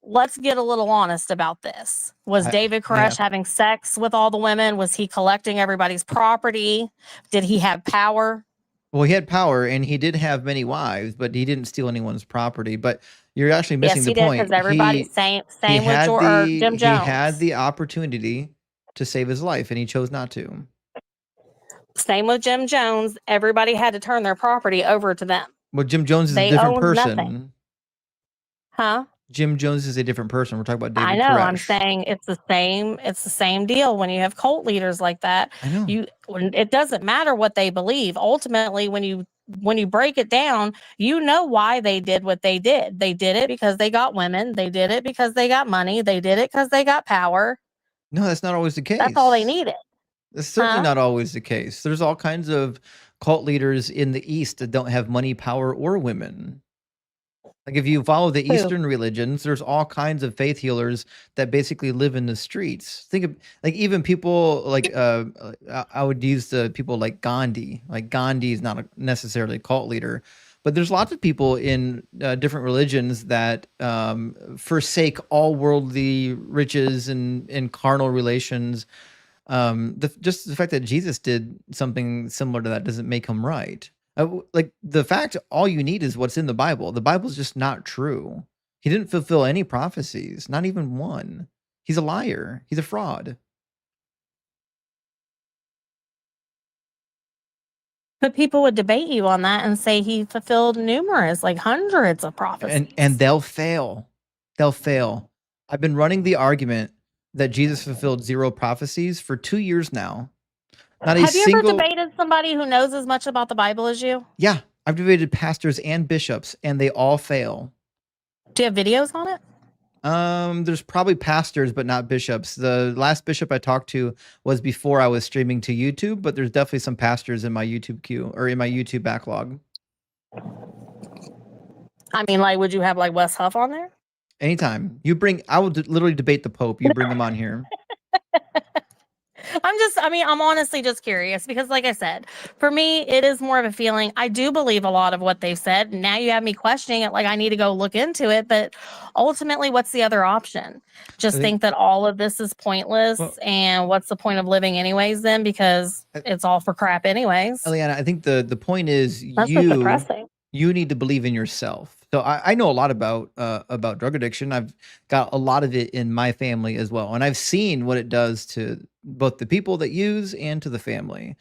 Let's get a little honest about this. Was David Koresh having sex with all the women? Was he collecting everybody's property? Did he have power? Well, he had power and he did have many wives, but he didn't steal anyone's property. But you're actually missing the point. Because everybody, same with Jim Jones. He had the opportunity to save his life and he chose not to. Same with Jim Jones. Everybody had to turn their property over to them. Well, Jim Jones is a different person. Nothing. Huh? Jim Jones is a different person. We're talking about David I know. Koresh. I'm saying it's the same. It's the same deal when you have cult leaders like that. I know. It doesn't matter what they believe. Ultimately, when you break it down, you know why they did what they did. They did it because they got women. They did it because they got money. They did it because they got power. No, that's not always the case. That's all they needed. That's certainly not always the case. There's all kinds of cult leaders in the East that don't have money, power, or women. Like if you follow the Who? Eastern religions, there's all kinds of faith healers that basically live in the streets. Think of like even people like I would use the people like Gandhi. Like Gandhi is not necessarily a cult leader, but there's lots of people in different religions that forsake all worldly riches and carnal relations. Just the fact that Jesus did something similar to that doesn't make him right. Like the fact all you need is what's in the Bible. The Bible's just not true. He didn't fulfill any prophecies, not even one. He's a liar. He's a fraud. But people would debate you on that and say he fulfilled numerous, like hundreds of prophecies. And they'll fail. They'll fail. I've been running the argument that Jesus fulfilled 0 prophecies for 2 years now. Not a Have you single. ever debated somebody who knows as much about the Bible as you? Yeah, I've debated pastors and bishops, and they all fail. Do you have videos on it? There's probably pastors, but not bishops. The last bishop I talked to was before I was streaming to YouTube, but there's definitely some pastors in my YouTube queue or in my YouTube backlog. I mean, like, would you have like Wes Huff on there? Anytime you bring, I will literally debate the Pope. You bring him on here. I'm honestly just curious because, like I said, for me, it is more of a feeling. I do believe a lot of what they've said. Now you have me questioning it. Like, I need to go look into it. But ultimately, what's the other option? Just think that all of this is pointless. Well, and what's the point of living anyways then? Because it's all for crap anyways. Eliana, I think the point is That's just depressing. you need to believe in yourself. So I know a lot about drug addiction. I've got a lot of it in my family as well. And I've seen what it does to both the people that use and to the family.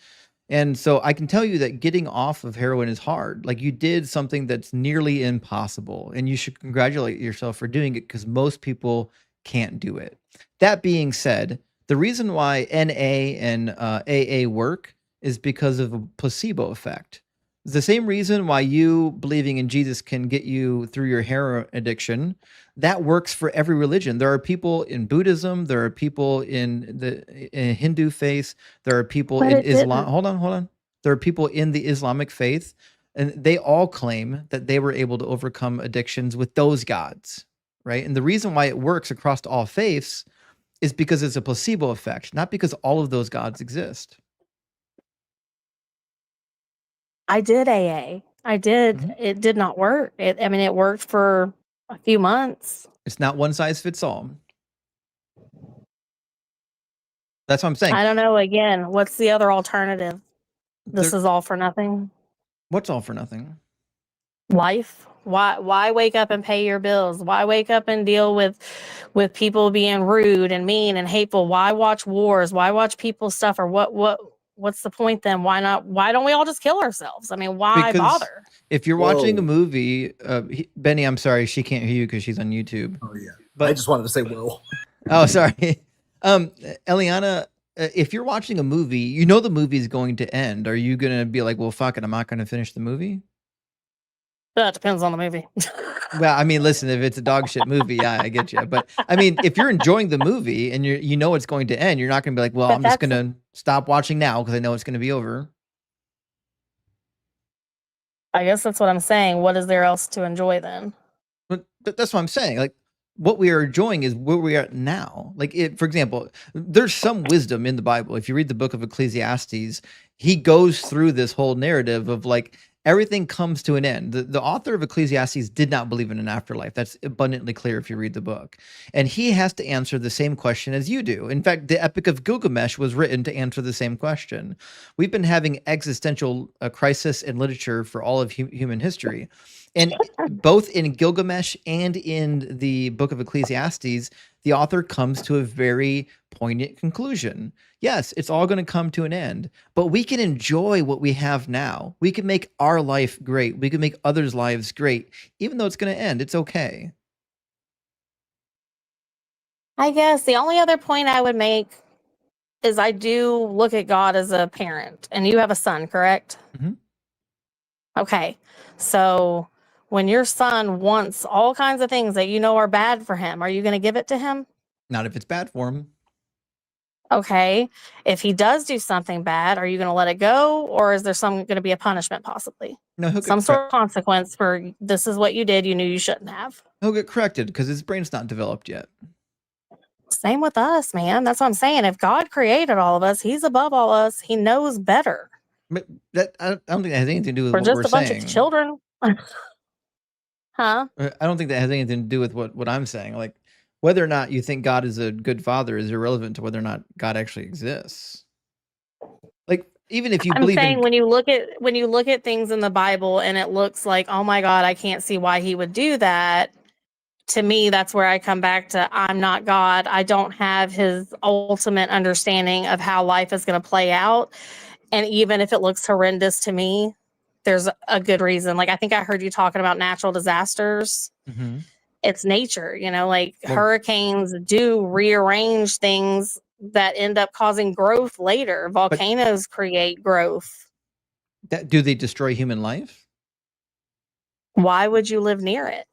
And so I can tell you that getting off of heroin is hard. Like you did something that's nearly impossible. And you should congratulate yourself for doing it because most people can't do it. That being said, the reason why NA and AA work is because of a placebo effect. The same reason why you believing in Jesus can get you through your heroin addiction, that works for every religion. There are people in Buddhism, there are people in Hindu faith, there are people in Islam. Hold on. There are people in the Islamic faith, and they all claim that they were able to overcome addictions with those gods, right? And the reason why it works across all faiths is because it's a placebo effect, not because all of those gods exist. I did AA. I did. Mhm. It did not work. It worked for a few months. It's not one size fits all. That's what I'm saying. I don't know. Again, what's the other alternative? This There- is all for nothing. What's all for nothing? Life. Why wake up and pay your bills? Why wake up and deal with people being rude and mean and hateful? Why watch wars? Why watch people suffer? What's the point then? Why don't we all just kill ourselves? I mean, why Because bother? if you're watching a Whoa. movie, Benny, I'm sorry, she can't hear you because she's on YouTube. Oh yeah, But I just wanted to say whoa. oh, sorry, Eliana, if you're watching a movie, you know the movie is going to end. Are you gonna be like, well, fuck it, I'm not gonna finish the movie? That depends on the movie. Well, I mean, listen, if it's a dog shit movie, yeah, I get you. But I mean, if you're enjoying the movie and you know it's going to end, you're not gonna be like, well, But I'm just that's- gonna stop watching now because I know it's gonna be over. I guess that's what I'm saying. What is there else to enjoy then? But that's what I'm saying. Like, what we are enjoying is where we are now. Like, for example, there's some wisdom in the Bible. If you read the book of Ecclesiastes, he goes through this whole narrative of like everything comes to an end. The author of Ecclesiastes did not believe in an afterlife. That's abundantly clear if you read the book. And he has to answer the same question as you do. In fact, the Epic of Gilgamesh was written to answer the same question. We've been having existential crisis in literature for all of human history. And both in Gilgamesh and in the book of Ecclesiastes, the author comes to a very poignant conclusion. Yes, it's all going to come to an end, but we can enjoy what we have now. We can make our life great. We can make others' lives great, even though it's going to end. It's okay. I guess the only other point I would make is I do look at God as a parent, and you have a son, correct? Mhm. Okay. So when your son wants all kinds of things that you know are bad for him, are you going to give it to him? Not if it's bad for him. Okay, if he does do something bad, are you going to let it go, or is there going to be a punishment possibly? No, Some sort of consequence for this is what you did, you knew you shouldn't have. He'll get corrected because his brain's not developed yet. Same with us, man. That's what I'm saying. If God created all of us, he's above all of us. He knows better. But that I don't think that has anything to do with We're what just we're a bunch saying. of children. Huh? I don't think that has anything to do with what I'm saying. Like, whether or not you think God is a good father is irrelevant to whether or not God actually exists. Like, even if you I'm believe saying in, when you look at things in the Bible and it looks like, oh my God, I can't see why he would do that. To me, that's where I come back to I'm not God. I don't have his ultimate understanding of how life is going to play out. And even if it looks horrendous to me, there's a good reason. Like, I think I heard you talking about natural disasters. Mhm. It's nature, like Well- hurricanes do rearrange things that end up causing growth later. Volcanoes create growth. do they destroy human life? Why would you live near it?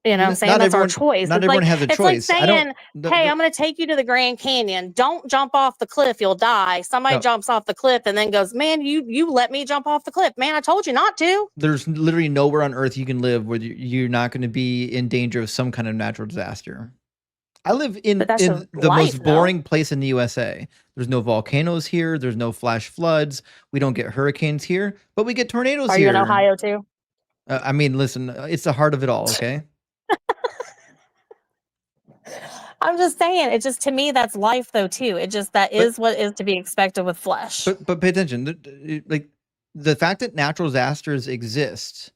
You know what I'm saying? Not That's our everyone- choice. not It's everyone like, has a it's like choice. I don't- saying, the- hey, the- I'm going to take you to the Grand Canyon. Don't jump off the cliff. You'll die. Somebody No. jumps off the cliff and then goes, man, you let me jump off the cliff. Man, I told you not to. There's literally nowhere on earth you can live where you're not going to be in danger of some kind of natural disaster. I live in But that's the just life, most boring place in the USA. There's no volcanoes here. There's no flash floods. We don't get hurricanes here, but we get tornadoes Are here. you in Ohio too? I mean, listen, it's the heart of it all, okay? I'm just saying, it just, to me, that's life though too. It just, that is what is to be expected with flesh. But pay attention. Like, the fact that natural disasters exist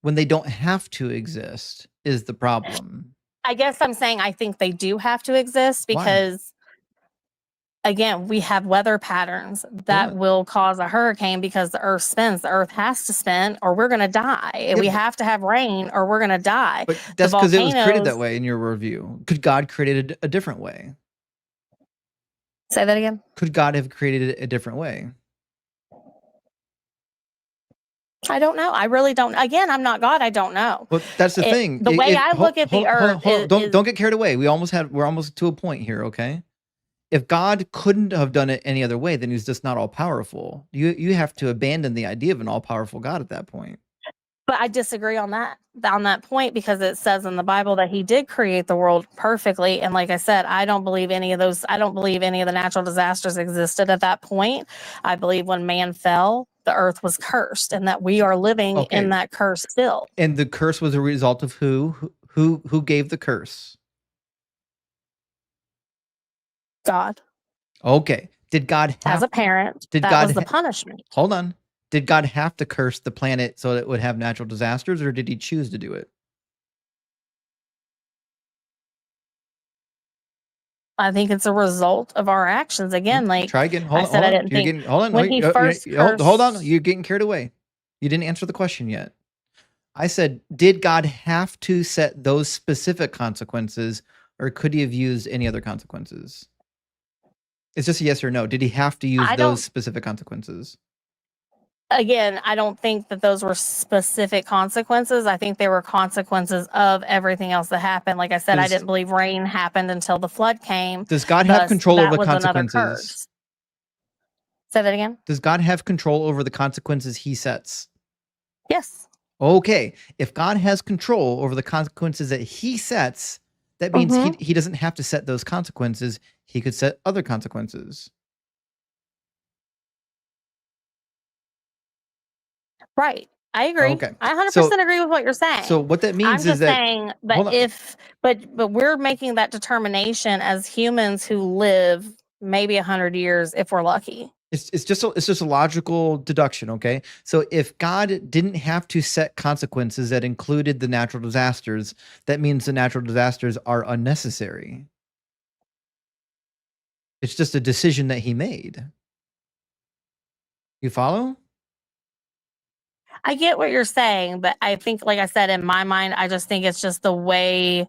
when they don't have to exist is the problem. I guess I'm saying I think they do have to exist Why? because, again, we have weather patterns that Yeah. will cause a hurricane because the earth spins. The earth has to spin or we're going to die. We have to have rain or we're going to die. But that's because it was created that volcanoes- way in your review. Could God create it a different way? Say that again. Could God have created it a different way? I don't know. I really don't. Again, I'm not God. I don't know. Well, that's the thing. The way I look at the earth don't get carried away. We're almost to a point here, okay? If God couldn't have done it any other way, then he's just not all powerful. You have to abandon the idea of an all powerful God at that point. But I disagree on that point because it says in the Bible that he did create the world perfectly. And like I said, I don't believe any of the natural disasters existed at that point. I believe when man fell, the earth was cursed and that we are living in that curse still. And the curse was a result of who gave the curse? God. Okay. Did God have, as a parent, did that God was the punishment. Hold on. Did God have to curse the planet so that it would have natural disasters, or did he choose to do it? I think it's a result of our actions. Again, like Try again. I said, I didn't think hold on. when he first Hold on. You're getting carried away. You didn't answer the question yet. I said, did God have to set those specific consequences, or could he have used any other consequences? It's just a yes or no. Did he have to use those specific consequences? Again, I don't think that those were specific consequences. I think they were consequences of everything else that happened. Like I said, I didn't believe rain happened until the flood came. Does God have control over the consequences? Curse. Say that again. Does God have control over the consequences he sets? Yes. Okay. If God has control over the consequences that he sets, that means he doesn't have to set those consequences. He could set other consequences. Right. I agree. Okay. I 100% agree with what you're saying. So what that means I'm is that saying, but we're making that determination as humans who live maybe 100 years if we're lucky. It's just a logical deduction, okay? So if God didn't have to set consequences that included the natural disasters, that means the natural disasters are unnecessary. It's just a decision that he made. You follow? I get what you're saying, but I think, like I said, in my mind, I just think it's just the way.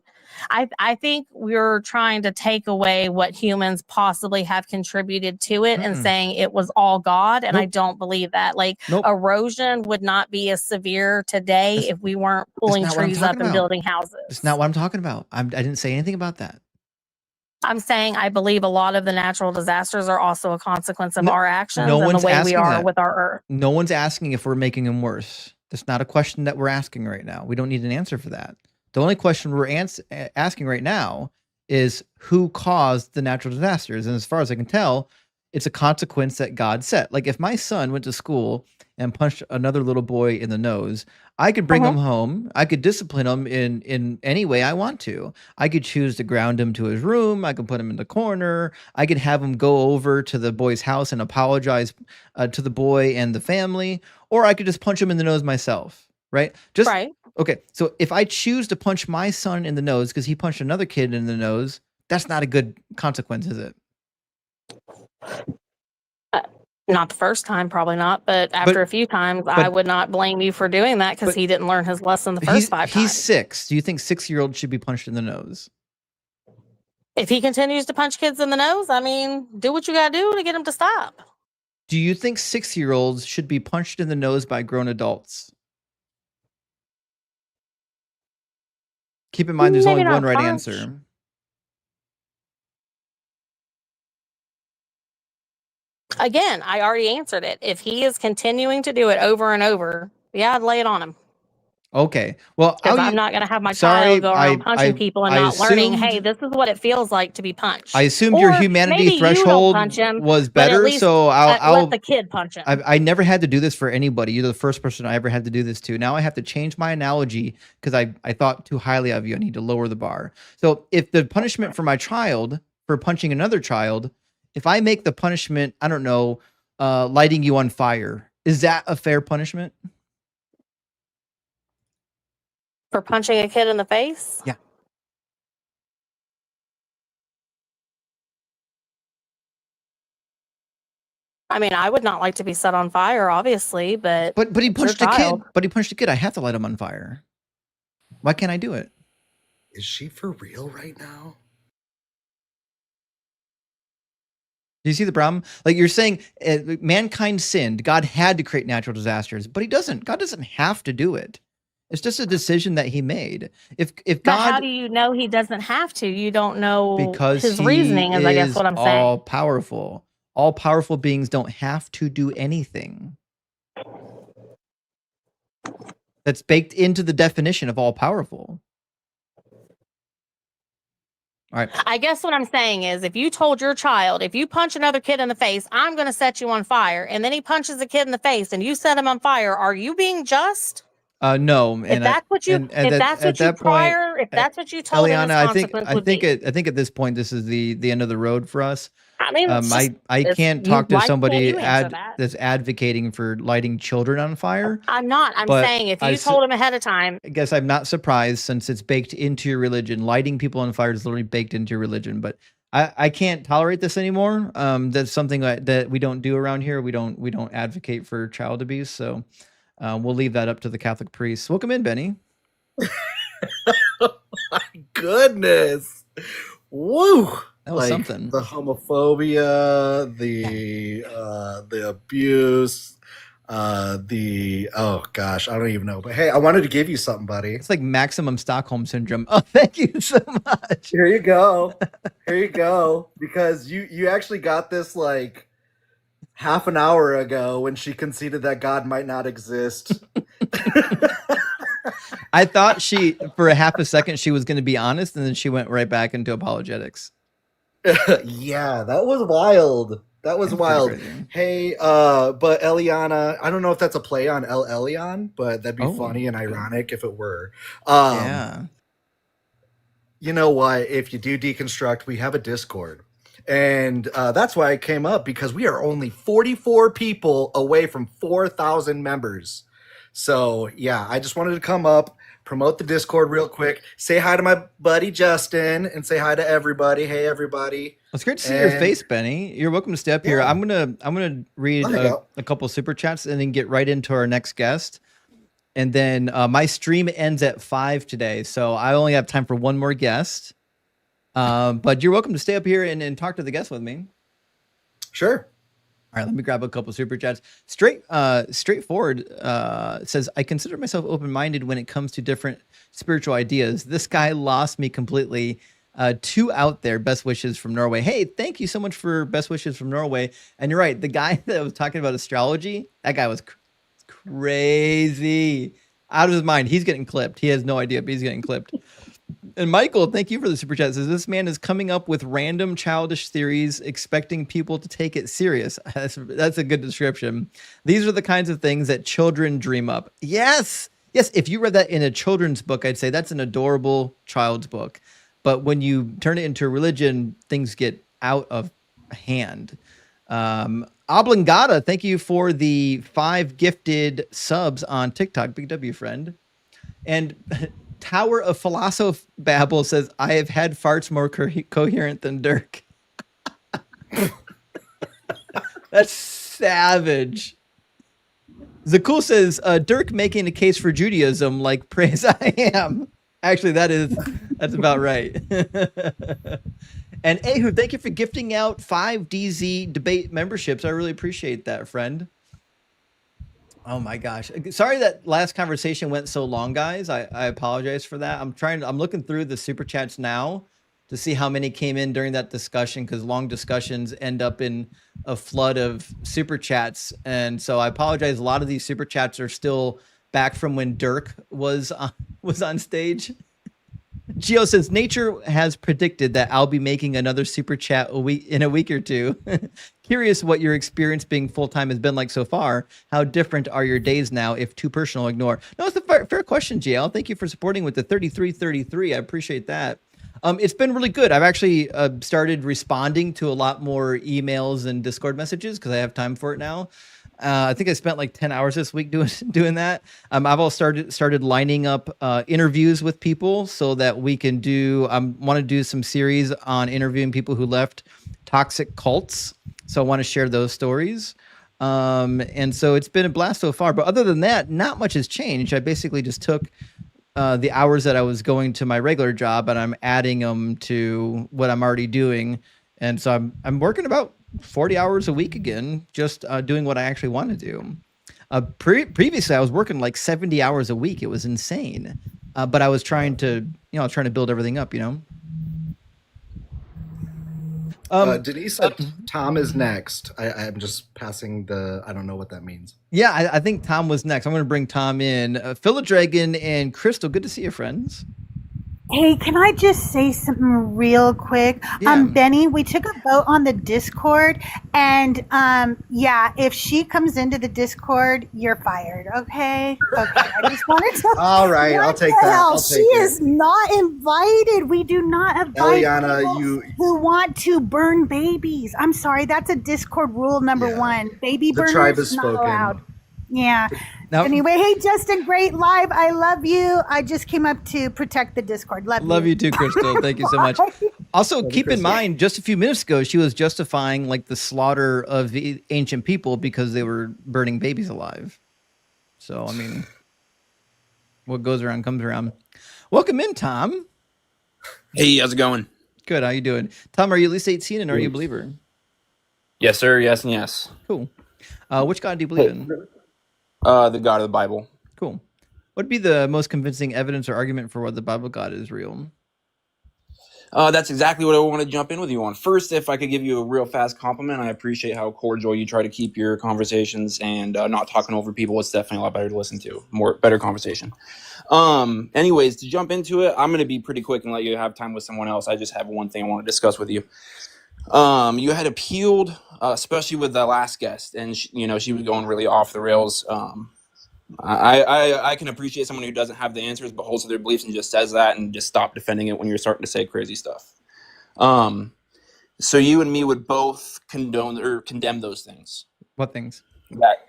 I think we're trying to take away what humans possibly have contributed to it and saying it was all God. And I don't believe that. Like erosion would not be as severe today if we weren't pulling trees up and building houses. That's not what I'm talking about. I didn't say anything about that. I'm saying I believe a lot of the natural disasters are also a consequence of our actions no and the one's way we asking are that. with our earth. No one's asking if we're making them worse. That's not a question that we're asking right now. We don't need an answer for that. The only question we're asking right now is who caused the natural disasters. And as far as I can tell, it's a consequence that God set. Like if my son went to school and punched another little boy in the nose, I could bring him home. I could discipline him in any way I want to. I could choose to ground him to his room. I could put him in the corner. I could have him go over to the boy's house and apologize to the boy and the family, or I could just punch him in the nose myself. Right? Right. Okay. So if I choose to punch my son in the nose because he punched another kid in the nose, that's not a good consequence, is it? Not the first time, probably not. But after a few times, I would not blame you for doing that because he didn't learn his lesson the first 5 times. He's 6. Do you think 6-year-olds should be punched in the nose? If he continues to punch kids in the nose, I mean, do what you got to do to get him to stop. Do you think 6-year-olds should be punched in the nose by grown adults? Keep in mind, there's Maybe only not one right punch. answer. Again, I already answered it. If he is continuing to do it over and over, yeah, I'd lay it on him. Okay. Well, because I'm not going to have my child go around punching people and not learning, hey, this is what it feels like to be punched. I assumed your humanity threshold was better, so I'll let the kid punch him. I never had to do this for anybody. You're the first person I ever had to do this to. Now I have to change my analogy because I thought too highly of you. I need to lower the bar. So if the punishment for my child for punching another child, if I make the punishment, I don't know, lighting you on fire, is that a fair punishment? For punching a kid in the face? Yeah. I mean, I would not like to be set on fire, obviously, but he punched a kid. But he punched a kid. I have to light him on fire. Why can't I do it? Is she for real right now? Do you see the problem? Like you're saying, mankind sinned. God had to create natural disasters, but he doesn't. God doesn't have to do it. It's just a decision that he made. If God, but how do you know he doesn't have to? You don't know because his reasoning is, I guess, what I'm saying. All powerful. All powerful beings don't have to do anything. That's baked into the definition of all powerful. All right. I guess what I'm saying is if you told your child, if you punch another kid in the face, I'm going to set you on fire, and then he punches a kid in the face and you set him on fire, are you being just? No. If that's what you, if that's what you prior, if that's what you told Eliana, him, I think at this point this is the end of the road for us. I mean, I can't talk to somebody that's advocating for lighting children on fire. I'm not. I'm saying if you told him ahead of time. I guess I'm not surprised since it's baked into your religion. Lighting people on fire is literally baked into your religion. But I can't tolerate this anymore. That's something that we don't do around here. We don't advocate for child abuse. So we'll leave that up to the Catholic priests. Welcome in, Benny. Oh my goodness. Woo. That was something. The homophobia, the abuse, oh gosh, I don't even know. But hey, I wanted to give you something, buddy. It's like maximum Stockholm syndrome. Oh, thank you so much. Here you go. Here you go. Because you actually got this like half an hour ago when she conceded that God might not exist. I thought for a half a second she was going to be honest, and then she went right back into apologetics. Yeah, that was wild. That was wild. Hey, but Eliana, I don't know if that's a play on El Elyon, but that'd be funny and ironic if it were. Yeah. You know what? If you do deconstruct, we have a Discord. And that's why I came up, because we are only 44 people away from 4,000 members. So yeah, I just wanted to come up, promote the Discord real quick, say hi to my buddy Justin, and say hi to everybody. Hey everybody. It's great to see your face, Benny. You're welcome to stay up here. I'm gonna read a couple super chats and then get right into our next guest. And then my stream ends at 5 today, so I only have time for one more guest. But you're welcome to stay up here and talk to the guest with me. Sure. All right, let me grab a couple super chats. Straightforward says, I consider myself open-minded when it comes to different spiritual ideas. This guy lost me completely. 2 out there. Best wishes from Norway. Hey, thank you so much for best wishes from Norway. And you're right. The guy that was talking about astrology, that guy was crazy, out of his mind. He's getting clipped. He has no idea, but he's getting clipped. And Michael, thank you for the super chat. Says this man is coming up with random childish theories, expecting people to take it serious. That's a good description. These are the kinds of things that children dream up. Yes. If you read that in a children's book, I'd say that's an adorable child's book. But when you turn it into a religion, things get out of hand. Oblongata, thank you for the 5 gifted subs on TikTok. Big W, friend. And Tower of Philosophobabble says, I have had farts more coherent than Dirk. That's savage. Zakul says, Dirk making a case for Judaism, like praise I am. Actually, that's about right. And Ehud, thank you for gifting out 5 DZ debate memberships. I really appreciate that, friend. Oh my gosh. Sorry that last conversation went so long, guys. I apologize for that. I'm looking through the super chats now to see how many came in during that discussion, because long discussions end up in a flood of super chats. And so I apologize. A lot of these super chats are still back from when Dirk was on stage. Gio says, nature has predicted that I'll be making another super chat in a week or two. Curious what your experience being full-time has been like so far. How different are your days now? If too personal, ignore. No, it's a fair question, GL. Thank you for supporting with the 3333. I appreciate that. It's been really good. I've actually started responding to a lot more emails and Discord messages because I have time for it now. I think I spent like 10 hours this week doing that. I've also started lining up interviews with people so that we can want to do some series on interviewing people who left toxic cults. So I want to share those stories. And so it's been a blast so far. But other than that, not much has changed. I basically just took the hours that I was going to my regular job and I'm adding them to what I'm already doing. And so I'm working about 40 hours a week again, just doing what I actually want to do. Previously, I was working like 70 hours a week. It was insane. But I was trying to build everything up, Denise said Tom is next. I'm just passing I don't know what that means. Yeah, I think Tom was next. I'm going to bring Tom in. Philodragon and Crystal, good to see you, friends. Hey, can I just say something real quick? Yeah. Benny, we took a vote on the Discord, and if she comes into the Discord, you're fired. Okay. I just wanted to. All right, I'll take that. She is not invited. We do not invite people who want to burn babies. I'm sorry, that's a Discord rule number 1. Baby burners tribe is not spoken. allowed. Yeah. Now, anyway, hey, Justin, great live. I love you. I just came up to protect the Discord. Love you too, Crystal. Thank you so much. Also, keep in mind, just a few minutes ago, she was justifying like the slaughter of the ancient people because they were burning babies alive. So, I mean, what goes around comes around. Welcome in, Tom. Hey, how's it going? Good. How you doing? Tom, are you at least 18 and are you a believer? Yes, sir. Yes, and yes. Cool. Which God do you believe in? The God of the Bible. Cool. What would be the most convincing evidence or argument for what the Bible God is real? That's exactly what I want to jump in with you on. First, if I could give you a real fast compliment, I appreciate how cordial you try to keep your conversations and not talking over people. It's definitely a lot better to listen to. Better conversation. Anyways, to jump into it, I'm going to be pretty quick and let you have time with someone else. I just have one thing I want to discuss with you. You had appealed, especially with the last guest, and she was going really off the rails. I can appreciate someone who doesn't have the answers but holds to their beliefs and just says that and just stop defending it when you're starting to say crazy stuff. So you and me would both condone or condemn those things. What things? That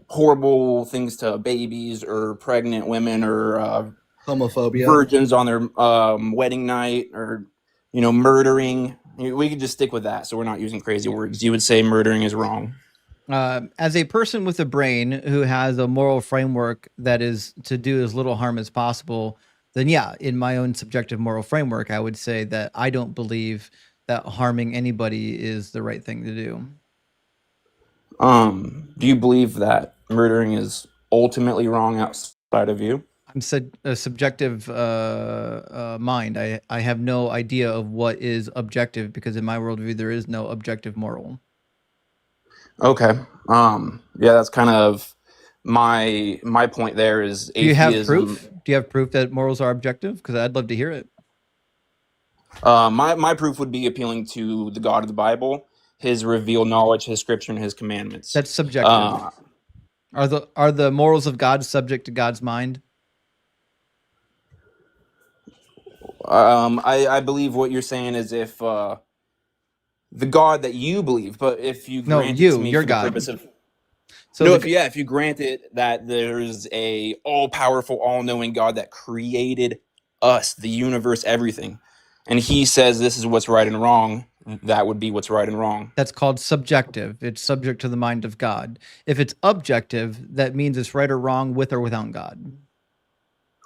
horrible things to babies or pregnant women or homophobia, virgins on their wedding night, or murdering. We could just stick with that, so we're not using crazy words. You would say murdering is wrong. As a person with a brain who has a moral framework that is to do as little harm as possible, then yeah, in my own subjective moral framework, I would say that I don't believe that harming anybody is the right thing to do. Do you believe that murdering is ultimately wrong outside of you? I'm a subjective mind. I have no idea of what is objective because in my worldview there is no objective moral. Okay. Yeah, that's kind of my point there is Do you have atheism. proof? Do you have proof that morals are objective? Because I'd love to hear it. My proof would be appealing to the God of the Bible, his revealed knowledge, his scripture, and his commandments. That's subjective. Are the morals of God subject to God's mind? I believe what you're saying is if the God that you believe, but if you grant it to me your for the God. purpose of So no, if you grant it that there's a all-powerful, all-knowing God that created us, the universe, everything, and he says this is what's right and wrong, that would be what's right and wrong. That's called subjective. It's subject to the mind of God. If it's objective, that means it's right or wrong with or without God.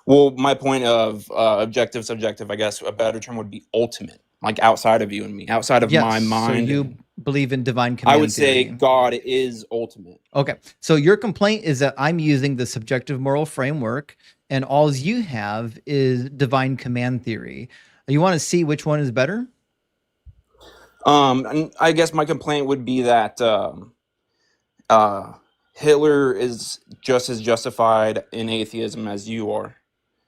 Well, my point of objective, subjective, I guess a better term would be ultimate, like outside of you and me, outside of my mind. So you believe in divine command I would say theory. God is ultimate. Okay. So your complaint is that I'm using the subjective moral framework and all you have is divine command theory. You want to see which one is better? I guess my complaint would be that Hitler is just as justified in atheism as you are.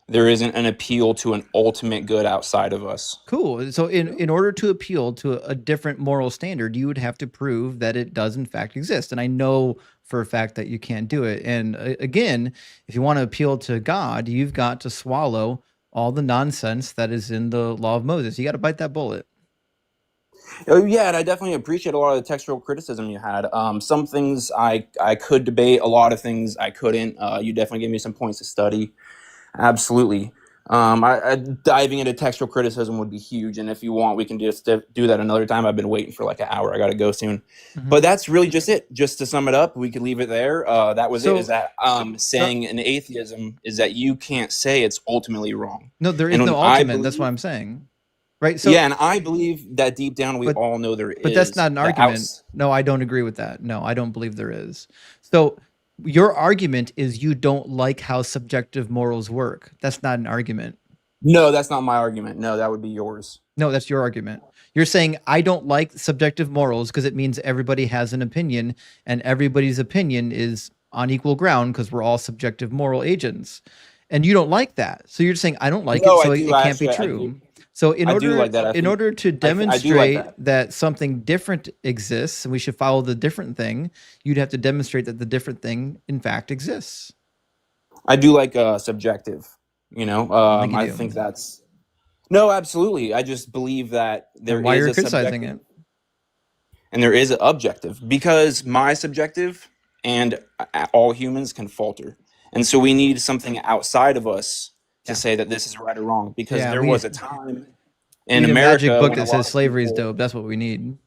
There isn't an appeal to an ultimate good outside of us. Cool. So in order to appeal to a different moral standard, you would have to prove that it does in fact exist. And I know for a fact that you can't do it. And again, if you want to appeal to God, you've got to swallow all the nonsense that is in the law of Moses. You got to bite that bullet. Oh, yeah, and I definitely appreciate a lot of the textual criticism you had. Some things I could debate, a lot of things I couldn't. You definitely gave me some points to study. Absolutely. Diving into textual criticism would be huge, and if you want, we can just do that another time. I've been waiting for like an hour. I got to go soon. But that's really just it. Just to sum it up, we could leave it there. That was it. Is that saying in atheism is that you can't say it's ultimately wrong. No, there is no ultimate. That's what I'm saying. Right. So yeah, and I believe that deep down we all know there is. But that's not an argument. No, I don't agree with that. No, I don't believe there is. So your argument is you don't like how subjective morals work. That's not an argument. No, that's not my argument. No, that would be yours. No, that's your argument. You're saying I don't like subjective morals because it means everybody has an opinion and everybody's opinion is on equal ground because we're all subjective moral agents. And you don't like that. So you're saying I don't like it, so it can't be true. So in order to demonstrate that something different exists and we should follow the different thing, you'd have to demonstrate that the different thing in fact exists. I do like subjective, I think that's no, absolutely. I just believe that there why is you're a criticizing it. And there is an objective because my subjective and all humans can falter. And so we need something outside of us to say that this is right or wrong, because there was a time in America. A magic book that says slavery is dope. That's what we need.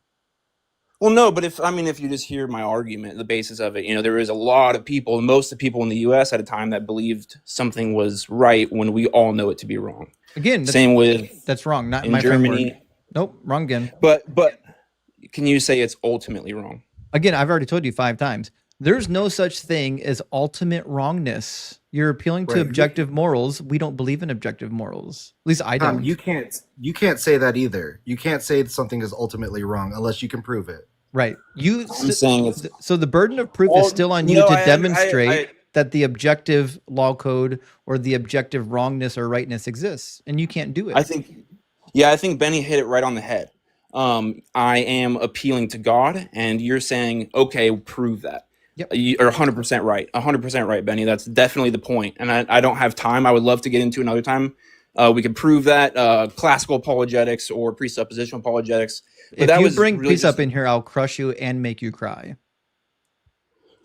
Well, no, but if you just hear my argument, the basis of it, there is a lot of people, most of the people in the U.S. at a time that believed something was right when we all know it to be wrong. Again, that's wrong. Not in my Germany. Framework. Nope, wrong again. But can you say it's ultimately wrong? Again, I've already told you 5 times. There's no such thing as ultimate wrongness. You're appealing to objective morals. We don't believe in objective morals. At least I don't. You can't say that either. You can't say that something is ultimately wrong unless you can prove it. Right. I'm saying it's so the burden of proof is still on you to demonstrate that the objective law code or the objective wrongness or rightness exists, and you can't do it. I think Benny hit it right on the head. I am appealing to God, and you're saying, okay, prove that. Yep. You're 100% right. 100% right, Benny. That's definitely the point. And I don't have time. I would love to get into another time. We could prove that classical apologetics or presuppositional apologetics. But if you bring precept in here, I'll crush you and make you cry.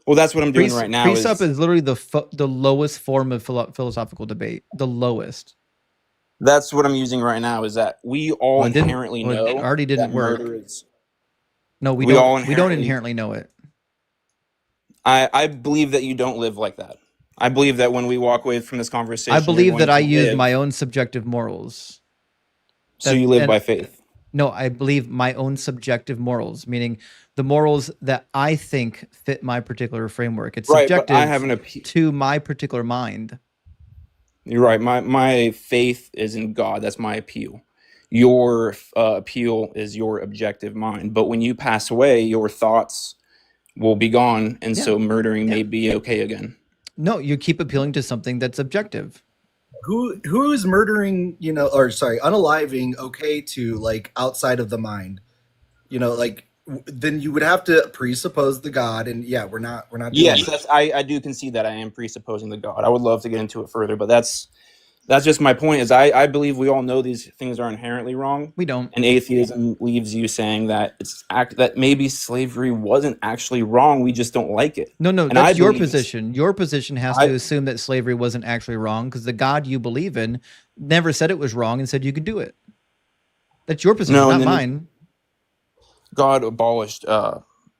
Well, that's what I'm doing right now. Precept is literally the lowest form of philosophical debate. The lowest. That's what I'm using right now. Is that we all inherently know it already didn't work. No, we don't inherently know it. I believe that you don't live like that. I believe that when we walk away from this conversation, I believe that I use my own subjective morals. So you live by faith? No, I believe my own subjective morals, meaning the morals that I think fit my particular framework. It's subjective to my particular mind. You're right. My faith is in God. That's my appeal. Your appeal is your objective mind. But when you pass away, your thoughts will be gone, and so murdering may be okay again. No, you keep appealing to something that's objective. Who is murdering, unaliving okay to, like, outside of the mind? Then you would have to presuppose the God, and we're not doing Yes, I do concede that I am presupposing the God. I would love to get into it further, but that's just my point. Is I believe we all know these things are inherently wrong. We don't. And atheism leaves you saying that that maybe slavery wasn't actually wrong. We just don't like it. No, and that's your position. Your position has to assume that slavery wasn't actually wrong because the God you believe in never said it was wrong and said you could do it. That's your position, not mine. God abolished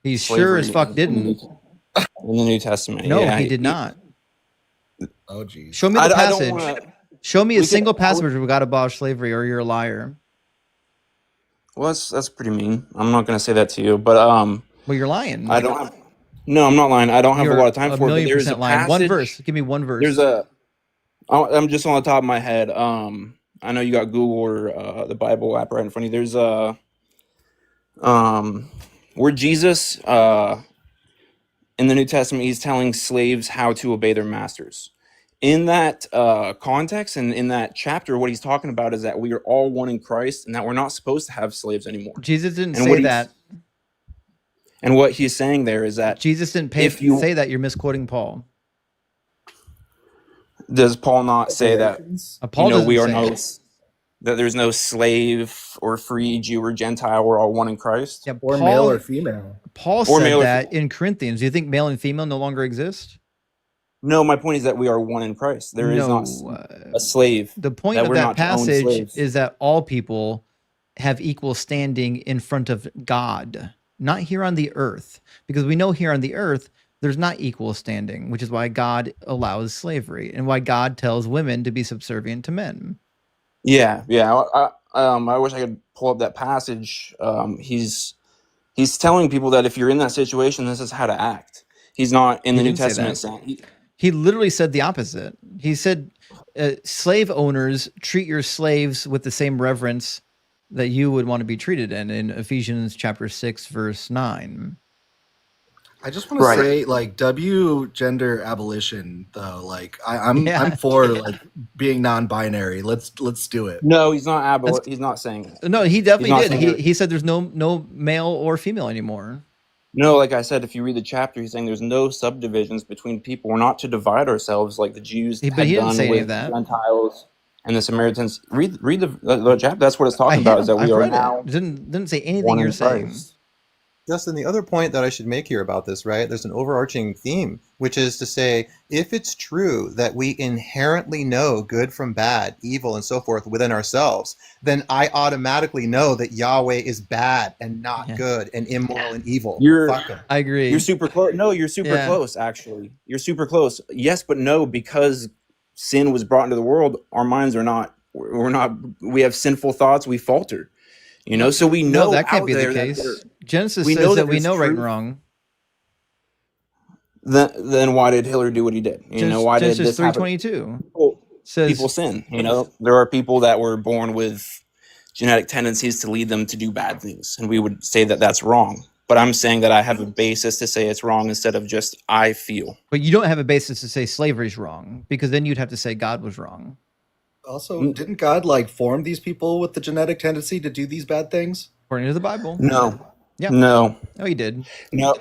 he sure as fuck didn't. In the New Testament. No, he did not. Oh, geez. Show me the passage. Show me a single passage where God abolished slavery, or you're a liar. Well, that's pretty mean. I'm not going to say that to you, but well, you're lying. No, I'm not lying. I don't have a lot of time for it. But there's a lying. One verse. Give me one verse. I'm just on the top of my head. I know you got Google or the Bible app right in front of you. There's where Jesus in the New Testament, he's telling slaves how to obey their masters. In that context and in that chapter, what he's talking about is that we are all one in Christ and that we're not supposed to have slaves anymore. Jesus didn't say that. And what he's saying there is that Jesus didn't say that. You're misquoting Paul. Does Paul not say that? Paul doesn't we are that there's no slave or free, Jew or Gentile. We're all one in Christ. Yeah, or male or female. Paul said that in Corinthians. Do you think male and female no longer exist? No, my point is that we are one in Christ. There is not a slave. The point of that passage is that all people have equal standing in front of God, not here on the earth. Because we know here on the earth, there's not equal standing, which is why God allows slavery and why God tells women to be subservient to men. Yeah. I wish I could pull up that passage. He's telling people that if you're in that situation, this is how to act. He's not in the New Testament saying. He literally said the opposite. He said, slave owners, treat your slaves with the same reverence that you would want to be treated in Ephesians chapter 6, verse 9. I just want to say, like, gender abolition, though. Like, I'm for like being non-binary. Let's do it. No, he's not he's not saying that. No, he definitely did. He said there's no male or female anymore. No, like I said, if you read the chapter, he's saying there's no subdivisions between people. We're not to divide ourselves like the Jews had done with the Gentiles and the Samaritans. Read the chapter. That's what it's talking about. Is that we are now didn't say anything you're saying. Justin, the other point that I should make here about this, right? There's an overarching theme, which is to say, if it's true that we inherently know good from bad, evil, and so forth within ourselves, then I automatically know that Yahweh is bad and not good and immoral and evil. I agree. You're super close. No, you're super close, actually. You're super close. Yes, but no, because sin was brought into the world, our minds are not, we have sinful thoughts, we falter. So we know that can't be the case. Genesis says that we know right and wrong. Then why did Hitler do what he did? Why did this happen? Genesis 3:22 says people sin. There are people that were born with genetic tendencies to lead them to do bad things, and we would say that that's wrong. But I'm saying that I have a basis to say it's wrong instead of just I feel. But you don't have a basis to say slavery is wrong, because then you'd have to say God was wrong. Also, didn't God form these people with the genetic tendency to do these bad things? According to the Bible. No. Yeah. No, he did. No,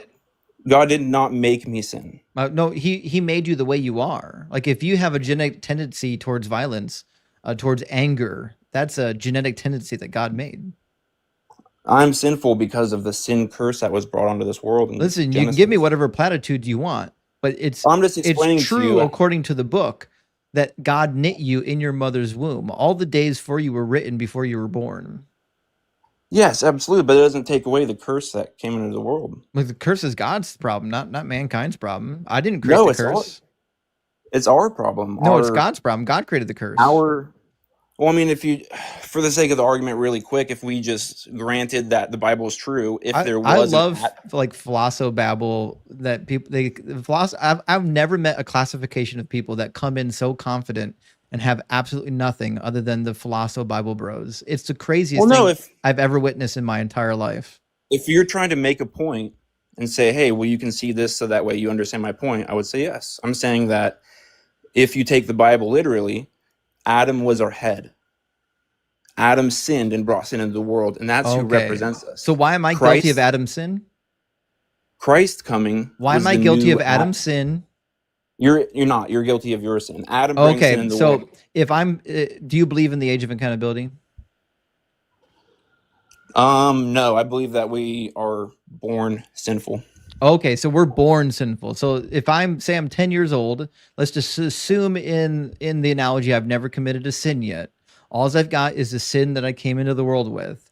God did not make me sin. No, he made you the way you are. Like if you have a genetic tendency towards violence, towards anger, that's a genetic tendency that God made. I'm sinful because of the sin curse that was brought onto this world. Listen, you can give me whatever platitude you want, but I'm just explaining it's true to you, according to the book, that God knit you in your mother's womb. All the days for you were written before you were born. Yes, absolutely, but it doesn't take away the curse that came into the world. Like the curse is God's problem, not mankind's problem. I didn't create the curse. It's our problem. No, it's God's problem. God created the curse. Well, I mean, if you, for the sake of the argument, really quick, if we just granted that the Bible is true, if there was, I love philosophabble that people I've never met a classification of people that come in so confident and have absolutely nothing other than the Philosopho Bible Bros. It's the craziest Well, no, thing I've ever witnessed in my entire life. if you're trying to make a point and say, hey, well, you can see this so that way you understand my point, I would say yes. I'm saying that if you take the Bible literally, Adam was our head. Adam sinned and brought sin into the world, and that's who represents us. So why am I guilty of Adam's sin? Christ coming. Why am I guilty of Adam's sin? You're not. You're guilty of your sin. Adam brings sin in the world. So if I'm, do you believe in the age of accountability? No, I believe that we are born sinful. Okay, so we're born sinful. So if I'm 10 years old, let's just assume in the analogy I've never committed a sin yet. All I've got is the sin that I came into the world with.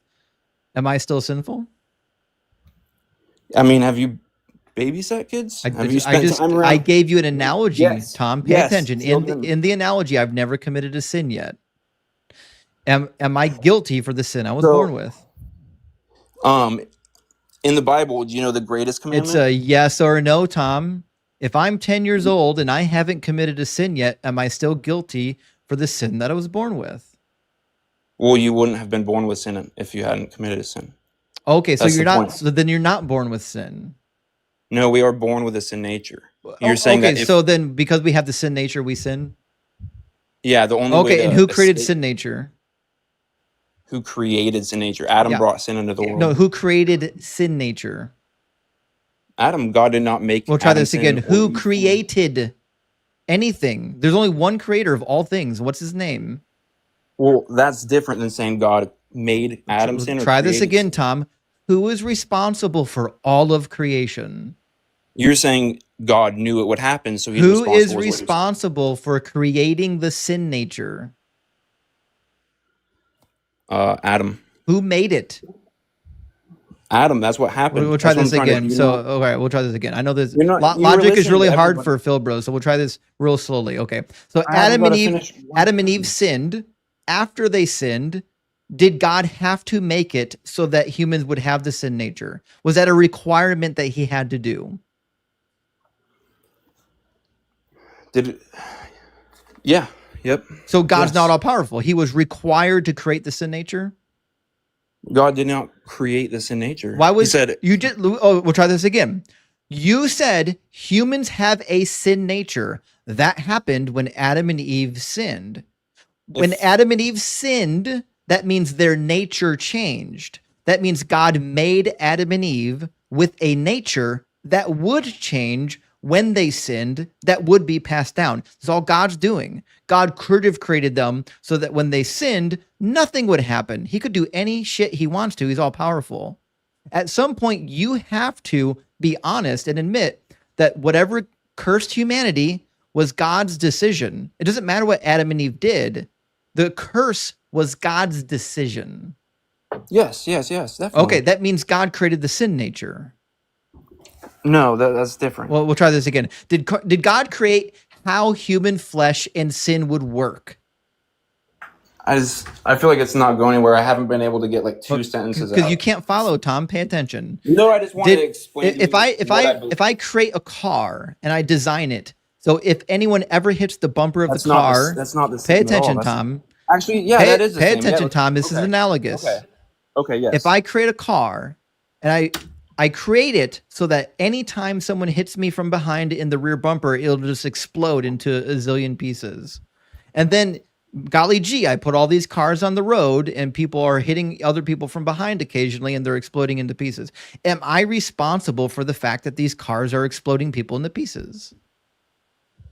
Am I still sinful? I mean, have you babysat kids? Have you spent time around? I gave you an analogy, Yes. Tom. Pay attention. In the analogy, I've never committed a sin yet. Am I guilty for the sin I was born with? In the Bible, do you know the greatest commandment? It's a yes or no, Tom. If I'm 10 years old and I haven't committed a sin yet, am I still guilty for the sin that I was born with? Well, you wouldn't have been born with sin if you hadn't committed a sin. Okay, so you're not. So then you're not born with sin. No, we are born with a sin nature. You're saying that. So then, because we have the sin nature, we sin. Yeah, the only way. Okay, and who created sin nature? Who created sin nature? Adam brought sin into the world. No, who created sin nature? Adam. God did not make. We'll try this again. Who created anything? There's only one creator of all things. What's his name? Well, that's different than saying God made Adam sin. Try this again, Tom. Who is responsible for all of creation? You're saying God knew it would happen, so he's who is responsible for creating the sin nature? Adam. Who made it? Adam. That's what happened. We'll try this again. Okay, we'll try this again. I know this logic is really hard for Phil Bros, so we'll try this real slowly. Okay, so Adam and Eve sinned. After they sinned, did God have to make it so that humans would have the sin nature? Was that a requirement that he had to do? Yeah. Yep. So God's not all powerful. He was required to create the sin nature. God did not create the sin nature. Why was you did? Oh, we'll try this again. You said humans have a sin nature. That happened when Adam and Eve sinned. When Adam and Eve sinned, that means their nature changed. That means God made Adam and Eve with a nature that would change when they sinned, that would be passed down. That's all God's doing. God could have created them so that when they sinned, nothing would happen. He could do any shit he wants to. He's all powerful. At some point, you have to be honest and admit that whatever cursed humanity was God's decision. It doesn't matter what Adam and Eve did. The curse was God's decision. Yes, definitely. Okay, that means God created the sin nature. No, that's different. Well, we'll try this again. Did God create how human flesh and sin would work? I feel like it's not going anywhere. I haven't been able to get like two sentences out. Because you can't follow, Tom. Pay attention. No, I just wanted to explain. If I create a car and I design it, so if anyone ever hits the bumper of the car, that's not the same. Pay attention, Tom. Actually, yeah, that is the same. Pay attention, Tom. This is analogous. Okay, yes. If I create a car and I create it so that anytime someone hits me from behind in the rear bumper, it'll just explode into a zillion pieces. And then, golly gee, I put all these cars on the road and people are hitting other people from behind occasionally and they're exploding into pieces. Am I responsible for the fact that these cars are exploding people into pieces?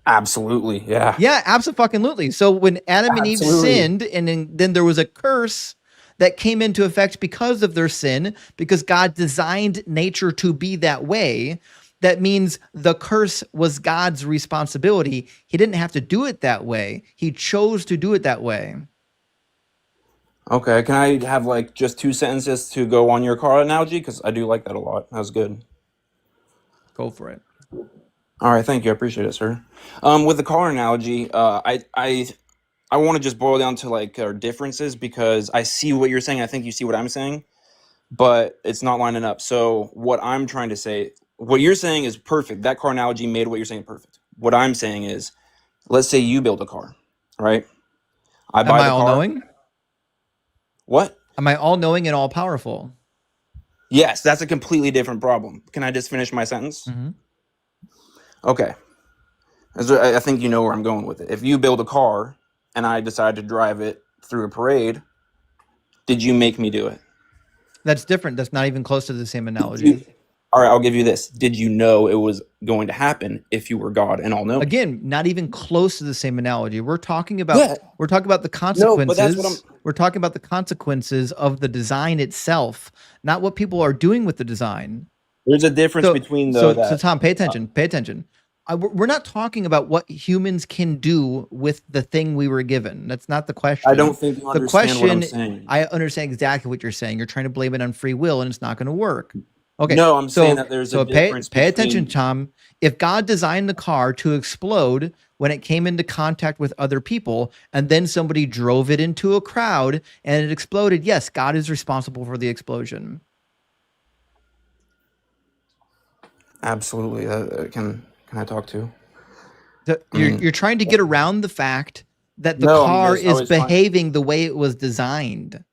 Absolutely, yeah. Yeah, absolutely. So when Adam and Eve sinned, and then there was a curse that came into effect because of their sin, because God designed nature to be that way, that means the curse was God's responsibility. He didn't have to do it that way. He chose to do it that way. Okay, can I have like just two sentences to go on your car analogy? Because I do like that a lot. That was good. Go for it. All right, thank you. I appreciate it, sir. With the car analogy, I want to just boil down to like our differences because I see what you're saying. I think you see what I'm saying, but it's not lining up. So what I'm trying to say, what you're saying is perfect. That car analogy made what you're saying perfect. What I'm saying is, let's say you build a car, right? I Am buy I the all car. knowing? What? Am I all knowing and all powerful? Yes, that's a completely different problem. Can I just finish my sentence? Mm-hmm. Okay. I think you know where I'm going with it. If you build a car and I decide to drive it through a parade, did you make me do it? That's different. That's not even close to the same analogy. All right, I'll give you this. Did you know it was going to happen if you were God and all knowing? Again, not even close to the same analogy. We're talking about the consequences. No, but that's what I'm. We're talking about the consequences of the design itself, not what people are doing with the design. There's a difference between though. So Tom, pay attention. Pay attention. We're not talking about what humans can do with the thing we were given. That's not the question. I don't think you understand what I'm saying. I understand exactly what you're saying. You're trying to blame it on free will, and it's not going to work. Okay. No, I'm saying that there's a difference. Pay attention, Tom. If God designed the car to explode when it came into contact with other people, and then somebody drove it into a crowd and it exploded, yes, God is responsible for the explosion. Absolutely. Can I talk to? You're trying to get around the fact that the car is behaving the way it was designed.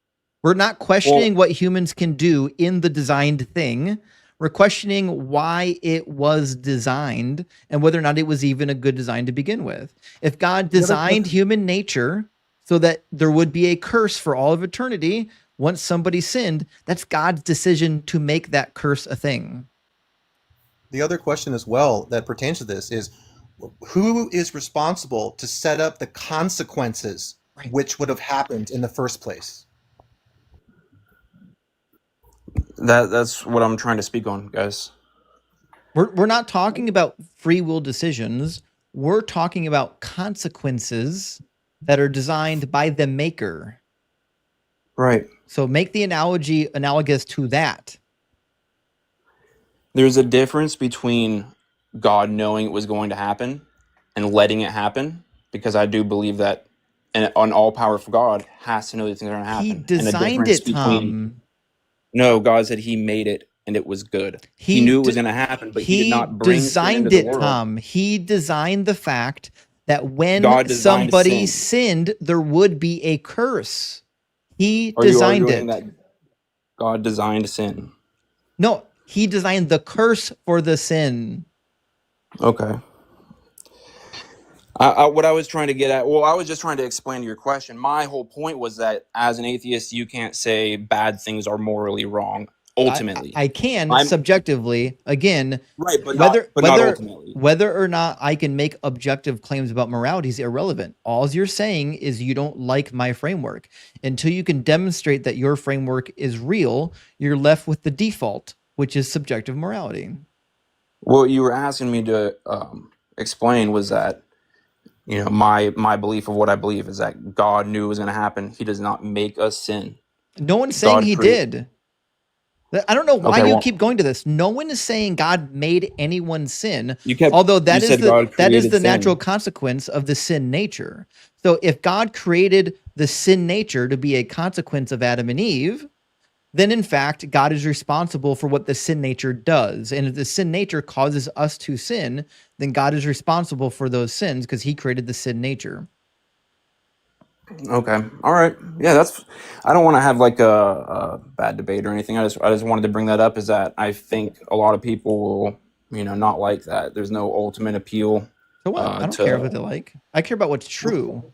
We're not questioning what humans can do in the designed thing. We're questioning why it was designed and whether or not it was even a good design to begin with. If God designed human nature so that there would be a curse for all of eternity, once somebody sinned, that's God's decision to make that curse a thing. The other question as well that pertains to this is, who is responsible to set up the consequences which would have happened in the first place? That's what I'm trying to speak on, guys. We're not talking about free will decisions. We're talking about consequences that are designed by the maker. Right. So make the analogy analogous to that. There's a difference between God knowing it was going to happen and letting it happen, because I do believe that an all-powerful God has to know these things are going to happen. He designed it, Tom. No, God said he made it and it was good. He knew it was going to happen, but he did not bring sin into the world. Tom. He designed the fact that when somebody sinned, there would be a curse. He designed it. That God designed sin. No, he designed the curse for the sin. Okay. What I was trying to get at, I was just trying to explain to your question. My whole point was that as an atheist, you can't say bad things are morally wrong. Ultimately, I can subjectively, again, right, but not ultimately. Whether or not I can make objective claims about morality is irrelevant. All you're saying is you don't like my framework. Until you can demonstrate that your framework is real, you're left with the default, which is subjective morality. What you were asking me to explain was that, you know, my belief of what I believe is that God knew it was going to happen. He does not make us sin. No one's saying he did. I don't know why you keep going to this. No one is saying God made anyone sin, although that is the natural consequence of the sin nature. So if God created the sin nature to be a consequence of Adam and Eve, then in fact, God is responsible for what the sin nature does. And if the sin nature causes us to sin, then God is responsible for those sins because he created the sin nature. Okay. All right. Yeah, I don't want to have like a bad debate or anything. I just wanted to bring that up, is that I think a lot of people will, you know, not like that. There's no ultimate appeal. So what? I don't care what they like. I care about what's true.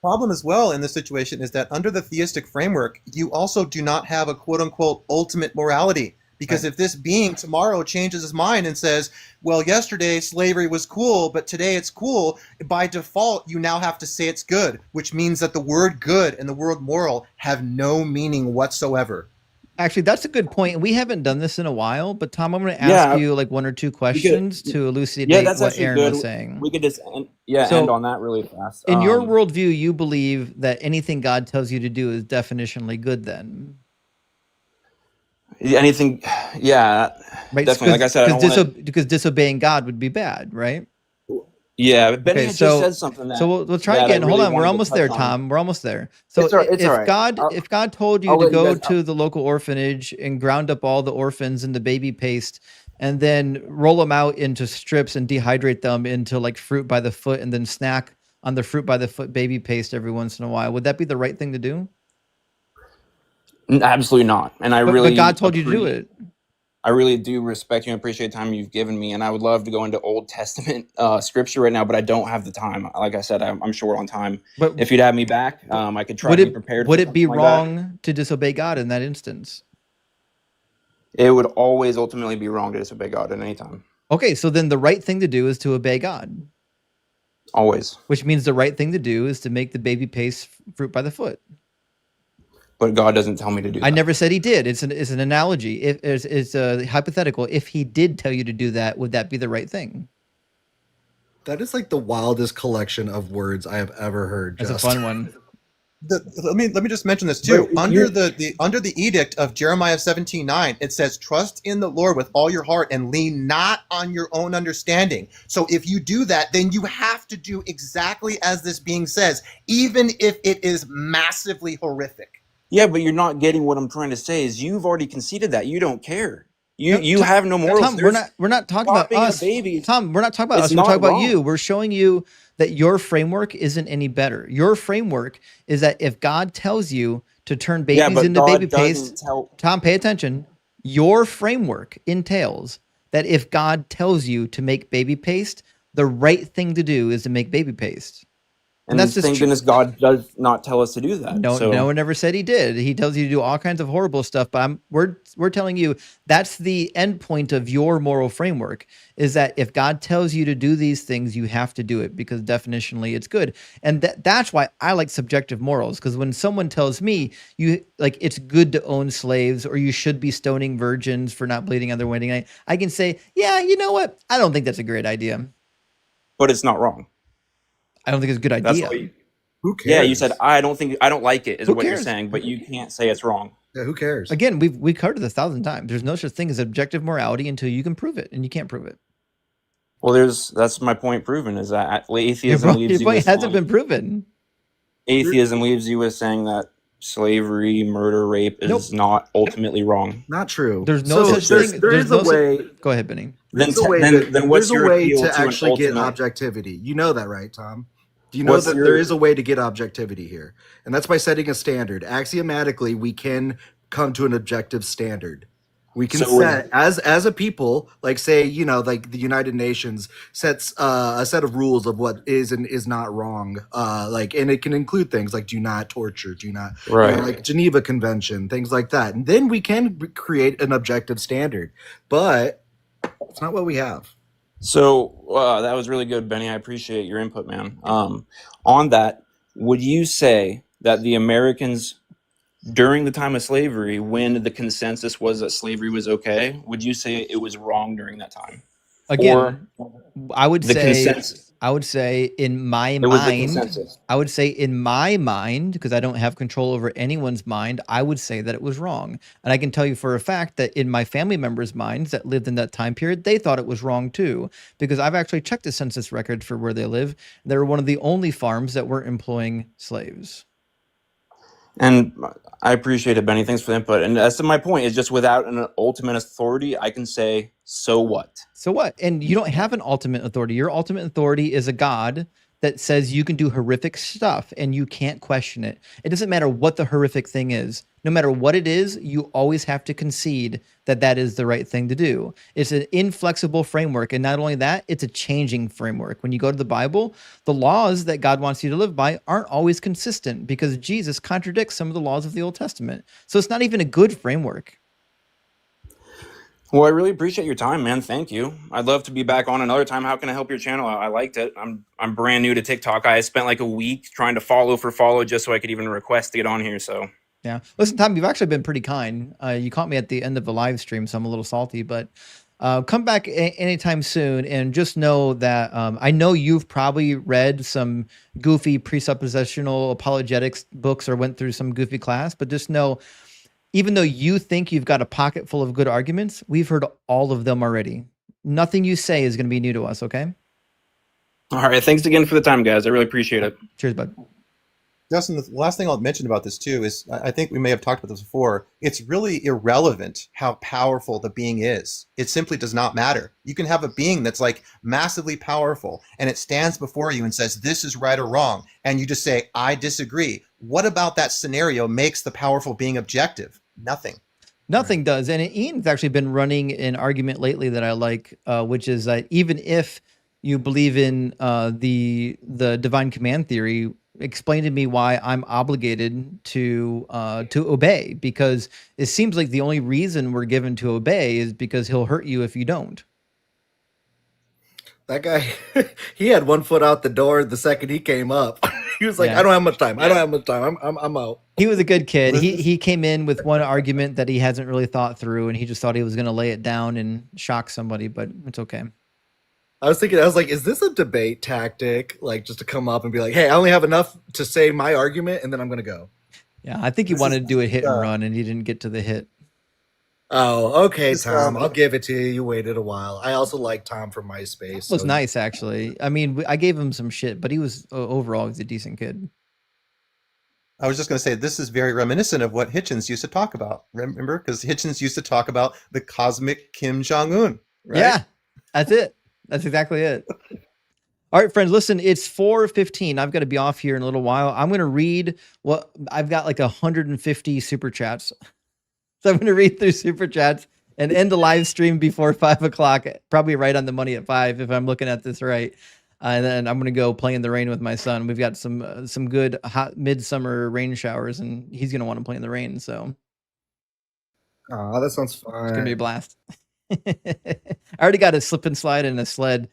Problem as well in this situation is that under the theistic framework, you also do not have a quote unquote ultimate morality. Because if this being tomorrow changes his mind and says, well, yesterday slavery was cool, but today it's cool, by default, you now have to say it's good, which means that the word good and the word moral have no meaning whatsoever. Actually, that's a good point. We haven't done this in a while, but Tom, I'm going to ask you like one or two questions to elucidate what Aaron was saying. We could just end on that really fast. In your worldview, you believe that anything God tells you to do is definitionally good then? Anything, yeah, right? Definitely. Like I said, because disobeying God would be bad, right? Yeah, but Benny just said something. We'll try again. Hold on, we're almost there, Tom. We're almost there. So if God told you to go to the local orphanage and ground up all the orphans into baby paste, and then roll them out into strips and dehydrate them into like fruit by the foot, and then snack on the fruit by the foot baby paste every once in a while, would that be the right thing to do? Absolutely not. And but God told you to do it. I really do respect you and appreciate the time you've given me. And I would love to go into Old Testament scripture right now, but I don't have the time. Like I said, I'm short on time. But if you'd have me back, I could try to be prepared. Would it be wrong to disobey God in that instance? It would always ultimately be wrong to disobey God at any time. Okay, so then the right thing to do is to obey God. Always. Which means the right thing to do is to make the baby paste fruit by the foot. But God doesn't tell me to do that. I never said he did. It's an analogy. It's a hypothetical. If he did tell you to do that, would that be the right thing? That is like the wildest collection of words I have ever heard. That's a fun one. Let me just mention this too. Under the edict of Jeremiah 17:9, it says, "Trust in the Lord with all your heart and lean not on your own understanding." So if you do that, then you have to do exactly as this being says, even if it is massively horrific. Yeah, but you're not getting what I'm trying to say. Is you've already conceded that you don't care. You have no morals. Tom, we're not talking about us. Tom, we're not talking about us. We're talking about you. We're showing you that your framework isn't any better. Your framework is that if God tells you to turn babies into baby paste, Tom, pay attention. Your framework entails that if God tells you to make baby paste, the right thing to do is to make baby paste. And that's thank goodness God does not tell us to do that. No one ever said he did. He tells you to do all kinds of horrible stuff, but we're telling you that's the end point of your moral framework, is that if God tells you to do these things, you have to do it because definitionally it's good. And that's why I like subjective morals, because when someone tells me it's good to own slaves or you should be stoning virgins for not bleeding on their wedding night, I can say, yeah, you know what? I don't think that's a great idea. But it's not wrong. I don't think it's a good idea. Who cares? Yeah, you said I don't like it is what you're saying, but you can't say it's wrong. Yeah, who cares? Again, we covered this 1,000 times. There's no such thing as objective morality until you can prove it, and you can't prove it. Well, that's my point proven, is that atheism leaves your point hasn't been proven. Atheism leaves you with saying that slavery, murder, rape is not ultimately wrong. Not true. There's no such thing. There is a way. Go ahead, Benny. Then what's your appeal to actually get objectivity? You know that, right, Tom? Do you know that there is a way to get objectivity here? And that's by setting a standard. Axiomatically, we can come to an objective standard. We can set as a people, like say, like the United Nations sets a set of rules of what is and is not wrong. And it can include things like do not torture, do not like Geneva Convention, things like that. And then we can create an objective standard. But it's not what we have. So that was really good, Benny. I appreciate your input, man. On that, would you say that the Americans during the time of slavery, when the consensus was that slavery was okay, would you say it was wrong during that time? Again, I would say in my mind, because I don't have control over anyone's mind, I would say that it was wrong. And I can tell you for a fact that in my family members' minds that lived in that time period, they thought it was wrong too, because I've actually checked the census records for where they live. They were one of the only farms that weren't employing slaves. And I appreciate it, Benny. Thanks for the input. And that's my point, is just without an ultimate authority, I can say, so what? So what? And you don't have an ultimate authority. Your ultimate authority is a God that says you can do horrific stuff and you can't question it. It doesn't matter what the horrific thing is. No matter what it is, you always have to concede that that is the right thing to do. It's an inflexible framework. And not only that, it's a changing framework. When you go to the Bible, the laws that God wants you to live by aren't always consistent because Jesus contradicts some of the laws of the Old Testament. So it's not even a good framework. Well, I really appreciate your time, man. Thank you. I'd love to be back on another time. How can I help your channel? I liked it. I'm brand new to TikTok. I spent like a week trying to follow just so I could even request to get on here. So yeah, listen, Tom, you've actually been pretty kind. You caught me at the end of the live stream, so I'm a little salty, but come back anytime soon. And just know that I know you've probably read some goofy presuppositional apologetics books or went through some goofy class, but just know, even though you think you've got a pocket full of good arguments, we've heard all of them already. Nothing you say is going to be new to us, okay? All right. Thanks again for the time, guys. I really appreciate it. Cheers, bud. Justin, the last thing I'll mention about this too is I think we may have talked about this before. It's really irrelevant how powerful the being is. It simply does not matter. You can have a being that's like massively powerful and it stands before you and says, this is right or wrong. And you just say, I disagree. What about that scenario makes the powerful being objective? Nothing. Nothing does. And Ian's actually been running an argument lately that I like, which is that even if you believe in the divine command theory, explain to me why I'm obligated to obey, because it seems like the only reason we're given to obey is because he'll hurt you if you don't. That guy, he had one foot out the door the second he came up. He was like, I don't have much time. I don't have much time. I'm out. He was a good kid. He came in with one argument that he hasn't really thought through, and he just thought he was going to lay it down and shock somebody, but it's okay. I was like, is this a debate tactic? Like, just to come up and be like, hey, I only have enough to say my argument, and then I'm going to go. Yeah, I think he wanted to do a hit and run, and he didn't get to the hit. Oh, okay, Tom. I'll give it to you. You waited a while. I also like Tom from MySpace. It was nice, actually. I mean, I gave him some shit, but he was overall he's a decent kid. I was just going to say, this is very reminiscent of what Hitchens used to talk about. Remember? Because Hitchens used to talk about the cosmic Kim Jong-un. Right? Yeah, that's it. That's exactly it. All right, friends, listen, it's 4:15. I've got to be off here in a little while. I'm going to read what I've got, like 150 super chats. So I'm going to read through super chats and end the live stream before 5 o'clock, probably right on the money at 5 if I'm looking at this right. And then I'm going to go play in the rain with my son. We've got some good hot midsummer rain showers, and he's going to want to play in the rain. So, oh, that sounds fun. It's going to be a blast. I already got a slip and slide and a slide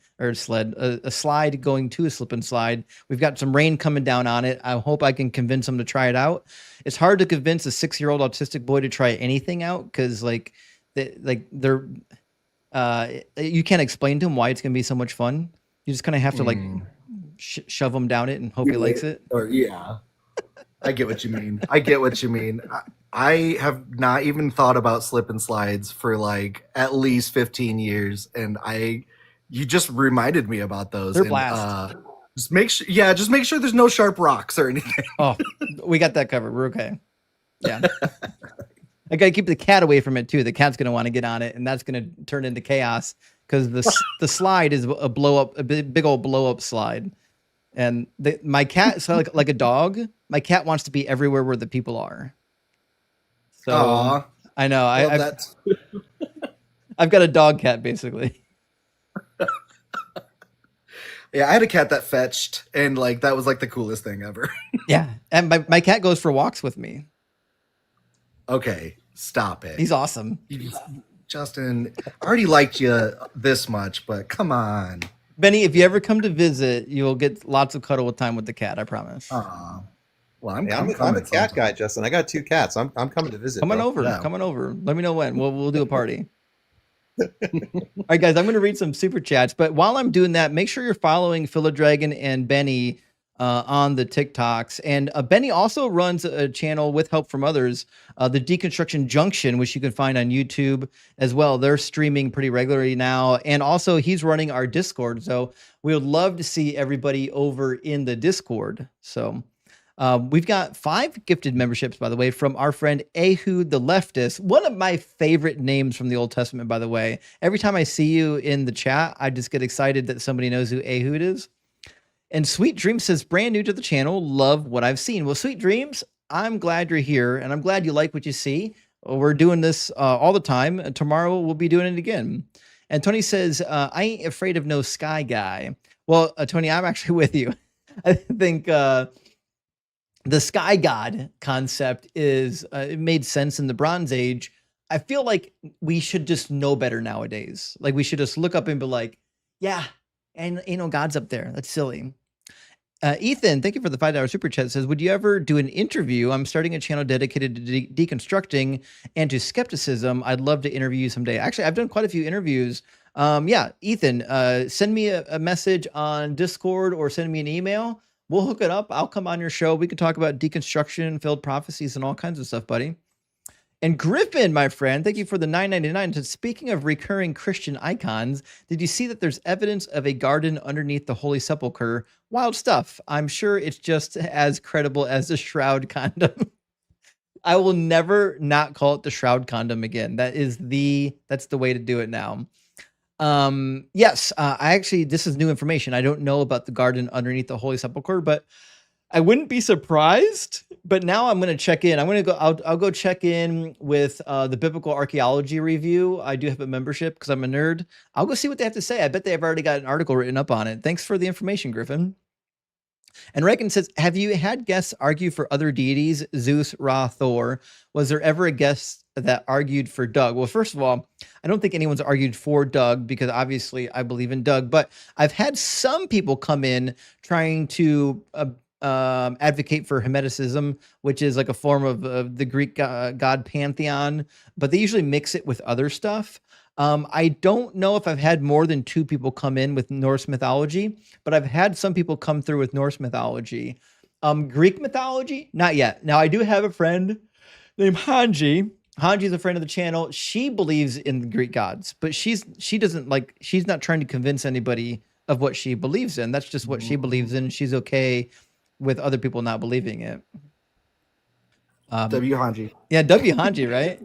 going to a slip and slide. We've got some rain coming down on it. I hope I can convince him to try it out. It's hard to convince a 6-year-old autistic boy to try anything out because you can't explain to him why it's going to be so much fun. You just kind of have to shove him down it and hope he likes it. Or yeah, I get what you mean. I have not even thought about slip and slides for like at least 15 years, and you just reminded me about those. They're blast. Just make sure there's no sharp rocks or anything. Oh, we got that covered. We're okay. Yeah. I got to keep the cat away from it too. The cat's going to want to get on it, and that's going to turn into chaos because the slide is a big old blow up slide. And my cat, so like a dog, my cat wants to be everywhere where the people are. So aww. I know. I've got a dog cat basically. Yeah, I had a cat that fetched, and like that was like the coolest thing ever. Yeah, and my cat goes for walks with me. Okay, stop it. He's awesome. Justin, I already liked you this much, but come on. Benny, if you ever come to visit, you'll get lots of cuddle time with the cat, I promise. Well, I'm a cat guy, Justin. I got 2 cats. I'm coming to visit. Coming over. Let me know when. We'll do a party. All right, guys, I'm going to read some super chats, but while I'm doing that, make sure you're following Philodragon and Benny on the TikToks. And Benny also runs a channel with help from others, the Deconstruction Junction, which you can find on YouTube as well. They're streaming pretty regularly now. And also he's running our Discord. So we would love to see everybody over in the Discord. So we've got 5 gifted memberships, by the way, from our friend Ehud the Leftist. One of my favorite names from the Old Testament, by the way. Every time I see you in the chat, I just get excited that somebody knows who Ehud is. And Sweet Dreams says, brand new to the channel, love what I've seen. Well, Sweet Dreams, I'm glad you're here, and I'm glad you like what you see. We're doing this all the time. And tomorrow we'll be doing it again. And Tony says, I ain't afraid of no sky guy. Well, Tony, I'm actually with you. I think the sky god concept is it made sense in the Bronze Age. I feel like we should just know better nowadays. Like we should just look up and be like, yeah, and ain't no gods up there. That's silly. Ethan, thank you for the $5 super chat. Says, would you ever do an interview? I'm starting a channel dedicated to deconstructing and to skepticism. I'd love to interview you someday. Actually, I've done quite a few interviews. Yeah, Ethan, send me a message on Discord or send me an email. We'll hook it up. I'll come on your show. We can talk about deconstruction, failed prophecies, and all kinds of stuff, buddy. And Griffin, my friend, thank you for the $9.99. So speaking of recurring Christian icons, did you see that there's evidence of a garden underneath the Holy Sepulchre? Wild stuff. I'm sure it's just as credible as the Shroud condom. I will never not call it the Shroud condom again. That's the way to do it now. Yes, I actually, this is new information. I don't know about the garden underneath the Holy Sepulchre, but I wouldn't be surprised. But now I'm going to check in. I'll go check in with the Biblical Archaeology Review. I do have a membership because I'm a nerd. I'll go see what they have to say. I bet they have already got an article written up on it. Thanks for the information, Griffin. And Reagan says, have you had guests argue for other deities, Zeus, Ra, Thor? Was there ever a guest that argued for Doug? Well, first of all, I don't think anyone's argued for Doug because obviously I believe in Doug, but I've had some people come in trying to advocate for Hermeticism, which is like a form of the Greek god pantheon, but they usually mix it with other stuff. I don't know if I've had more than 2 people come in with Norse mythology, but I've had some people come through with Norse mythology. Greek mythology, not yet. Now I do have a friend named Hanji. Hanji's a friend of the channel. She believes in the Greek gods, but she's not trying to convince anybody of what she believes in. That's just what she believes in. She's okay with other people not believing it. W Hanji. Yeah, W Hanji, right?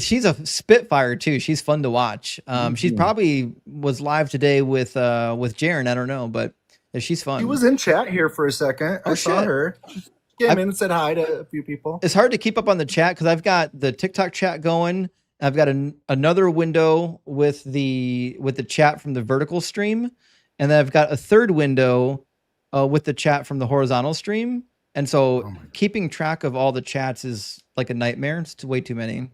She's a spitfire too. She's fun to watch. She probably was live today with Jaren. I don't know, but she's fun. She was in chat here for a second. I saw her. She came in and said hi to a few people. It's hard to keep up on the chat because I've got the TikTok chat going. I've got another window with the chat from the vertical stream, and then I've got a third window with the chat from the horizontal stream. And so keeping track of all the chats is like a nightmare. It's way too many.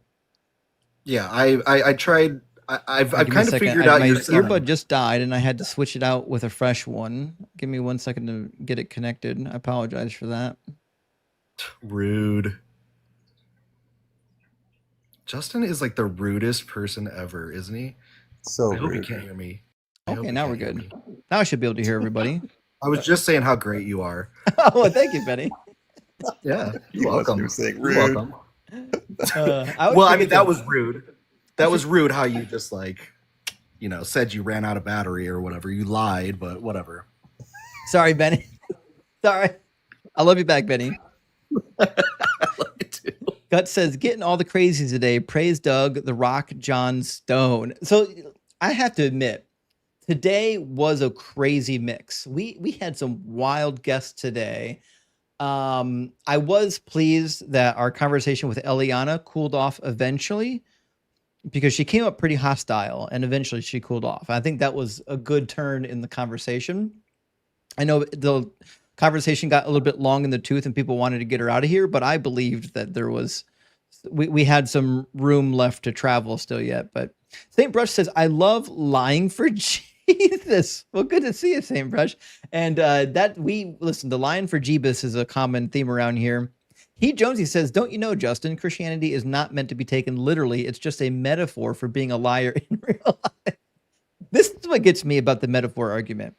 Yeah, I tried. I've kind of figured out my your earbud just died and I had to switch it out with a fresh one. Give me 1 second to get it connected. I apologize for that. Rude. Justin is like the rudest person ever, isn't he? So I hope rude. he can't hear me. Okay, now we're good. Now I should be able to hear everybody. I was just saying how great you are. Oh, thank you, Benny. Yeah, you're welcome. You're saying rude. You're welcome. Well, I mean, that was rude. That was rude how you just said you ran out of battery or whatever. You lied, but whatever. Sorry, Benny. Sorry. I love you back, Benny. I love you too. Gut says, getting all the crazies today. Praise Doug, The Rock, John Stone. So I have to admit, today was a crazy mix. We had some wild guests today. I was pleased that our conversation with Eliana cooled off eventually because she came up pretty hostile and eventually she cooled off. I think that was a good turn in the conversation. I know the conversation got a little bit long in the tooth and people wanted to get her out of here, but I believed that we had some room left to travel still yet. But St. Brush says, I love lying for Jesus. Well, good to see you, St. Brush. And the lying for Jeebus is a common theme around here. He Jonesy says, don't you know, Justin, Christianity is not meant to be taken literally. It's just a metaphor for being a liar in real life. This is what gets me about the metaphor argument.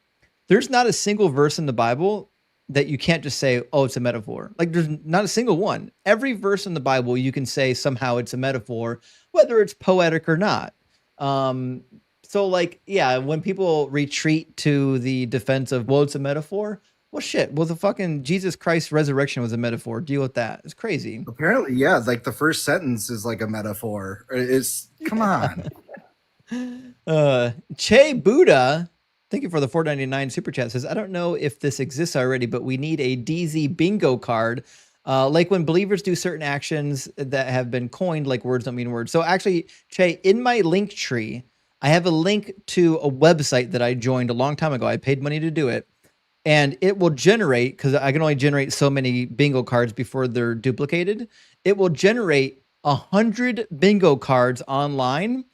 There's not a single verse in the Bible that you can't just say, oh, it's a metaphor. Like there's not a single one. Every verse in the Bible, you can say somehow it's a metaphor, whether it's poetic or not. So when people retreat to the defense of, well, it's a metaphor. Well, shit. Well, the fucking Jesus Christ resurrection was a metaphor. Deal with that. It's crazy. Apparently, yeah. Like the first sentence is like a metaphor. Come on. Che Buddha, thank you for the $4.99 super chat, says, I don't know if this exists already, but we need a DZ bingo card. Like when believers do certain actions that have been coined, like words don't mean words. So actually, Che, in my link tree, I have a link to a website that I joined a long time ago. I paid money to do it. And it will generate, because I can only generate so many bingo cards before they're duplicated. It will generate 100 bingo cards online.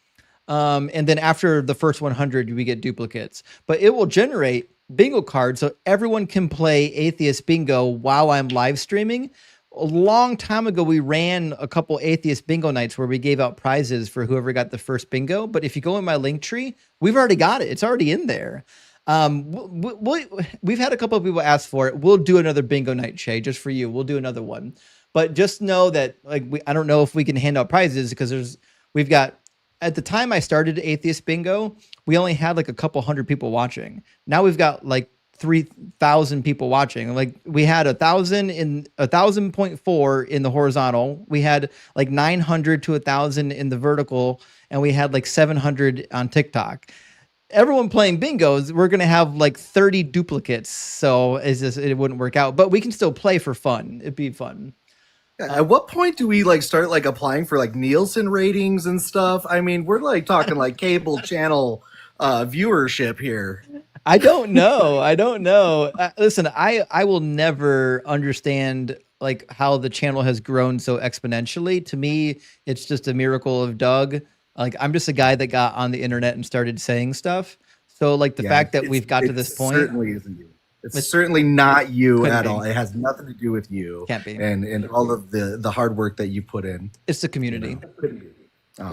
And then after the first 100, we get duplicates. But it will generate bingo cards so everyone can play Atheist Bingo while I'm live streaming. A long time ago, we ran a couple Atheist Bingo nights where we gave out prizes for whoever got the first bingo. But if you go in my link tree, we've already got it. It's already in there. We've had a couple of people ask for it. We'll do another bingo night, Shay, just for you. We'll do another one. But just know that like I don't know if we can hand out prizes because we've got at the time I started Atheist Bingo, we only had like a couple hundred people watching. Now we've got like 3,000 people watching. Like we had 1,000.4 in the horizontal. We had like 900 to 1,000 in the vertical, and we had like 700 on TikTok. Everyone playing bingos, we're gonna have like 30 duplicates, so it wouldn't work out. But we can still play for fun. It'd be fun. At what point do we like start like applying for like Nielsen ratings and stuff? I mean, we're like talking like cable channel viewership here. I don't know. Listen, I will never understand like how the channel has grown so exponentially. To me, it's just a miracle of Doug. Like I'm just a guy that got on the internet and started saying stuff. So like the fact that we've got to this point certainly isn't you. It's certainly not you at be. all. It has nothing to do with you. Can't be. And all of the hard work that you put in. It's the community.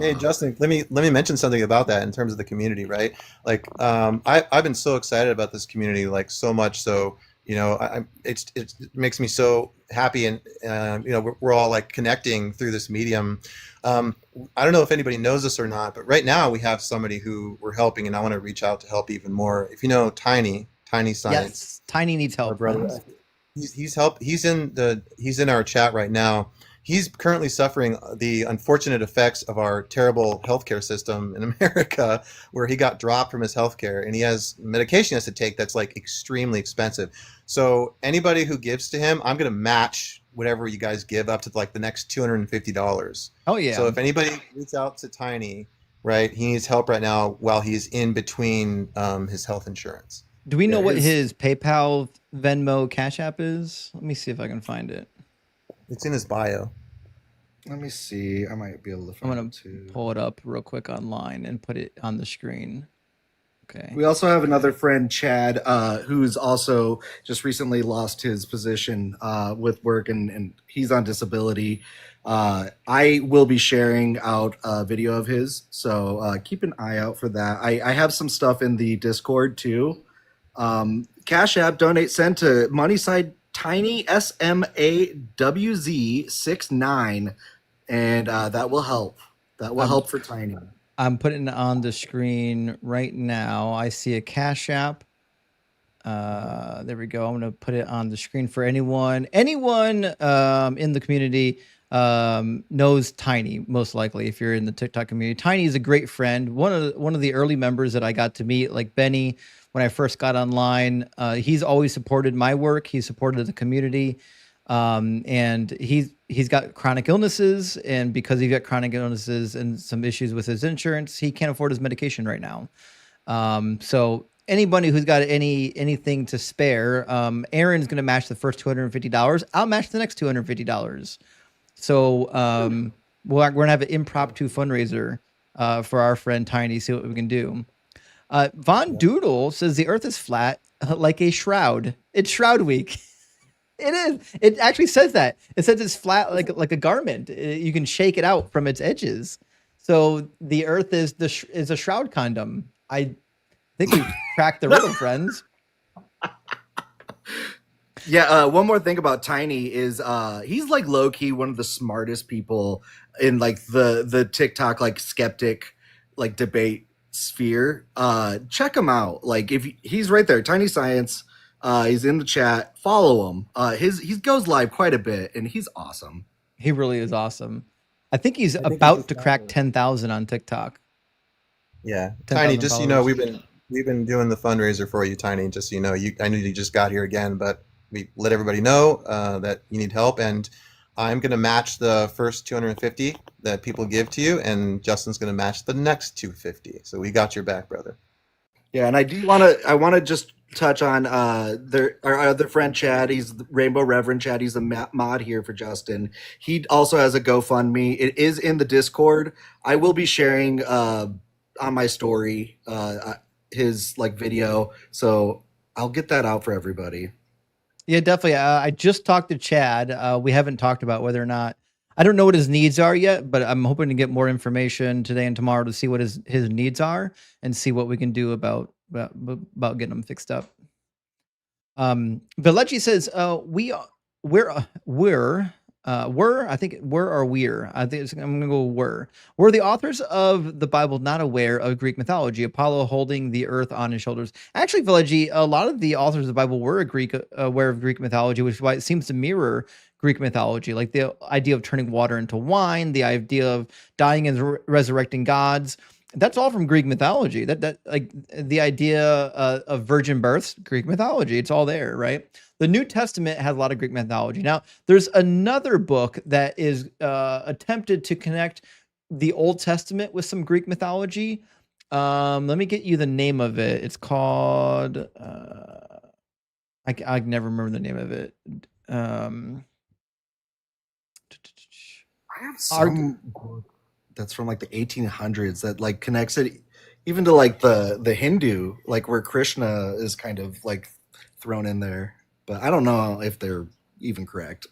Hey Justin, let me mention something about that in terms of the community, right? Like I've been so excited about this community, like so much so, you know, it makes me so happy, and you know, we're all like connecting through this medium. I don't know if anybody knows this or not, but right now we have somebody who we're helping, and I want to reach out to help even more. If you know Tiny Science, yes, Tiny needs help. Our brother, he's in our chat right now. He's currently suffering the unfortunate effects of our terrible healthcare system in America, where he got dropped from his healthcare, and he has medication he has to take that's like extremely expensive. So anybody who gives to him, I'm going to match whatever you guys give up to like the next $250. Oh yeah. So if anybody reaches out to Tiny, right, he needs help right now while he's in between his health insurance. Do we know what his PayPal, Venmo, Cash App is? Let me see if I can find it. It's in his bio. Let me see. I might be able to find it too. I'm gonna pull it up real quick online and put it on the screen. Okay. We also have another friend, Chad, who's also just recently lost his position with work, and he's on disability. I will be sharing out a video of his, so keep an eye out for that. I have some stuff in the Discord too. Cash App, donate, send to Moneyside Tiny SMAWZ69, and that will help. That will help for Tiny. I'm putting it on the screen right now. I see a Cash App. There we go. I'm going to put it on the screen for anyone. Anyone in the community knows Tiny, most likely, if you're in the TikTok community. Tiny is a great friend. One of the early members that I got to meet, like Benny, when I first got online. He's always supported my work. He supported the community. And he's got chronic illnesses, and because he's got chronic illnesses and some issues with his insurance, he can't afford his medication right now. So anybody who's got anything to spare, Aaron's going to match the first $250. I'll match the next $250. So we're going to have an impromptu fundraiser for our friend Tiny, see what we can do. Von Doodle says the earth is flat like a shroud. It's Shroud Week. It is. It actually says that. It says it's flat like a garment. You can shake it out from its edges. So the earth is a shroud condom. I think we cracked the riddle, friends. Yeah, one more thing about Tiny is he's like low key one of the smartest people in like the TikTok like skeptic like debate sphere. Check him out. Like if he's right there, Tiny Science. He's in the chat. Follow him. He goes live quite a bit, and he's awesome. He really is awesome. I think he's about to crack 10,000 on TikTok. Yeah, 10, Tiny. Just so you know, followers. we've been doing the fundraiser for you, Tiny. Just so you know, I know you just got here again, but we let everybody know that you need help, and I'm going to match the first 250 that people give to you, and Justin's going to match the next 250. So we got your back, brother. Yeah, and I want to just touch on our other friend Chad. He's the Rainbow Reverend Chad. He's a mod here for Justin. He also has a GoFundMe. It is in the Discord. I will be sharing on my story his like video, so I'll get that out for everybody. Yeah, definitely. I just talked to Chad. We haven't talked about whether or not, I don't know what his needs are yet, but I'm hoping to get more information today and tomorrow to see what his needs are and see what we can do about getting them fixed up. Velechi says we're I think were or we're. I think I'm gonna go were. Were the authors of the Bible not aware of Greek mythology? Apollo holding the earth on his shoulders. Actually, Village, a lot of the authors of the Bible were aware of Greek mythology, which is why it seems to mirror Greek mythology, like the idea of turning water into wine, the idea of dying and resurrecting gods. That's all from Greek mythology. That like the idea of virgin births, Greek mythology. It's all there, right? The New Testament has a lot of Greek mythology. Now, there's another book that is attempted to connect the Old Testament with some Greek mythology. Let me get you the name of it. It's called. I never remember the name of it. I have some book that's from like the 1800s that like connects it even to like the Hindu, like where Krishna is kind of like thrown in there. But I don't know if they're even correct.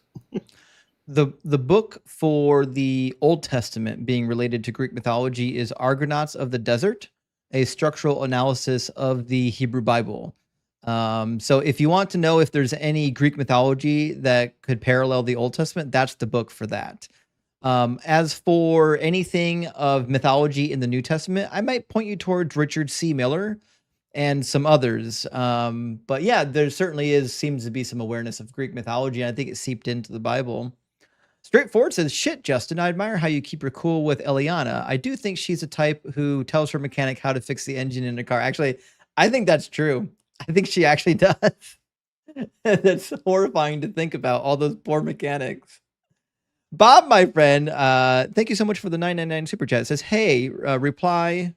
The book for the Old Testament being related to Greek mythology is Argonauts of the Desert, a structural analysis of the Hebrew Bible. So if you want to know if there's any Greek mythology that could parallel the Old Testament, that's the book for that. As for anything of mythology in the New Testament, I might point you towards Richard C. Miller and some others. But yeah, there certainly seems to be some awareness of Greek mythology, and I think it seeped into the Bible. Straightforward says, shit, Justin, I admire how you keep her cool with Eliana. I do think she's a type who tells her mechanic how to fix the engine in a car. Actually, I think that's true. I think she actually does. That's horrifying to think about, all those poor mechanics. Bob, my friend, thank you so much for the 999 super chat. It says, hey, reply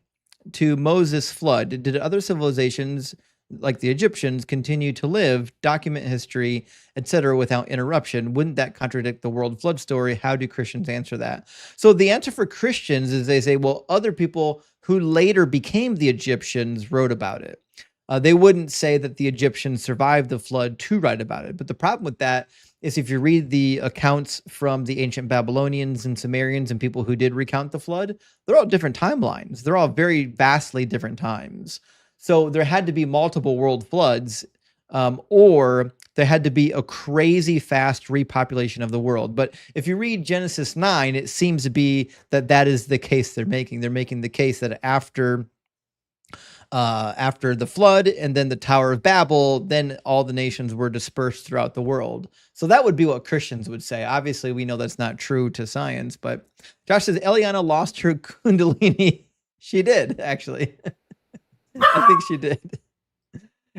to Moses' flood. Did other civilizations like the Egyptians continue to live, document history, etc. without interruption? Wouldn't that contradict the world flood story? How do Christians answer that? So the answer for Christians is they say, well, other people who later became the Egyptians wrote about it. They wouldn't say that the Egyptians survived the flood to write about it. But the problem with that is if you read the accounts from the ancient Babylonians and Sumerians and people who did recount the flood, they're all different timelines. They're all very vastly different times. So there had to be multiple world floods, or there had to be a crazy fast repopulation of the world. But if you read Genesis 9, it seems to be that is the case they're making. They're making the case that after the flood and then the Tower of Babel, then all the nations were dispersed throughout the world. So that would be what Christians would say. Obviously, we know that's not true to science, but Josh says, Eliana lost her Kundalini. She did, actually. I think she did.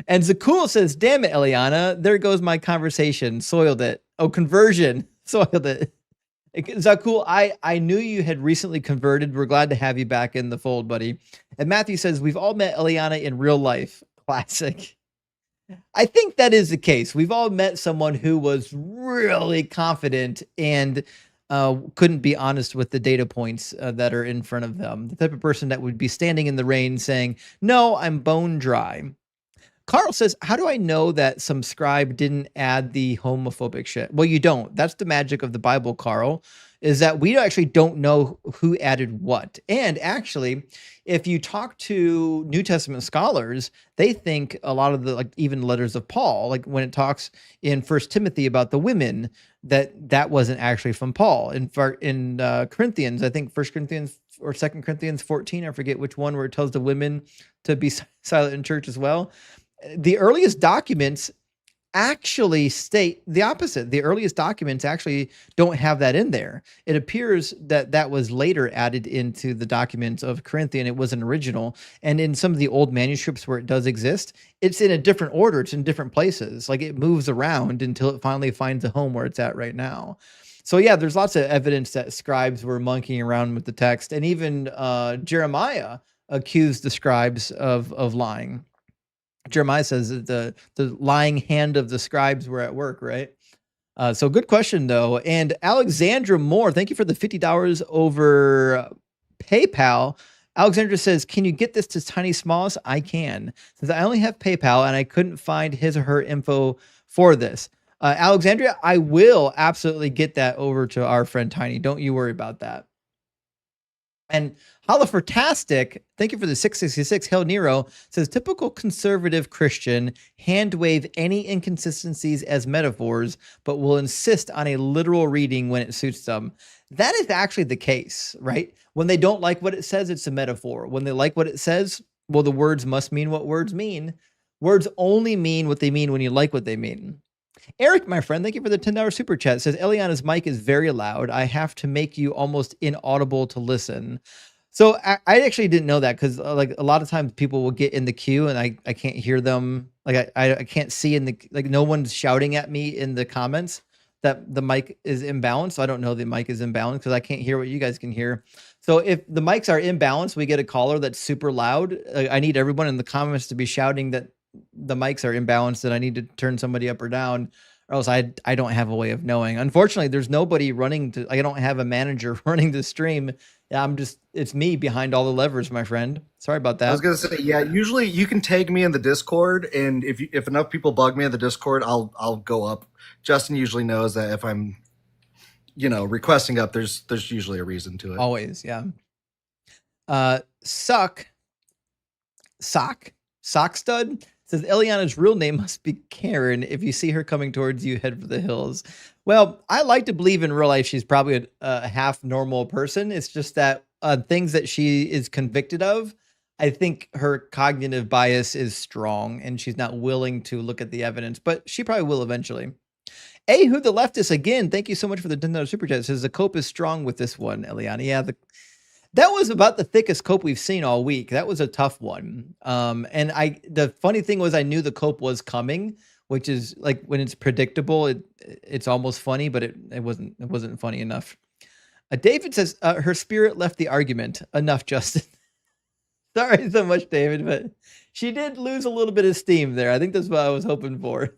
And Zakul says, damn it, Eliana, there goes my conversation. Soiled it. Oh, conversion. Soiled it. Zakul, I knew you had recently converted. We're glad to have you back in the fold, buddy. And Matthew says, we've all met Eliana in real life. Classic. I think that is the case. We've all met someone who was really confident and couldn't be honest with the data points that are in front of them. The type of person that would be standing in the rain saying, no, I'm bone dry. Carl says, how do I know that some scribe didn't add the homophobic shit? Well, you don't. That's the magic of the Bible, Carl, is that we actually don't know who added what. And actually, if you talk to New Testament scholars, they think a lot of the, like even letters of Paul, like when it talks in 1 Timothy about the women, that wasn't actually from Paul. In Corinthians, I think 1 Corinthians or 2 Corinthians 14, I forget which one, where it tells the women to be silent in church as well. The earliest documents actually state the opposite. The earliest documents actually don't have that in there. It appears that was later added into the documents of Corinthian. It wasn't original. And in some of the old manuscripts where it does exist, it's in a different order. It's in different places. Like it moves around until it finally finds a home where it's at right now. So yeah, there's lots of evidence that scribes were monkeying around with the text. And even Jeremiah accused the scribes of lying. Jeremiah says that the lying hand of the scribes were at work, right? So good question, though. And Alexandra Moore, thank you for the $50 over PayPal. Alexandra says, can you get this to Tiny Smalls? I can. Since I only have PayPal and I couldn't find his or her info for this. Alexandria, I will absolutely get that over to our friend Tiny. Don't you worry about that. And Holofertastic, thank you for the 666. Hail Nero says typical conservative Christian hand wave any inconsistencies as metaphors, but will insist on a literal reading when it suits them. That is actually the case, right? When they don't like what it says, it's a metaphor. When they like what it says, well, the words must mean what words mean. Words only mean what they mean when you like what they mean. Eric, my friend, thank you for the $10 super chat. Says Eliana's mic is very loud. I have to make you almost inaudible to listen. So I actually didn't know that because like a lot of times people will get in the queue and I can't hear them. Like I can't see in the, like no one's shouting at me in the comments that the mic is imbalanced. So I don't know the mic is imbalanced because I can't hear what you guys can hear. So if the mics are imbalanced, we get a caller that's super loud. I need everyone in the comments to be shouting that the mics are imbalanced and I need to turn somebody up or down, or else I don't have a way of knowing. Unfortunately, there's nobody running to, I don't have a manager running the stream. It's me behind all the levers, my friend. Sorry about that. I was going to say, yeah, usually you can tag me in the Discord, and if enough people bug me in the Discord, I'll go up. Justin usually knows that if I'm, requesting up, there's usually a reason to it. Always, yeah. Sock Stud says Eliana's real name must be Karen. If you see her coming towards you, head for the hills. Well, I like to believe in real life she's probably a half normal person. It's just that things that she is convicted of, I think her cognitive bias is strong and she's not willing to look at the evidence, but she probably will eventually. Who the leftist again? Thank you so much for the $10 super chat. Says the cope is strong with this one, Eliana. Yeah, that was about the thickest cope we've seen all week. That was a tough one. And the funny thing was I knew the cope was coming, which is like when it's predictable, it's almost funny, but it wasn't funny enough. David says her spirit left the argument. Enough, Justin. Sorry so much, David, but she did lose a little bit of steam there. I think that's what I was hoping for.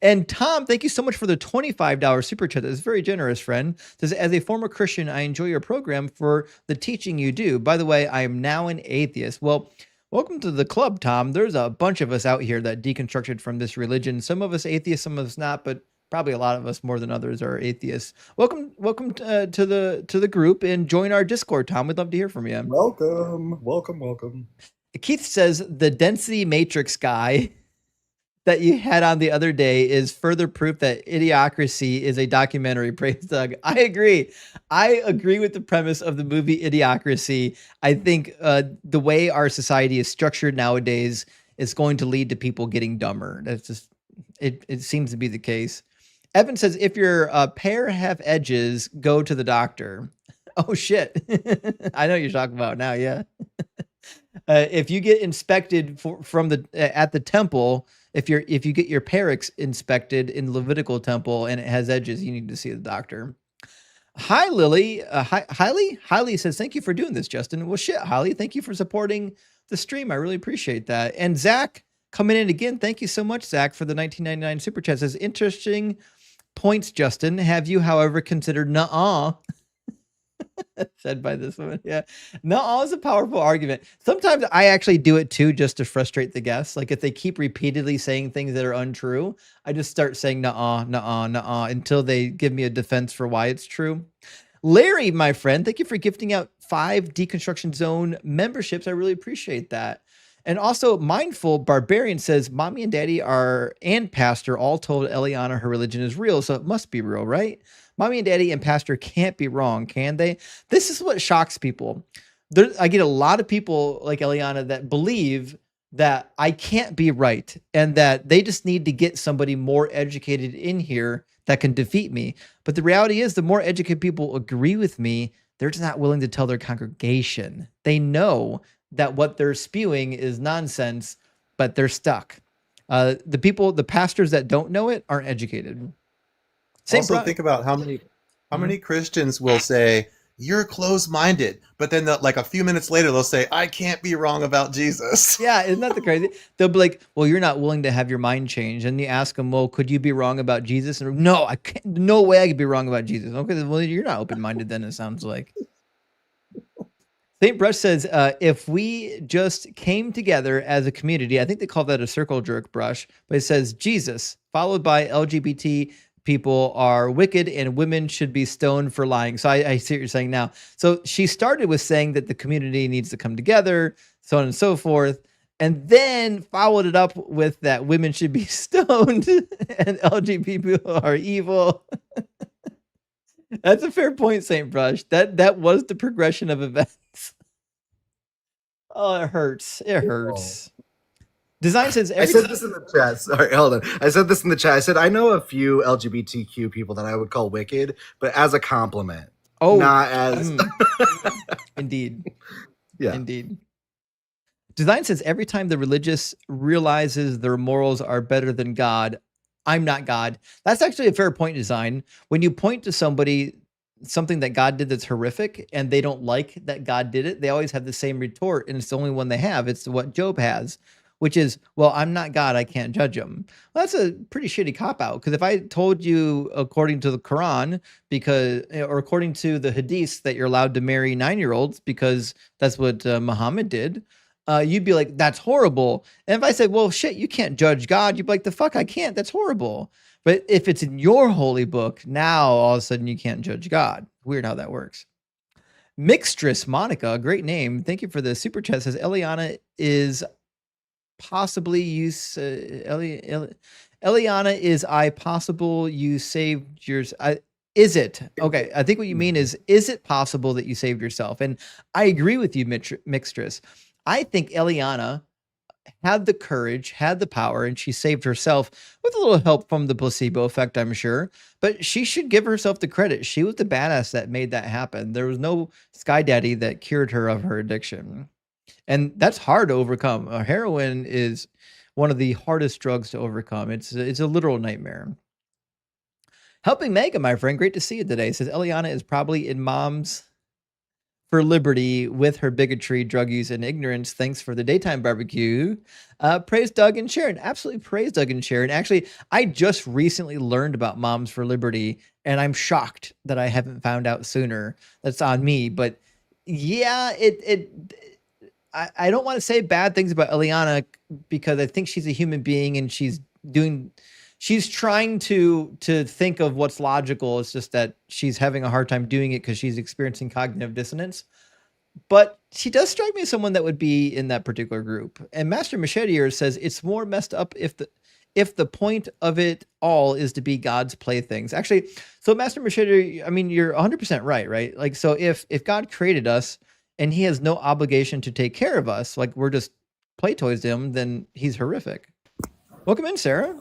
And Tom, thank you so much for the $25 super chat. That's very generous, friend. Says, as a former Christian, I enjoy your program for the teaching you do. By the way, I am now an atheist. Well, welcome to the club, Tom. There's a bunch of us out here that deconstructed from this religion. Some of us atheists, some of us not, but probably a lot of us more than others are atheists. Welcome to the group and join our Discord, Tom. We'd love to hear from you. Welcome. Keith says the density matrix guy that you had on the other day is further proof that Idiocracy is a documentary. Praise Doug. I agree with the premise of the movie Idiocracy. I think the way our society is structured nowadays is going to lead to people getting dumber. That's just, it seems to be the case. Evan says, if your pair have edges, go to the doctor. Oh shit. I know what you're talking about now. Yeah. If you get inspected at the temple, if you get your parix inspected in the Levitical temple and it has edges, you need to see the doctor. Hi, Lily. Hailey says, thank you for doing this, Justin. Well, shit, Hailey, thank you for supporting the stream. I really appreciate that. And Zach coming in again. Thank you so much, Zach, for the $19.99 super chat. Says, interesting points, Justin. Have you, however, considered nuh-uh? Said by this woman. Yeah. No, is a powerful argument. Sometimes I actually do it too, just to frustrate the guests. Like if they keep repeatedly saying things that are untrue, I just start saying nuh-uh until they give me a defense for why it's true. Larry, my friend, thank you for gifting out 5 Deconstruction Zone memberships. I really appreciate that. And also Mindful Barbarian says, mommy and daddy and pastor all told Eliana her religion is real, so it must be real, right? Mommy and daddy and pastor can't be wrong, can they? This is what shocks people. I get a lot of people like Eliana that believe that I can't be right and that they just need to get somebody more educated in here that can defeat me. But the reality is the more educated people agree with me, they're just not willing to tell their congregation. They know that what they're spewing is nonsense, but they're stuck. The pastors that don't know it aren't educated. Think about how many Christians will say, you're closed-minded, but then like a few minutes later, they'll say, I can't be wrong about Jesus. Yeah, isn't that the crazy? They'll be like, well, you're not willing to have your mind changed. And you ask them, well, could you be wrong about Jesus? And no, I can't. No way I could be wrong about Jesus. Okay, well, you're not open-minded then, it sounds like. St. Brush says, if we just came together as a community, I think they call that a circle jerk, Brush, but it says Jesus, followed by LGBT people are wicked and women should be stoned for lying. So I see what you're saying now. So she started with saying that the community needs to come together, so on and so forth, and then followed it up with that women should be stoned and LGBT people are evil. That's a fair point, Saint Brush. That was the progression of events. Oh, it hurts. It hurts. Design says I said this in the chat. Sorry, hold on. I said this in the chat. I said I know a few LGBTQ people that I would call wicked, but as a compliment. Oh, not as indeed. Yeah. Indeed. Design says every time the religious realizes their morals are better than God, I'm not God. That's actually a fair point, Design. When you point to somebody something that God did that's horrific and they don't like that God did it, they always have the same retort, and it's the only one they have. It's what Job has, which is, well, I'm not God, I can't judge him. Well, that's a pretty shitty cop-out, because if I told you according to the Quran, or according to the Hadiths, that you're allowed to marry 9-year-olds because that's what Muhammad did, you'd be like, that's horrible. And if I said, well, shit, you can't judge God, you'd be like, the fuck, I can't, that's horrible. But if it's in your holy book, now all of a sudden you can't judge God. Weird how that works. Mixtress Monica, great name. Thank you for the super chat. Says Eliana is possibly you. Eliana is I possible you saved yours. Is it okay? I think what you mean is it possible that you saved yourself? And I agree with you, Mixtress. I think Eliana had the courage, had the power, and she saved herself with a little help from the placebo effect, I'm sure. But she should give herself the credit. She was the badass that made that happen. There was no Sky Daddy that cured her of her addiction. And that's hard to overcome. Heroin is one of the hardest drugs to overcome. It's a literal nightmare. Helping Mega, my friend, great to see you today. Says Eliana is probably in Moms for Liberty with her bigotry, drug use, and ignorance. Thanks for the daytime barbecue. Praise Doug and Sharon. Absolutely praise Doug and Sharon. Actually, I just recently learned about Moms for Liberty, and I'm shocked that I haven't found out sooner. That's on me. But yeah, I don't want to say bad things about Eliana, because I think she's a human being and she's trying to think of what's logical. It's just that she's having a hard time doing it because she's experiencing cognitive dissonance. But she does strike me as someone that would be in that particular group. And Master Machetier says it's more messed up if the point of it all is to be God's playthings. Actually, so Master Machetier, I mean, you're 100% right? Like, so if God created us and he has no obligation to take care of us, like we're just play toys to him, then he's horrific. Welcome in, Sarah.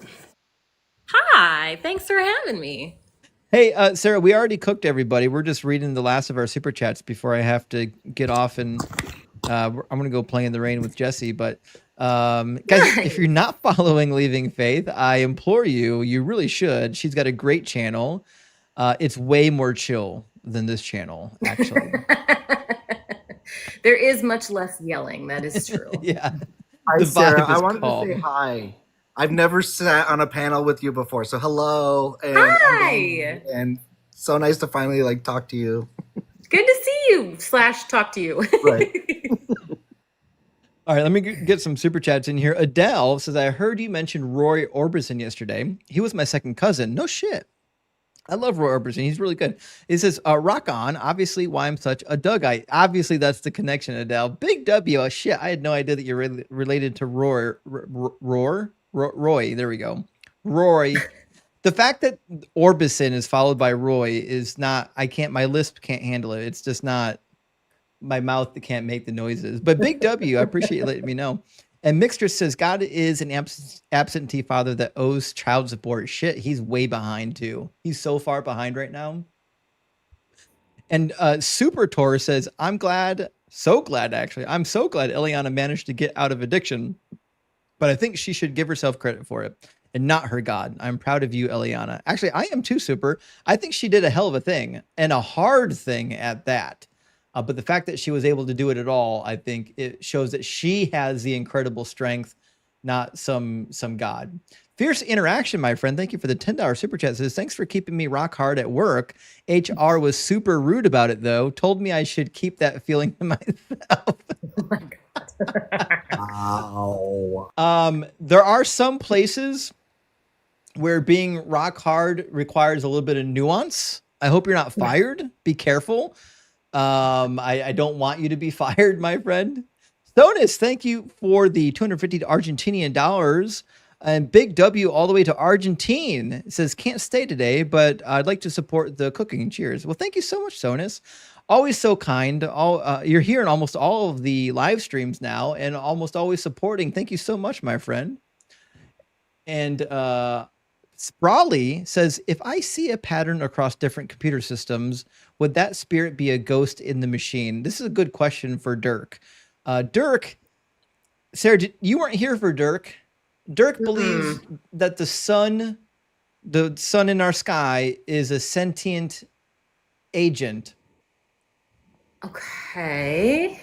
Hi, thanks for having me. Hey, Sarah, we already cooked everybody. We're just reading the last of our super chats before I have to get off, and I'm going to go play in the rain with Jesse. But guys, if you're not following Leaving Faith, I implore you, you really should. She's got a great channel. It's way more chill than this channel, actually. There is much less yelling. That is true. Yeah. Hi, Sarah. I wanted to say hi. I've never sat on a panel with you before, so hello. And, hi. And so nice to finally talk to you. Good to see you / talk to you. Right. All right, let me get some super chats in here. Adele says, I heard you mention Roy Orbison yesterday. He was my second cousin. No shit. I love Roy Orbison. He's really good. He says, rock on. Obviously, why I'm such a Dougite. Obviously, that's the connection, Adele. Big W. Oh, shit. I had no idea that you're related to Roy. There we go. Roy. The fact that Orbison is followed by Roy is not, my lisp can't handle it. It's just not my mouth that can't make the noises. But Big W, I appreciate you letting me know. And Mixter says, God is an absentee father that owes child support. Shit, he's way behind too. He's so far behind right now. And Super Tor says, I'm so glad Eliana managed to get out of addiction. But I think she should give herself credit for it and not her God. I'm proud of you, Eliana. Actually, I am too, Super. I think she did a hell of a thing, and a hard thing at that. But the fact that she was able to do it at all, I think it shows that she has the incredible strength, not some God. Fierce Interaction, my friend. Thank you for the $10 super chat. Says, thanks for keeping me rock hard at work. HR was super rude about it, though. Told me I should keep that feeling to myself. Oh my God. Wow. There are some places where being rock hard requires a little bit of nuance. I hope you're not fired. Be careful. I don't want you to be fired, my friend. Sonus, thank you for the 250 Argentinian dollars. And Big W all the way to Argentine. It says, can't stay today, but I'd like to support the cooking. Cheers. Well, thank you so much, Sonus. Always so kind. You're here in almost all of the live streams now and almost always supporting. Thank you so much, my friend. And Sprawley says, if I see a pattern across different computer systems, would that spirit be a ghost in the machine? This is a good question for Dirk. Dirk, Sarah, you weren't here for Dirk. Dirk believes that the sun in our sky is a sentient agent. Okay.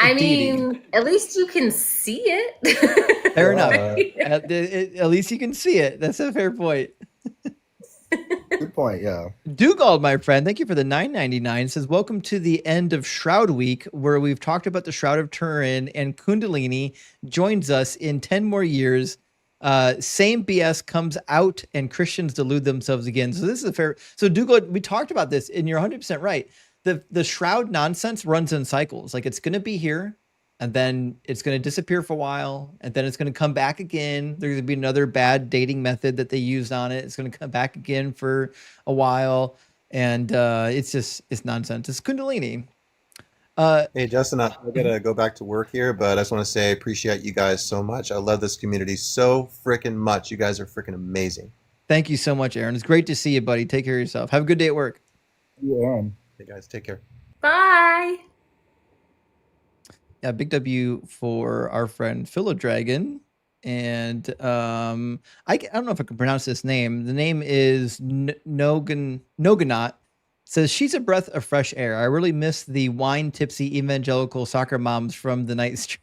I mean, at least you can see it. Fair enough. At least you can see it. That's a fair point. Good point, yeah. Dugald, my friend, thank you for the $9.99. Says, welcome to the end of Shroud Week, where we've talked about the Shroud of Turin, and Kundalini joins us in 10 more years. Same BS comes out, and Christians delude themselves again. So this is a fair. So Dugald, we talked about this, and you're 100% right. The Shroud nonsense runs in cycles. Like, it's going to be here, and then it's going to disappear for a while, and then it's going to come back again. There's going to be another bad dating method that they used on it. It's going to come back again for a while, and it's nonsense. It's Kundalini. Hey, Justin, I gotta go back to work here, but I just want to say I appreciate you guys so much. I love this community so freaking much. You guys are freaking amazing. Thank you so much, Aaron. It's great to see you, buddy. Take care of yourself. Have a good day at work. Yeah, Aaron. Hey, guys, take care. Bye. Yeah, big W for our friend Philodragon. And I don't know if I can pronounce this name. The name is Noganot. Says, she's a breath of fresh air. I really miss the wine tipsy evangelical soccer moms from the night stream.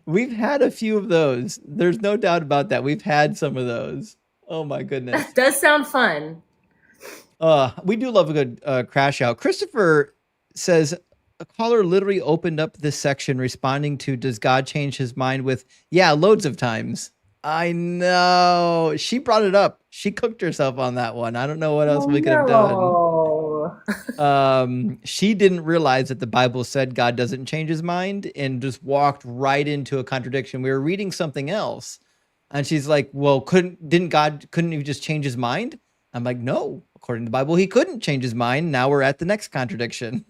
We've had a few of those. There's no doubt about that. We've had some of those. Oh my goodness. Does sound fun. We do love a good crash out. Christopher says, a caller literally opened up this section responding to, does God change his mind with, yeah, loads of times. I know. She brought it up. She cooked herself on that one. I don't know what else we could have done. She didn't realize that the Bible said God doesn't change his mind and just walked right into a contradiction. We were reading something else. And she's like, well, couldn't he just change his mind? I'm like, no, according to the Bible, he couldn't change his mind. Now we're at the next contradiction.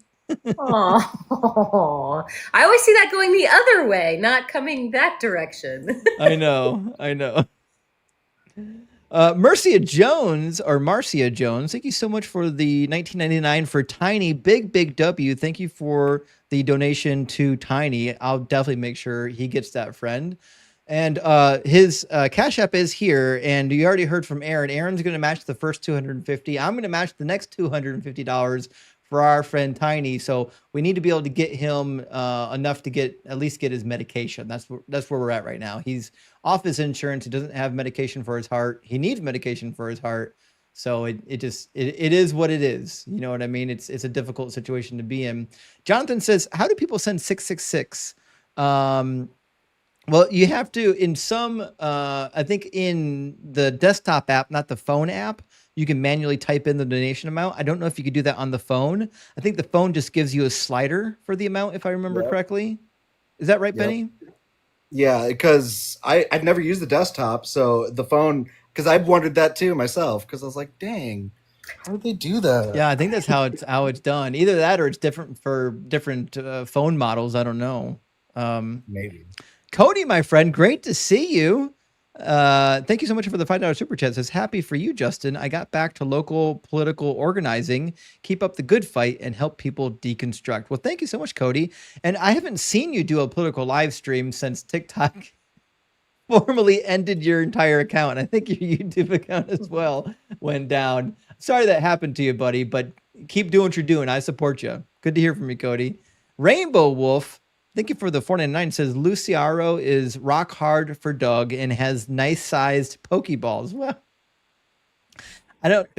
Oh, I always see that going the other way, not coming that direction. I know. Marcia Jones, thank you so much for the $19.99 for Tiny. Big W. Thank you for the donation to Tiny. I'll definitely make sure he gets that, friend. And his Cash App is here, and you already heard from Aaron. Aaron's going to match the first $250. I'm going to match the next $250 for our friend Tiny. So we need to be able to get him enough to at least get his medication. That's where we're at right now. He's off his insurance. He doesn't have medication for his heart. He needs medication for his heart. So it is what it is. You know what I mean? It's a difficult situation to be in. Jonathan says, how do people send 666? Well, you have to, in some, I think in the desktop app, not the phone app, you can manually type in the donation amount. I don't know if you could do that on the phone. I think the phone just gives you a slider for the amount, if I remember correctly. Is that right, Benny? Yeah, because I've never used the desktop, so the phone, because I've wondered that too myself, because I was like, dang, how did they do that? Yeah, I think that's how it's done. Either that or it's different for different phone models. I don't know. Maybe. Cody, my friend, great to see you. Thank you so much for the $5 super chat. It says, happy for you, Justin. I got back to local political organizing. Keep up the good fight and help people deconstruct. Well, thank you so much, Cody. And I haven't seen you do a political live stream since TikTok formally ended your entire account. I think your YouTube account as well went down. Sorry that happened to you, buddy, but keep doing what you're doing. I support you. Good to hear from you, Cody. Rainbow Wolf, thank you for the $4.99. Says Luciaro is rock hard for Doug and has nice sized Pokeballs. Well,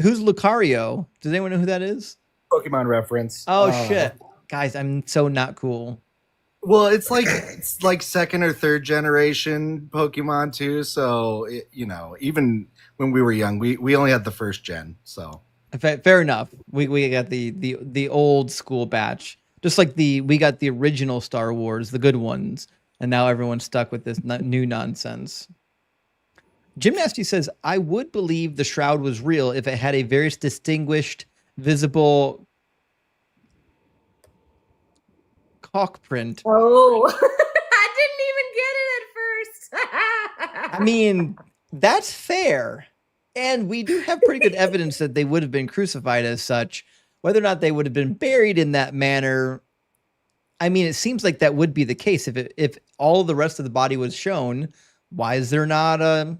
who's Lucario? Does anyone know who that is? Pokemon reference. Oh shit. Guys, I'm so not cool. Well, it's like second or third generation Pokemon too. So even when we were young, we only had the first gen. So fair enough. We got the old school batch, just like we got the original Star Wars, the good ones, and now everyone's stuck with this new nonsense. Jim Nasty says, I would believe the Shroud was real if it had a very distinguished, visible cock print. Oh, I didn't even get it at first. I mean, that's fair. And we do have pretty good evidence that they would have been crucified as such. Whether or not they would have been buried in that manner, I mean, it seems like that would be the case. If all the rest of the body was shown, why is there not a...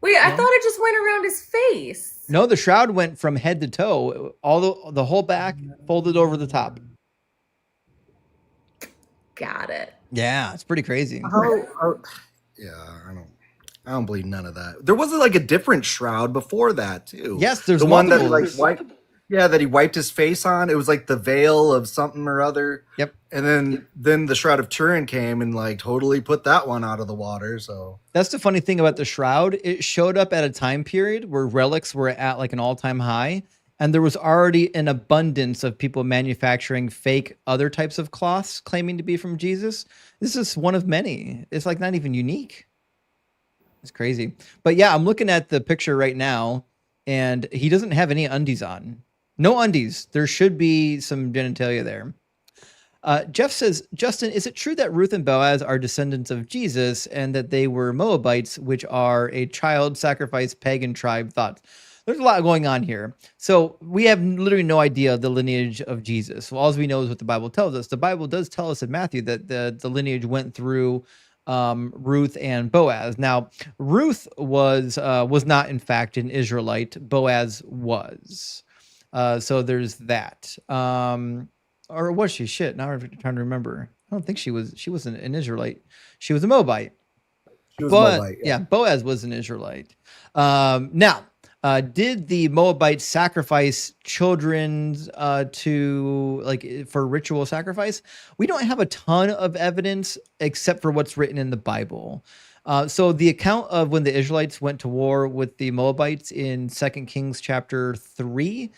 Wait, I thought it just went around his face. No, the Shroud went from head to toe, all the whole back folded over the top. Got it. Yeah, it's pretty crazy. Yeah, I don't believe none of that. There wasn't like a different Shroud before that too. Yes, there's the one that multiples. he wiped his face on. It was like the veil of something or other. Yep. And then the Shroud of Turin came and like totally put that one out of the water. So that's the funny thing about the Shroud. It showed up at a time period where relics were at like an all-time high, and there was already an abundance of people manufacturing fake other types of cloths claiming to be from Jesus. This is one of many. It's like not even unique. It's crazy. But yeah, I'm looking at the picture right now, and he doesn't have any undies on. No undies. There should be some genitalia there. Jeff says, Justin, is it true that Ruth and Boaz are descendants of Jesus and that they were Moabites, which are a child sacrifice pagan tribe? Thoughts? There's a lot going on here. So we have literally no idea the lineage of Jesus. Well, all we know is what the Bible tells us. The Bible does tell us in Matthew that the lineage went through Ruth and Boaz. Now, Ruth was not in fact an Israelite. Boaz was. So there's that. Or was she? Shit. Now I'm trying to remember. I don't think she was. She wasn't an Israelite. She was a Moabite. she was Moabite. Yeah, Boaz was an Israelite. Now, did the Moabites sacrifice children for ritual sacrifice? We don't have a ton of evidence except for what's written in the Bible. So the account of when the Israelites went to war with the Moabites in 2 Kings chapter 3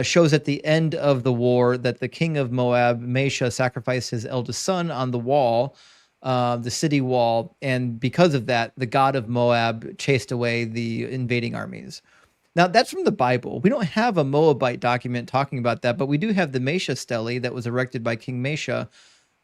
shows at the end of the war that the king of Moab, Mesha, sacrificed his eldest son on the wall, the city wall, and because of that, the god of Moab chased away the invading armies. Now, that's from the Bible. We don't have a Moabite document talking about that, but we do have the Mesha stele that was erected by King Mesha,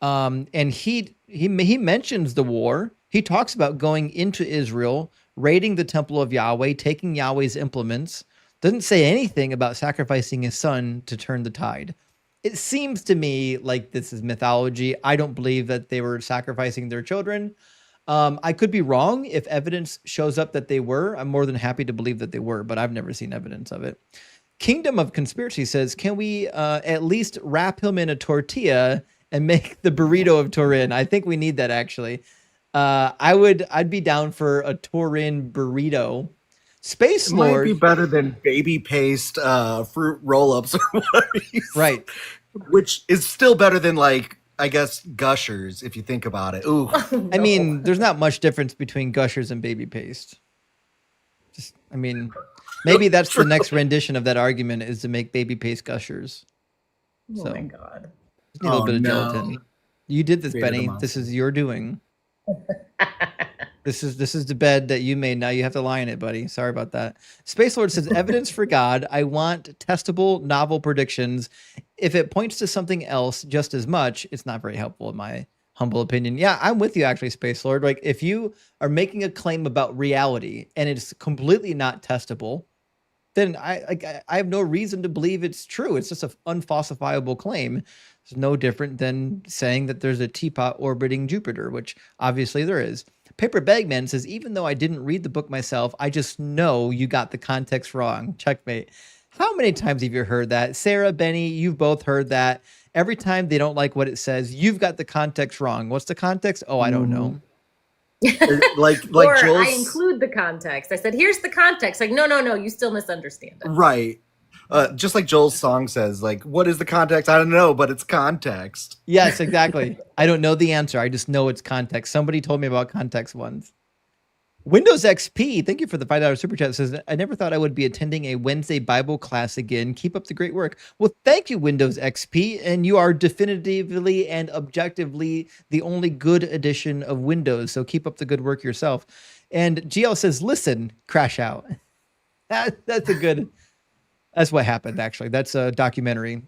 and he mentions the war. He talks about going into Israel, raiding the temple of Yahweh, taking Yahweh's implements. Doesn't say anything about sacrificing his son to turn the tide. It seems to me like this is mythology. I don't believe that they were sacrificing their children. I could be wrong. If evidence shows up that they were, I'm more than happy to believe that they were, but I've never seen evidence of it. Kingdom of Conspiracy says, can we at least wrap him in a tortilla and make the burrito of Turin? I think we need that, actually. I'd be down for a Turin burrito. Space Lord might be better than baby paste fruit roll-ups or whatever. Right. Which is still better than, like, I guess, Gushers, if you think about it. Ooh. No. I mean, there's not much difference between Gushers and baby paste. Maybe that's the next rendition of that argument, is to make baby paste Gushers. Oh my God. Just need a little bit of gelatin. You did this, Created Benny. a monster. This is your doing. This is the bed that you made. Now you have to lie in it, buddy. Sorry about that. Space Lord says, evidence for God. I want testable novel predictions. If it points to something else just as much, it's not very helpful in my humble opinion. Yeah, I'm with you, actually, Space Lord. Like, if you are making a claim about reality and it's completely not testable, then I have no reason to believe it's true. It's just an unfalsifiable claim. It's no different than saying that there's a teapot orbiting Jupiter, which obviously there is. Paper Bagman says, even though I didn't read the book myself, I just know you got the context wrong. Checkmate. How many times have you heard that? Sarah, Benny, you've both heard that. Every time they don't like what it says, you've got the context wrong. What's the context? Oh, I don't know. like Or Joel's... I include the context. I said, here's the context. Like, no, you still misunderstand it. Right. Just like Joel's song says, like, what is the context? I don't know, but it's context. Yes, exactly. I don't know the answer. I just know it's context. Somebody told me about context once. Windows XP, thank you for the $5 super chat. Says, I never thought I would be attending a Wednesday Bible class again. Keep up the great work. Well, thank you, Windows XP. And you are definitively and objectively the only good edition of Windows. So keep up the good work yourself. And GL says, listen, crash out. That's a good, that's what happened, actually. That's a documentary.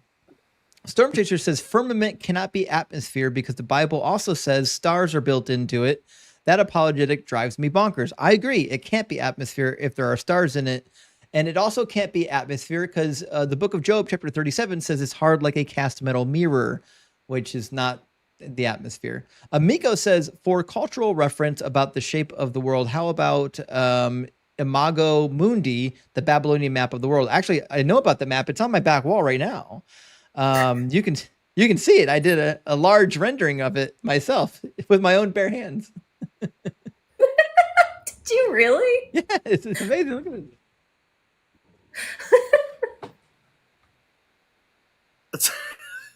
Storm Chaser says, firmament cannot be atmosphere because the Bible also says stars are built into it. That apologetic drives me bonkers. I agree. It can't be atmosphere if there are stars in it. And it also can't be atmosphere because the book of Job, chapter 37, says it's hard like a cast metal mirror, which is not the atmosphere. Miko says, for cultural reference about the shape of the world, how about Imago Mundi, the Babylonian map of the world? Actually, I know about the map. It's on my back wall right now. You can see it. I did a large rendering of it myself with my own bare hands. Did you really? Yeah, it's amazing. Look at it.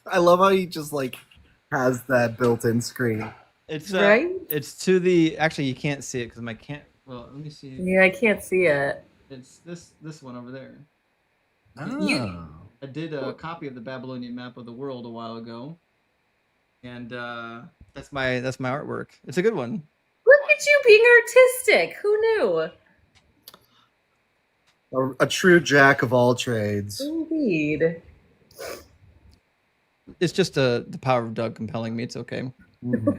I love how he just like has that built-in screen. It's right. It's to the. Actually, you can't see it because my can't. Well, let me see. Yeah, I can't see it. It's this one over there. Oh. I did a copy of the Babylonian map of the world a while ago, and that's my artwork. It's a good one. Look at you being artistic. Who knew? A true jack of all trades. Indeed. It's just the power of Doug compelling me. It's okay. Mm-hmm.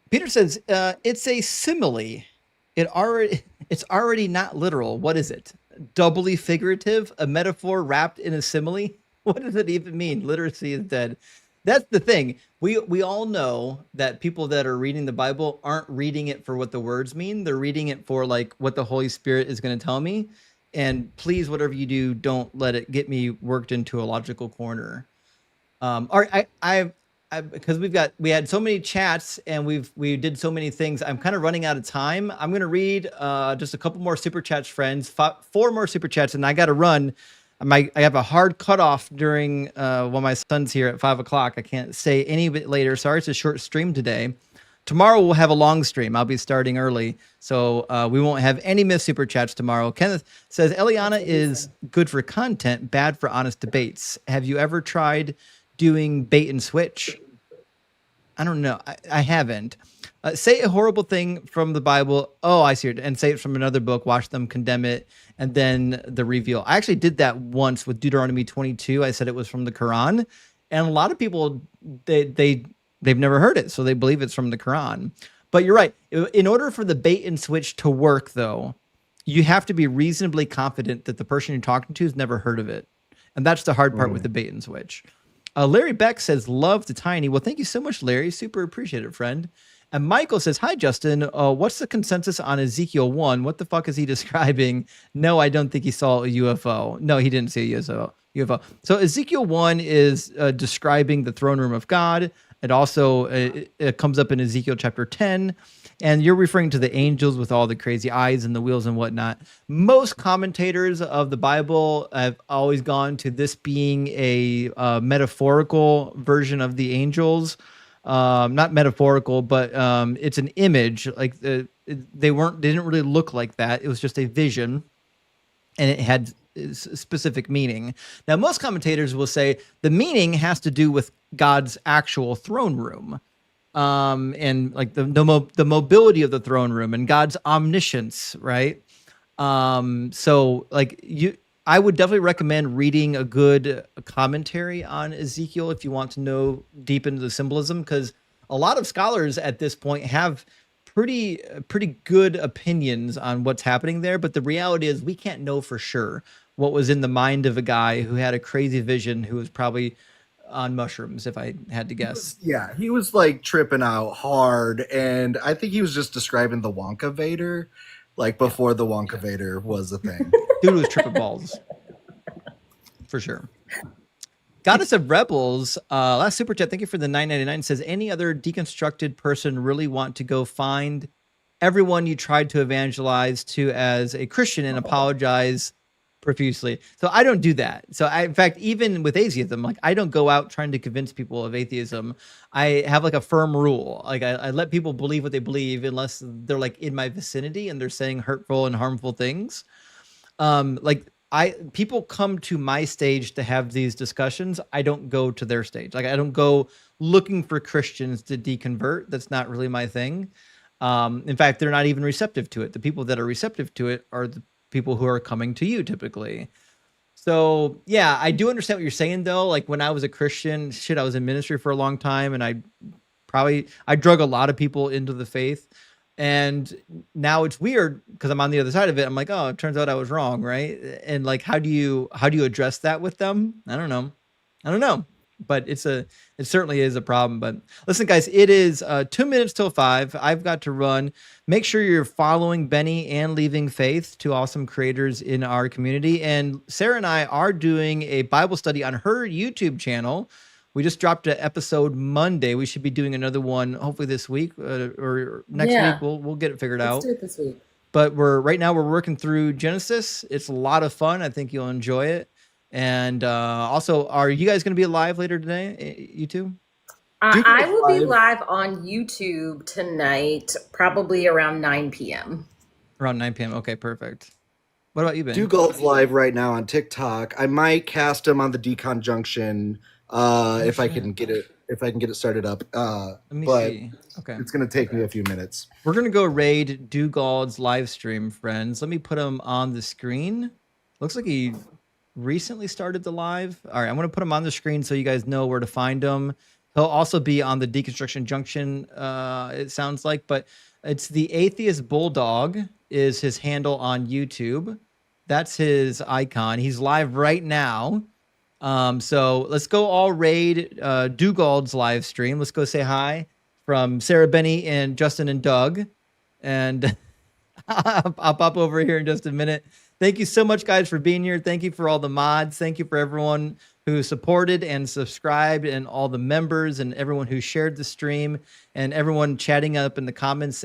Peter says it's a simile. It's already not literal. What is it? Doubly figurative? A metaphor wrapped in a simile? What does it even mean? Literacy is dead. That's the thing. We all know that people that are reading the Bible aren't reading it for what the words mean. They're reading it for like what the Holy Spirit is going to tell me. And please, whatever you do, don't let it get me worked into a logical corner. Because we had so many chats and we did so many things. I'm kind of running out of time. I'm going to read just a couple more super chats, friends. 4 more super chats, and I got to run. I have a hard cutoff during when my son's here at 5 o'clock. I can't say any bit later. Sorry, it's a short stream today. Tomorrow we'll have a long stream. I'll be starting early, so we won't have any missed super chats tomorrow. Kenneth says Eliana is good for content, bad for honest debates. Have you ever tried doing bait and switch? I don't know. I haven't. Say a horrible thing from the Bible. Oh, I see it. And say it from another book. Watch them condemn it. And then the reveal. I actually did that once with Deuteronomy 22. I said it was from the Quran. And a lot of people, they've never heard it. So they believe it's from the Quran. But you're right. In order for the bait and switch to work, though, you have to be reasonably confident that the person you're talking to has never heard of it. And that's the hard part with the bait and switch. Larry Beck says, love to Tiny. Well, thank you so much, Larry. Super appreciate it, friend. And Michael says, hi, Justin. What's the consensus on Ezekiel 1? What the fuck is he describing? No, I don't think he saw a UFO. No, he didn't see a UFO. So Ezekiel 1 is describing the throne room of God. It also it comes up in Ezekiel chapter 10. And you're referring to the angels with all the crazy eyes and the wheels and whatnot. Most commentators of the Bible have always gone to this being a metaphorical version of the angels. Not metaphorical, but it's an image. Like they didn't really look like that. It was just a vision, and it had specific meaning. Now, most commentators will say the meaning has to do with God's actual throne room. And like the mobility of the throne room and God's omniscience, right? So like I would definitely recommend reading a good commentary on Ezekiel if you want to know deep into the symbolism, because a lot of scholars at this point have pretty good opinions on what's happening there. But the reality is we can't know for sure what was in the mind of a guy who had a crazy vision, who was probably on mushrooms, if I had to guess. Yeah, he was like tripping out hard, and I think he was just describing the Wonka Vader, like before the Wonka Vader was a thing. Dude was tripping balls, for sure. Goddess of Rebels, last super chat. Thank you for the $9.99. Says, any other deconstructed person really want to go find everyone you tried to evangelize to as a Christian and apologize profusely. So I don't do that. So in fact, even with atheism, like I don't go out trying to convince people of atheism. I have like a firm rule. Like I let people believe what they believe unless they're like in my vicinity and they're saying hurtful and harmful things. People come to my stage to have these discussions. I don't go to their stage. Like I don't go looking for Christians to deconvert. That's not really my thing. In fact, they're not even receptive to it. The people that are receptive to it are the people who are coming to you typically. So yeah, I do understand what you're saying though. Like when I was a Christian, I was in ministry for a long time and I drug a lot of people into the faith. And now it's weird because I'm on the other side of it. I'm like, oh, it turns out I was wrong, right? And like, how do you address that with them? I don't know. But it certainly is a problem. But listen, guys, it is 2 minutes till 5. I've got to run. Make sure you're following Benny and Leaving Faith, 2 awesome creators in our community. And Sarah and I are doing a Bible study on her YouTube channel. We just dropped an episode Monday. We should be doing another one hopefully this week or next week. We'll get it figured out. Let's do it this week. But right now we're working through Genesis. It's a lot of fun. I think you'll enjoy it. And also, are you guys going to be live later today? You two? I will be live on YouTube tonight, probably around 9 p.m. Around 9 p.m. Okay, perfect. What about you, Ben? Dugald's live right now on TikTok. I might cast him on the Deconjunction if I can get it started up. Let me see. Okay, it's going to take me a few minutes. We're going to go raid Dugald's live stream, friends. Let me put him on the screen. Looks like he recently started the live. All right, I'm going to put him on the screen so you guys know where to find him. He'll also be on the Deconstruction Junction, it sounds like, but it's the Atheist Bulldog is his handle on YouTube. That's his icon. He's live right now. So let's go all raid Dugald's live stream. Let's go say hi from Sarah, Benny, and Justin and Doug. And I'll pop over here in just a minute. Thank you so much, guys, for being here. Thank you for all the mods. Thank you for everyone who supported and subscribed and all the members and everyone who shared the stream and everyone chatting up in the comments.